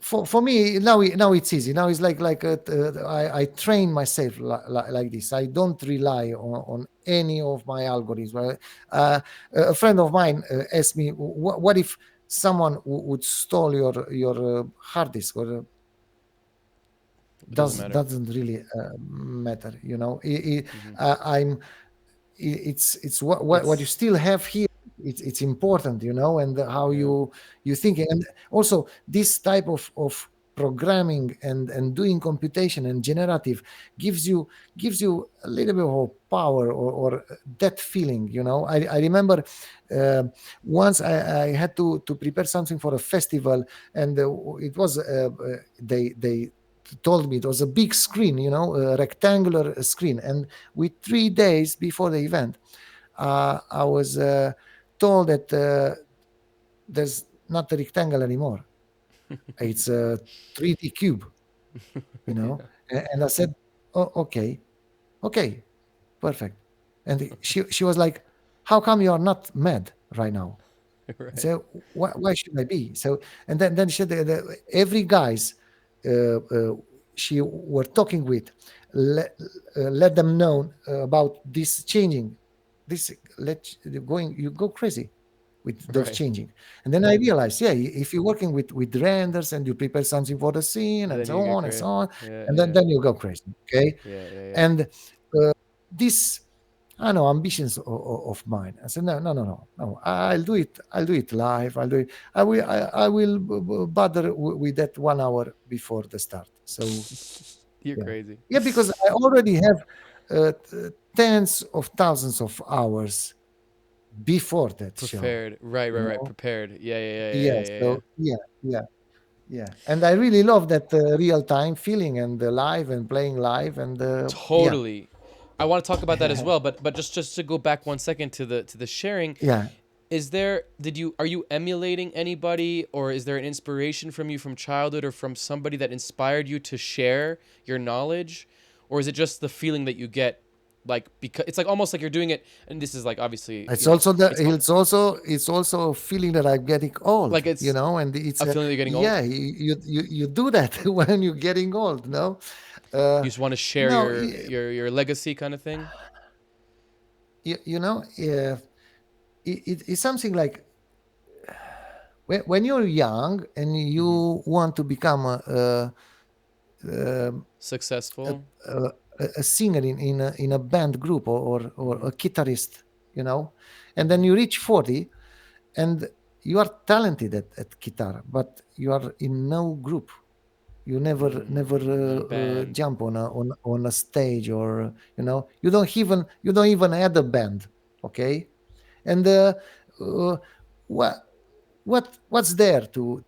for me now it's easy. Now it's like I train myself like this. I don't rely on any of my algorithms. A friend of mine asked me, what if someone would stole your hard disk, or It doesn't matter. doesn't really matter, you know. Mm-hmm. I'm it's what you It's still have here. It's important, you know, and how yeah. you thinking, and also this type of programming and doing computation and generative gives you a little bit of power, or that feeling, you know. I remember once I had to prepare something for a festival, and it was they told me it was a big screen, you know, a rectangular screen, and with 3 days before the event, I was told that there's not a rectangle anymore. It's a 3D cube, you know. Yeah. And I said, "Oh, okay, okay, perfect." And she was like, "How come you are not mad right now?" I Right. said, why should I be? So, and then she said, every guys she were talking with, let them know about this changing, this let going, you go crazy with those Right. changing. And then I realized, yeah, if you're working with renders and you prepare something for the scene and Then so you get on and crazy. so on, Yeah, and then yeah. then you go crazy. Okay. Yeah, yeah, yeah. And this, I know, ambitions of mine. I said, no, no, no, no, no. I'll do it. I'll do it live. I'll do it. I will bother with that 1 hour before the start. So You're yeah, crazy. yeah, because I already have tens of thousands of hours before that show. Prepared. Right, right, You right. know? Prepared. Yeah, yeah, yeah, yeah, Yeah. yeah, yeah. So yeah, yeah, yeah. And I really love that real time feeling, and live and playing live, and yeah, Totally. I want to talk about that as well, but just to go back 1 second to the sharing, yeah. is there did you are you emulating anybody, or is there an inspiration from you from childhood or from somebody that inspired you to share your knowledge, or is it just the feeling that you get, like, because it's like almost like you're doing it, and this is like obviously, It's also it's it's also a feeling that I'm getting old, like you it's know, and it's a feeling that you're getting old. yeah, you do that when you're getting old, no, uh, You just want to share no, your legacy kind of thing. you know, it's something like when you're young and Hmm. you want to become a, Successful. a, a singer in a band group, or Hmm. a guitarist, you know, and then Hmm. you reach 40, and you are talented at guitar, but you are in no group. You never Not a band. jump on a stage, or you don't even add a band, okay? And uh, what what's there to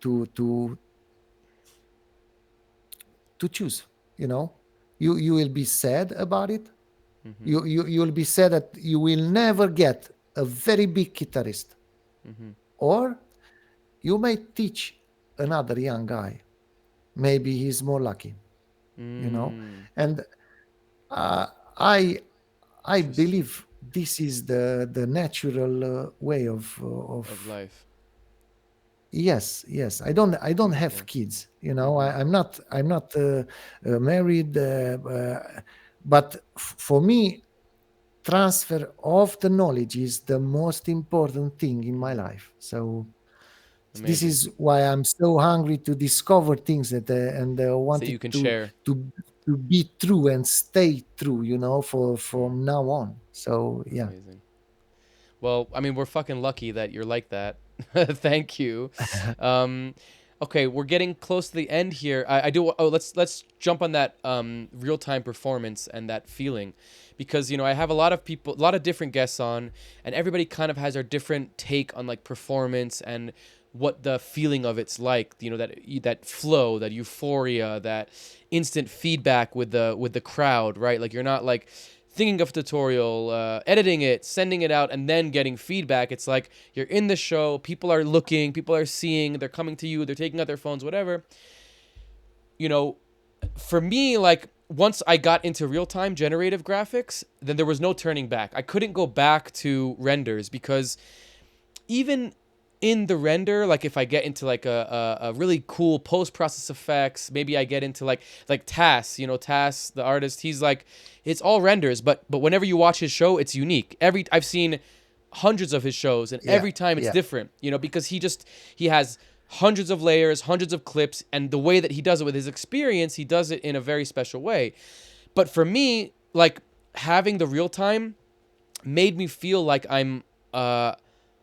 choose? You know, you will be sad about it. Mm-hmm. You'll be sad that you will never get a very big guitarist, Mm-hmm. or you may teach another young guy. Maybe he's more lucky, you know. Mm. And uh, I I Interesting. believe this is the natural way Of of life. yes. I don't have Beautiful. kids, Mm-hmm. I'm not married, but for me, transfer of the knowledge is the most important thing in my Mm. life. So this Amazing. is why I'm so hungry to discover things that and So that wanted you can to share. to to be true and stay true, for Mm. from now on. So yeah. Amazing. Well, I mean, we're fucking lucky that you're like that. Thank you. Um, okay, we're getting close to the end here. I do. Oh, let's jump on that real time performance and that feeling, because I have a lot of people, a lot of different guests on, and everybody kind of has their different take on like performance and what the feeling of it's like. That flow, that euphoria, that instant feedback with the crowd, right? Like you're not like thinking of a tutorial, editing it, sending it out, and then getting feedback. It's like you're in the show, people are looking, people are seeing, they're coming to you, they're taking out their phones, whatever. You know, for me, like once I got into real time generative graphics, then there was no turning back. I couldn't go back to renders because even in the render, like if I get into like a really cool post process effects, maybe I get into like Tas, Tas the artist, he's like, it's all renders, but whenever you watch his show, it's unique. I've seen hundreds of his shows, and Yeah, every time it's yeah, different, because he has hundreds of layers, hundreds of clips, and the way that he does it with his experience, he does it in a very special way. But for me, like having the real time made me feel like I'm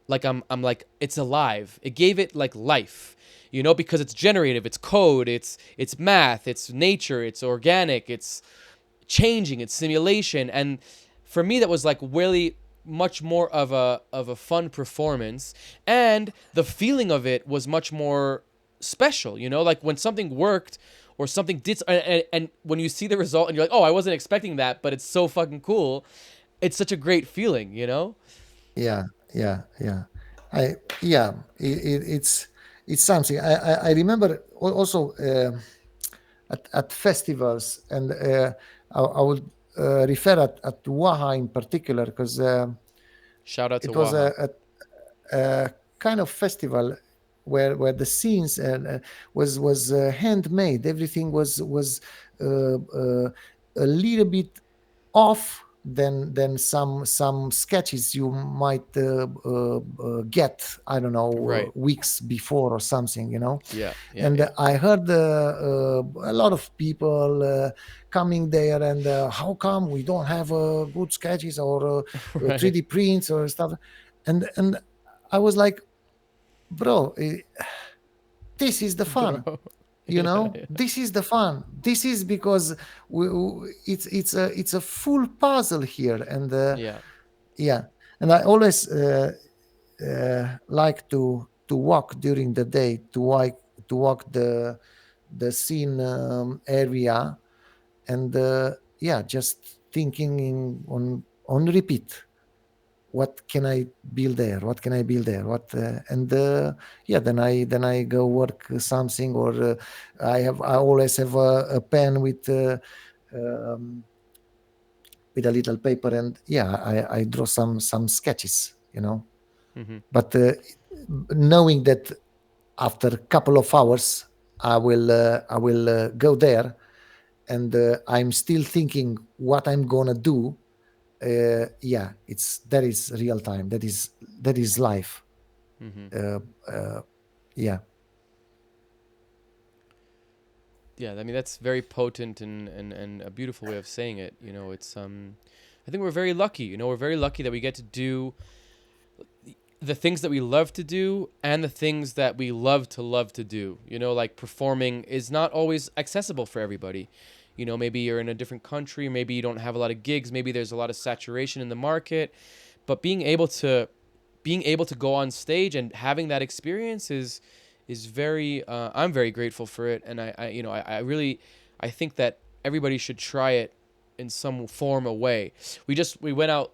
like it's alive. It gave it like life, because it's generative, it's code, it's math, it's nature, it's organic, it's changing, it's simulation. And for me that was like really much more of a fun performance, and the feeling of it was much more special, like when something worked or something did, and when you see the result and you're like, oh, I wasn't expecting that, but it's so fucking cool. It's such a great feeling. yeah, yeah. I yeah. It's something. I remember also at festivals, and I would refer at Waha in particular, because Shout out to it was Waha. a kind of festival where the scenes was handmade. Everything was a little bit off than some sketches you might get, I don't know, Right. weeks before or something, Yeah, yeah, and yeah. I heard a lot of people coming there, and how come we don't have good sketches or Right. 3D prints or stuff, and I was like, bro, this is the Bro. fun. Yeah, yeah. This is the fun. This is because it's a full puzzle here, and Yeah. yeah. And I always like to walk during the day, to walk the scene area, and yeah, just thinking on repeat. What can I build there? What can I build there? What and yeah, then I go work something, or I always have a pen um, with a little paper, and yeah, I draw some sketches, Mhm. but knowing that after a couple of hours I will go there, and I'm still thinking what I'm gonna do. Yeah, it's that is real time. That is life. Mhm. Uh, uh, yeah, Yeah, I mean that's very potent and a beautiful way of saying it. It's I think we're very lucky. We're very lucky that we get to do the things that we love to do and the things that we love to do. You know, like performing is not always accessible for everybody. You know, maybe you're in a different country, maybe you don't have a lot of gigs, maybe there's a lot of saturation in the market, but being able to go on stage and having that experience is very I'm very grateful for it, and I really I think that everybody should try it in some form or way. We went out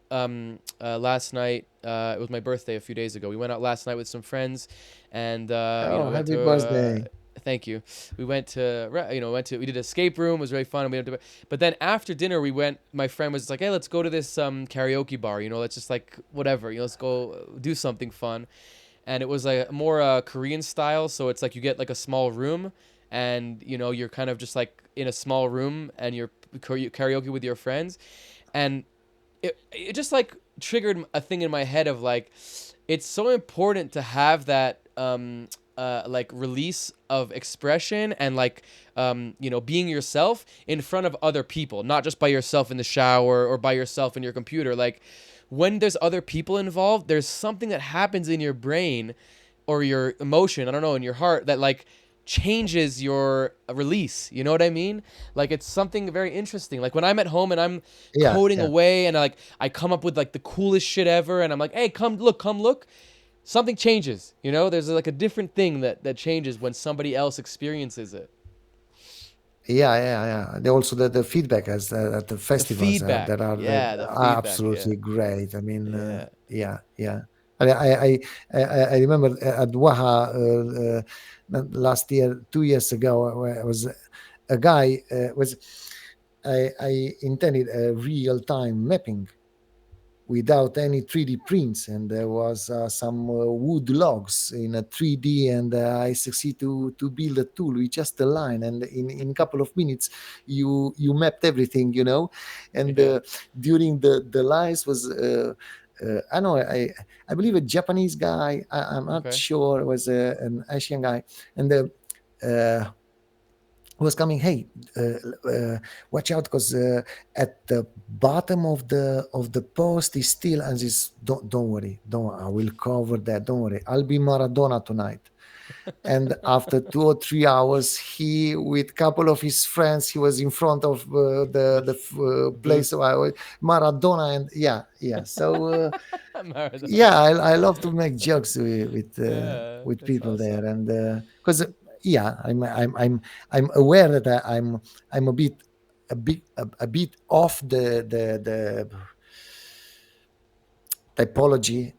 last night. It was my birthday a few days ago. We went out last night with some friends, and Oh, we went happy to. birthday. Thank you. We went to we did an escape room. It was very fun. And but then after dinner we went. My friend was like, "Hey, let's go to this karaoke bar. You know, let's just like whatever. You know, let's go do something fun." And it was like more Korean style. So it's like you get like a small room, and you know you're kind of just like in a small room, and you're karaoke with your friends, and it just like triggered a thing in my head of like, it's so important to have that like release of expression and like being yourself in front of other people, not just by yourself in the shower or by yourself in your computer. Like when there's other people involved, there's something that happens in your brain or your emotion, I don't know, in your heart that like changes your release. You know what I mean? Like it's something very interesting. Like when I'm at home and I'm Yeah, coding yeah. away and like I come up with like the coolest shit ever and I'm like, "Hey, come look." Something changes, you know? There's like a different thing that changes when somebody else experiences it. Yeah, yeah, yeah. Also, the feedback as at the The festivals that feedback. are Yeah, the feedback. Yeah. absolutely great. I mean, Yeah. yeah, yeah. I remember at Waha not last year, 2 years ago, where I was a guy was I intended a real time mapping without any 3D prints, and there was some wood logs in a 3D, and I succeed to build a tool with just a line, and in a couple of minutes you mapped everything, and Yeah. during the lines was. I know. I believe a Japanese guy. I'm not Okay. sure. It was an Asian guy, and uh, was coming. Hey, watch out, because at the bottom of the post is still, and this. Don't worry, don't. I will cover that. Don't worry. I'll be Maradona tonight. And after 2 or 3 hours, he, with couple of his friends, he was in front of the place Booth. where Maradona, and yeah, yeah. So Maradona. yeah, I love to make jokes Yeah, with that's people there, awesome. and because yeah, I'm aware that I'm a bit off the typology.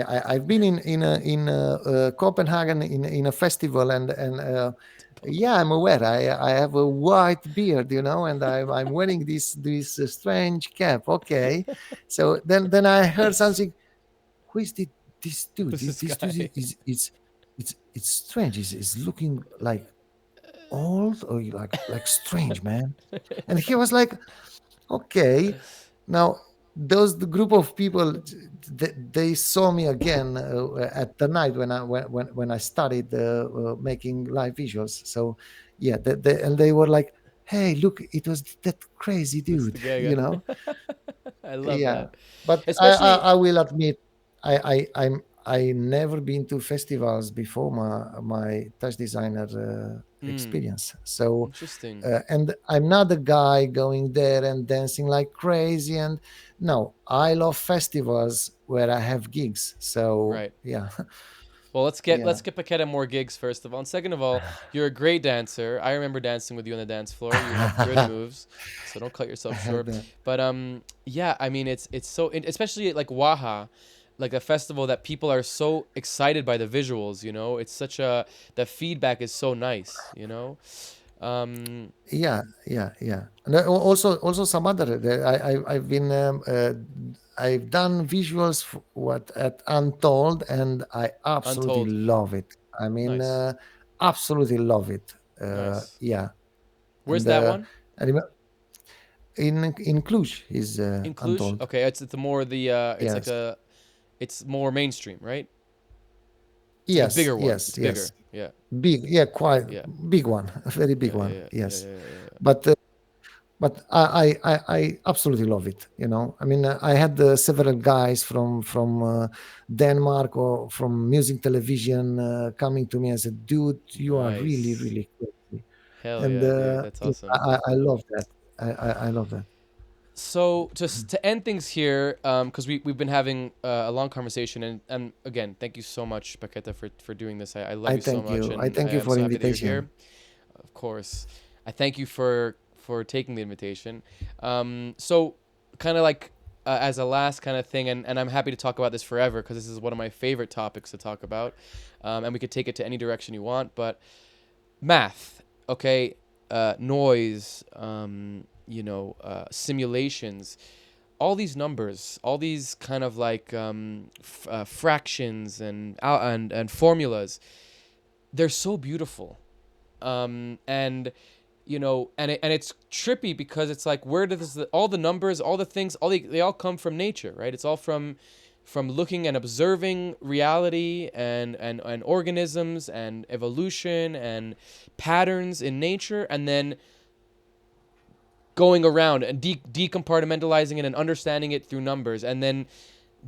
I've been in Copenhagen in a festival, and yeah, I'm aware. I have a white beard, and I'm wearing this strange cap. Okay, so then I heard something. Who is this dude? Who's this This dude guy? it's strange. Is looking like old, or like strange, man. And he was like, okay, now those the group of people, they saw me again at the night when I started making live visuals. So yeah, and they were like, hey, look, it was that crazy This dude, the guy. I love yeah. that. But Especially I will admit, I never been to festivals before my touch designer mm, experience. So interesting. and I'm not the guy going there and dancing like crazy. And no, I love festivals where I have gigs. So Right. yeah, Well, let's yeah. get Paketa more gigs first of all. And second of all, you're a great dancer. I remember dancing with you on the dance floor. You have good moves, so don't cut yourself short. The- But yeah, I mean it's so especially like Waha, like a festival that people are so excited by the visuals. You know, it's such a the feedback is so nice. You know, um, yeah, yeah, yeah. And also some other. I've been I've done visuals what at Untold, and I absolutely Untold, love it. I mean, nice, absolutely love it. nice. Yeah, Where's and that one? I remember in Cluj is In Cluj. Untold. Okay, it's more the it's like Yes, a it's more mainstream, right? It's like a yes, bigger one. yes, It's yes. bigger. Yeah. Big, yeah, quite Yeah. big one, a very big Yeah, yeah, one. yeah, yeah, Yes, yeah, yeah, yeah. but but I absolutely love it. You know, I mean, I had several guys from Denmark or from music television coming to me and said, "Dude, you are really Nice. really crazy," Hell and yeah, dude. That's awesome. I love that. I love that. So just to end things here, because we've been having a long conversation, and again, thank you so much, Paketa, for doing this. I love I you so thank much, you. I and thank you I'm for so happy that you're invitation. here. Of course, I thank you for taking the invitation. So kind of like as a last kind of thing, and I'm happy to talk about this forever because this is one of my favorite topics to talk about, and we could take it to any direction you want. But math, okay, noise, simulations, all these numbers, all these kind of like fractions and formulas, they're so beautiful. And and it's trippy because it's like, where does all the numbers, all the things, they all come from nature, right? It's all from looking and observing reality and organisms and evolution and patterns in nature, and then going around and decompartmentalizing it and understanding it through numbers, and then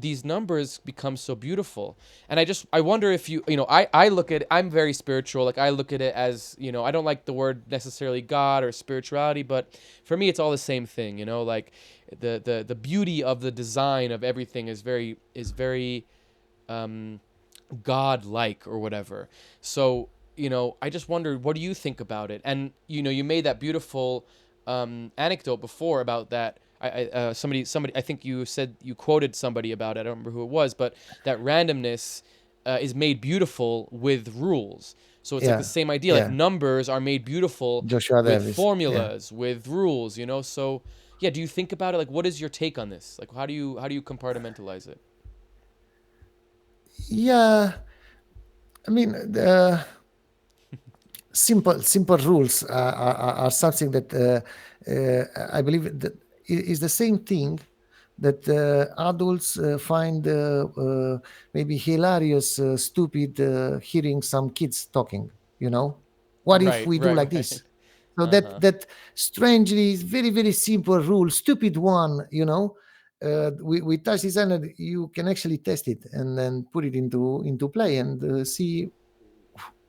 these numbers become so beautiful. And I wonder if I look at it, I'm very spiritual, like I look at it as, I don't like the word necessarily God or spirituality, but for me it's all the same thing, like the beauty of the design of everything is very um God-like or whatever. So, I just wondered, what do you think about it? And you made that beautiful anecdote before about that. Somebody, I think you said, you quoted somebody about it. I don't remember who it was, but that randomness is made beautiful with rules. So it's like the Yeah, same idea. Like yeah. numbers are made beautiful Joshua with Davis. Yeah. formulas, with rules. So yeah, do you think about it? Like, what is your take on this? Like, how do you compartmentalize it? Yeah. I mean, the simple rules are something that I believe that is the same thing that adults find maybe hilarious, stupid, hearing some kids talking. You know, what if Right, we do right, like right. this? So Uh that huh. that strangely very very simple rule, stupid one. You know, with TouchDesigner you can actually test it and then put it into play and see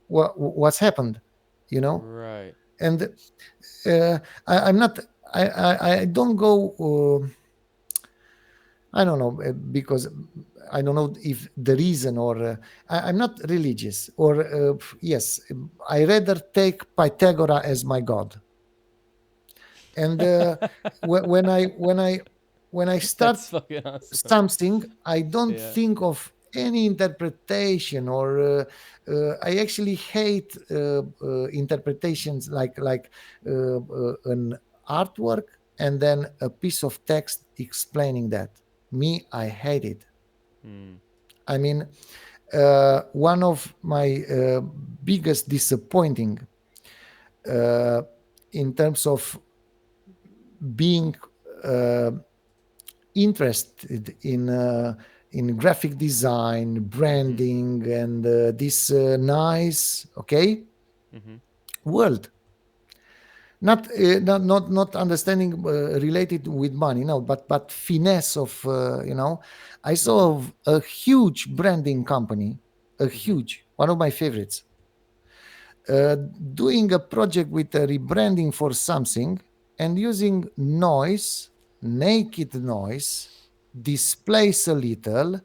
what's happened. You know, Right. and I'm not. I don't go. I don't know because I don't know if the reason or I'm not religious or yes, I rather take Pythagoras as my god. And when I That's start fucking awesome. something, I don't Yeah. think of any interpretation or I actually hate interpretations like an artwork and then a piece of text explaining that. Me, I hate it. Hmm. I mean, one of my biggest disappointing uh, in terms of being uh, interested in graphic design, Mm-hmm. branding, and this nice Mm-hmm. world. Not understanding related with money, no, but finesse of I Mm-hmm. saw a huge branding company, a Mm-hmm. huge one of my favorites, uh, doing a project with a rebranding for something and using noise, naked noise, displays a little,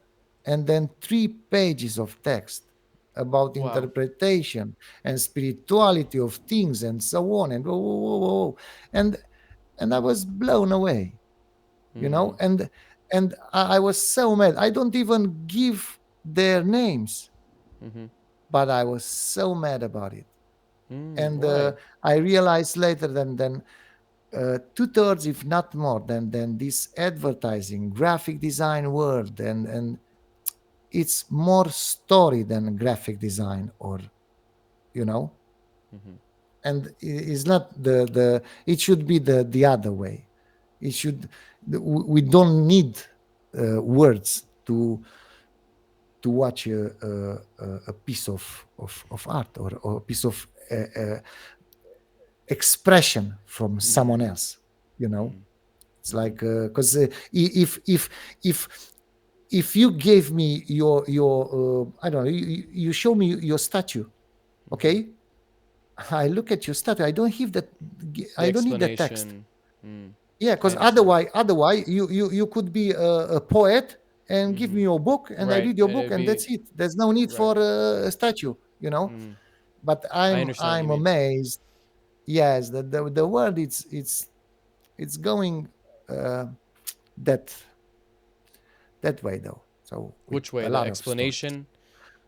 and then 3 pages of text about Wow. interpretation and spirituality of things and so on and whoa, whoa, whoa, whoa. and and I was blown away, Hmm. and I was so mad. I don't even give their names, Mm-hmm. but I was so mad about it. Mm. And Why? I realized later than 2/3, if not more, than this advertising, graphic design world, and it's more story than graphic design, or you know, Mm-hmm. and it's not the. It should be the other way. It should. We don't need words to watch a piece of art or a piece of expression from Mm-hmm. someone else. you know. Mm. It's Mm-hmm. like because if if you gave me your I don't know, you show me your statue, Mm-hmm. okay, I look at your statue, I don't have that, The I don't need that text. explanation. Mm. Yeah, I because understand. otherwise you could be a poet and give Mm-hmm. me your book and I Right. read your And book it'd and be that's it. There's no need right. for a statue, you know. Mm. But I understand what you I'm mean. amazed. Yes, the world it's going uh, that that way though. So with Which way? a The lot of stories. explanation?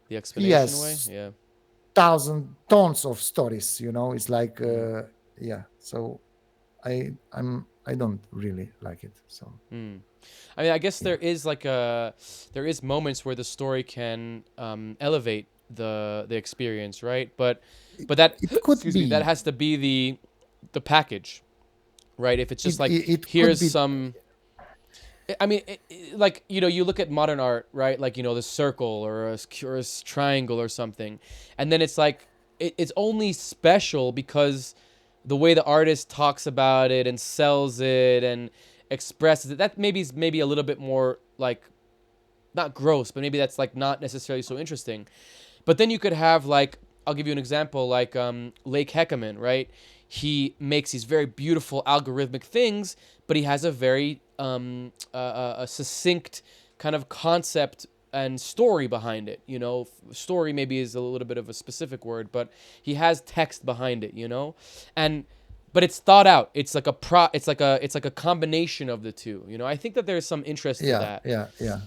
The explanation way? Yes, Yeah. thousand tons of stories. You know, it's like Mm. yeah. So I don't really like it. So Mm. I mean, I guess yeah, there is moments where the story can elevate the experience, right? But that it could excuse me, that be. has to be the package, right? If it's just like It could here's be. some I mean, like you look at modern art, right? Like the circle or a triangle or something, and then it's like it's only special because the way the artist talks about it and sells it and expresses it. That maybe a little bit more like not gross, but maybe that's like not necessarily so interesting. But then you could have like I'll give you an example like Lake Heckerman, right? He makes these very beautiful algorithmic things, but he has a very a succinct kind of concept and story behind it. Story maybe is a little bit of a specific word, but he has text behind it. And but it's thought out. It's like a combination of the two. I think that there's some interest to Yeah, that. yeah, yeah.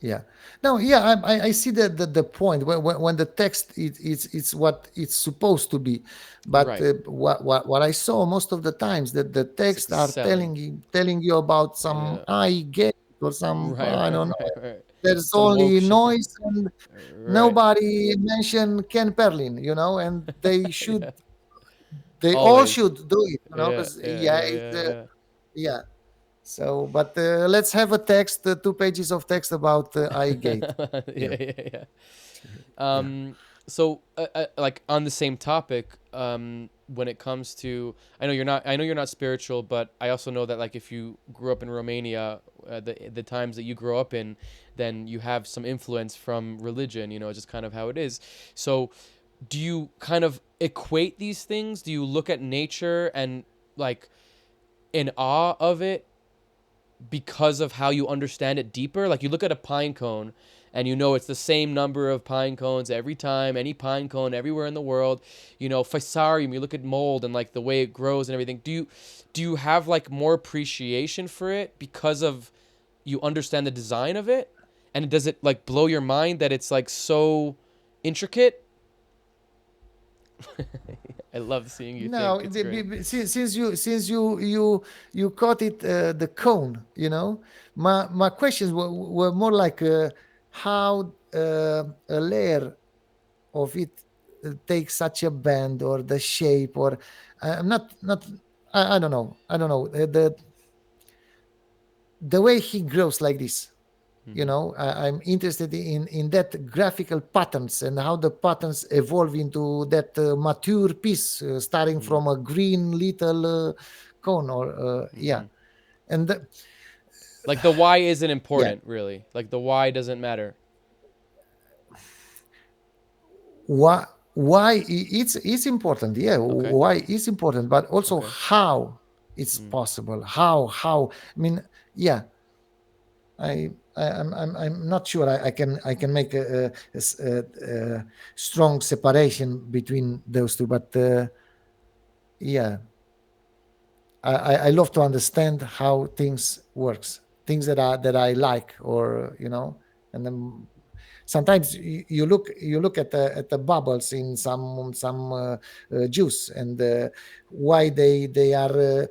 Yeah. No, yeah, I see the point when the text it's what it's supposed to be, but Right. what I saw most of the times that the It's text are selling. telling you about some Yeah. I get or some Right, I right, don't know. right, right. There's Some woke only shit. noise and Right. nobody mentioned Ken Perlin, and Yeah. they all Always. should do it, Yeah, because yeah, yeah, yeah, it's yeah, yeah. So, but let's have a text, 2 pages of text about I gate. yeah. Yeah, Yeah, yeah, yeah. yeah. So like on the same topic, when it comes to, I know you're not spiritual, but I also know that like if you grew up in Romania, the times that you grow up in, then you have some influence from religion. Just kind of how it is. So, do you kind of equate these things? Do you look at nature and like in awe of it because of how you understand it deeper? Like you look at a pine cone and it's the same number of pine cones every time, any pine cone everywhere in the world. Fusarium, you look at mold and like the way it grows and everything. Do you have like more appreciation for it because of you understand the design of it? And does it like blow your mind that it's like so intricate? I love seeing you think. No, It's great. since you caught it, the cone, my questions were more like how a layer of it takes such a bend, or the shape, or I'm not I don't know the way he grows like this. Mm-hmm. I'm interested in that graphical patterns and how the patterns evolve into that mature piece, starting Mm-hmm. from a green little cone, or yeah. Mm-hmm. And Like the why isn't yeah, important, really. Like the why doesn't matter. it's important, yeah, Okay. why is important, but also Okay. how it's Mm. possible, how I mean, yeah. I'm not sure I can make a strong separation between those two, but yeah, I love to understand how things works, things that I like, or and then sometimes you look at the bubbles in some juice, and why they are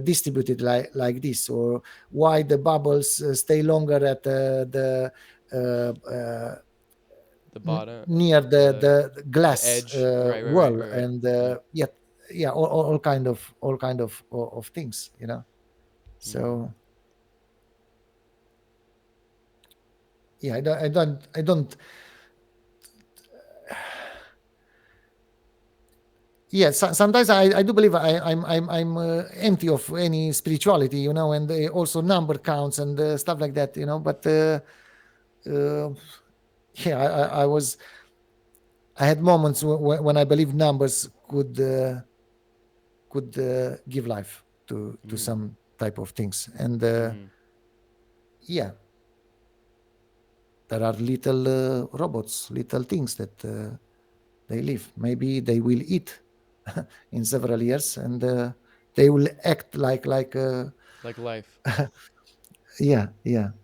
distributed like this, or why the bubbles stay longer at the The bottom, near the the the the glass edge. Right. Right. Right. wall, Right. Right. and Yeah. yeah, all kind of things, Mm. so yeah, I don't yeah, sometimes I do believe I'm empty of any spirituality, and also number counts and stuff like that, but uh, yeah, I had moments when I believe numbers could give life to Mm. some type of things. And Mm-hmm. yeah, there are little robots, little things that they live. Maybe they will eat in several years, and they will act like Like life. yeah,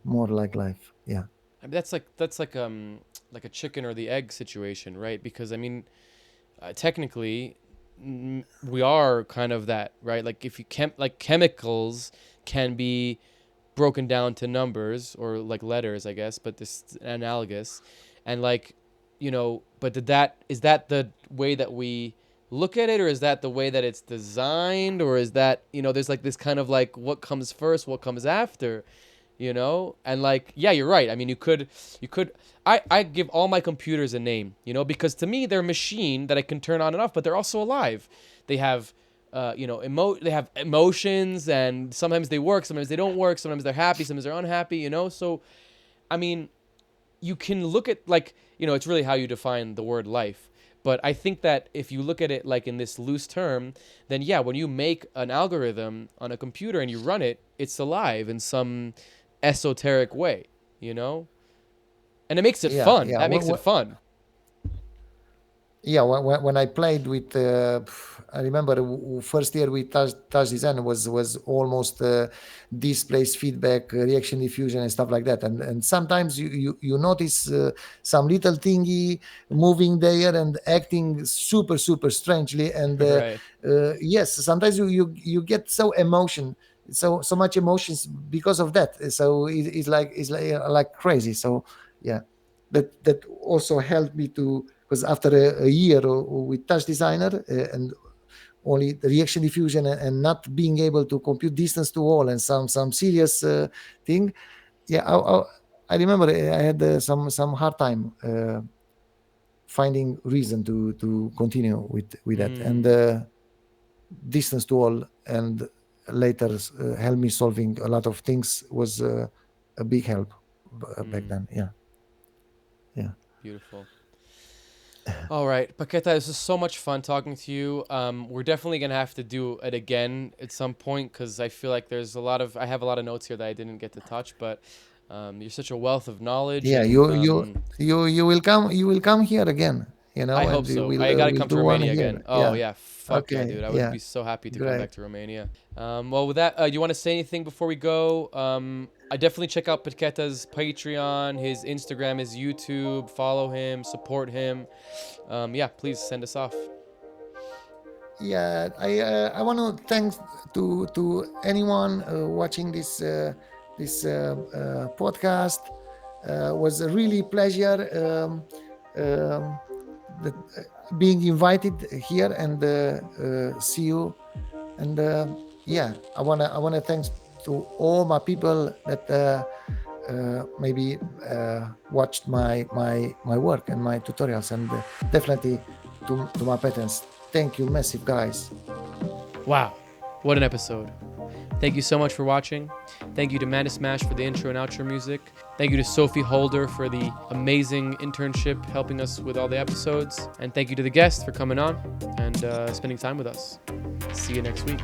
more like life. Yeah, I mean, that's like a chicken or the egg situation, right? Because I mean, technically, we are kind of that, right? Like if you like chemicals can be broken down to numbers or like letters, I guess, but this is analogous, and like, but is that the way that we look at it, or is that the way that it's designed, or is that there's like this kind of like what comes first, what comes after, and like, yeah, you're right. I mean, you could I give all my computers a name, because to me they're a machine that I can turn on and off, but they're also alive. They have they have emotions, and sometimes they work, sometimes they don't work, sometimes they're happy, sometimes they're unhappy, so I mean, you can look at like, it's really how you define the word life. But I think that if you look at it like in this loose term, then yeah, when you make an algorithm on a computer and you run it, it's alive in some esoteric way, and it makes it yeah, fun. yeah. That makes it fun. Yeah, when I played with, I remember first year with TouchDesigner was almost displays, feedback, reaction diffusion, and stuff like that. And sometimes you notice some little thingy moving there and acting super strangely. And Right. yes, sometimes you get so much emotions because of that. So it's like crazy. So yeah, that also helped me to, because after a year with TouchDesigner and only the reaction diffusion and not being able to compute distance to all and some serious thing, yeah, I remember I had some hard time finding reason to continue with that. And Mm, distance to all and later helped me solving a lot of things was a big help back mm, then. Yeah, yeah. beautiful. All right, Paqueta, this is so much fun talking to you. We're definitely gonna have to do it again at some point, because I feel like I have a lot of notes here that I didn't get to touch, but you're such a wealth of knowledge, Yeah, and you will come here again, I hope and so. I gotta we'll come to do one Romania again. here. Oh Yeah. yeah, fuck yeah, Okay. dude. I would Yeah. be so happy to come Great. back to Romania. Well, with that, do you want to say anything before we go? I definitely check out Paqueta's Patreon, his Instagram, his YouTube. Follow him, support him. Yeah, please send us off. Yeah. I want to thank to anyone watching this podcast. Was a really pleasure that, being invited here and see you. And yeah, I wanna thanks to all my people that maybe watched my work and my tutorials, and definitely to my patrons. Thank you, massive guys. Wow, what an episode. Thank you so much for watching. Thank you to Mantis Smash for the intro and outro music. Thank you to Sophie Holder for the amazing internship helping us with all the episodes. And thank you to the guests for coming on and spending time with us. See you next week.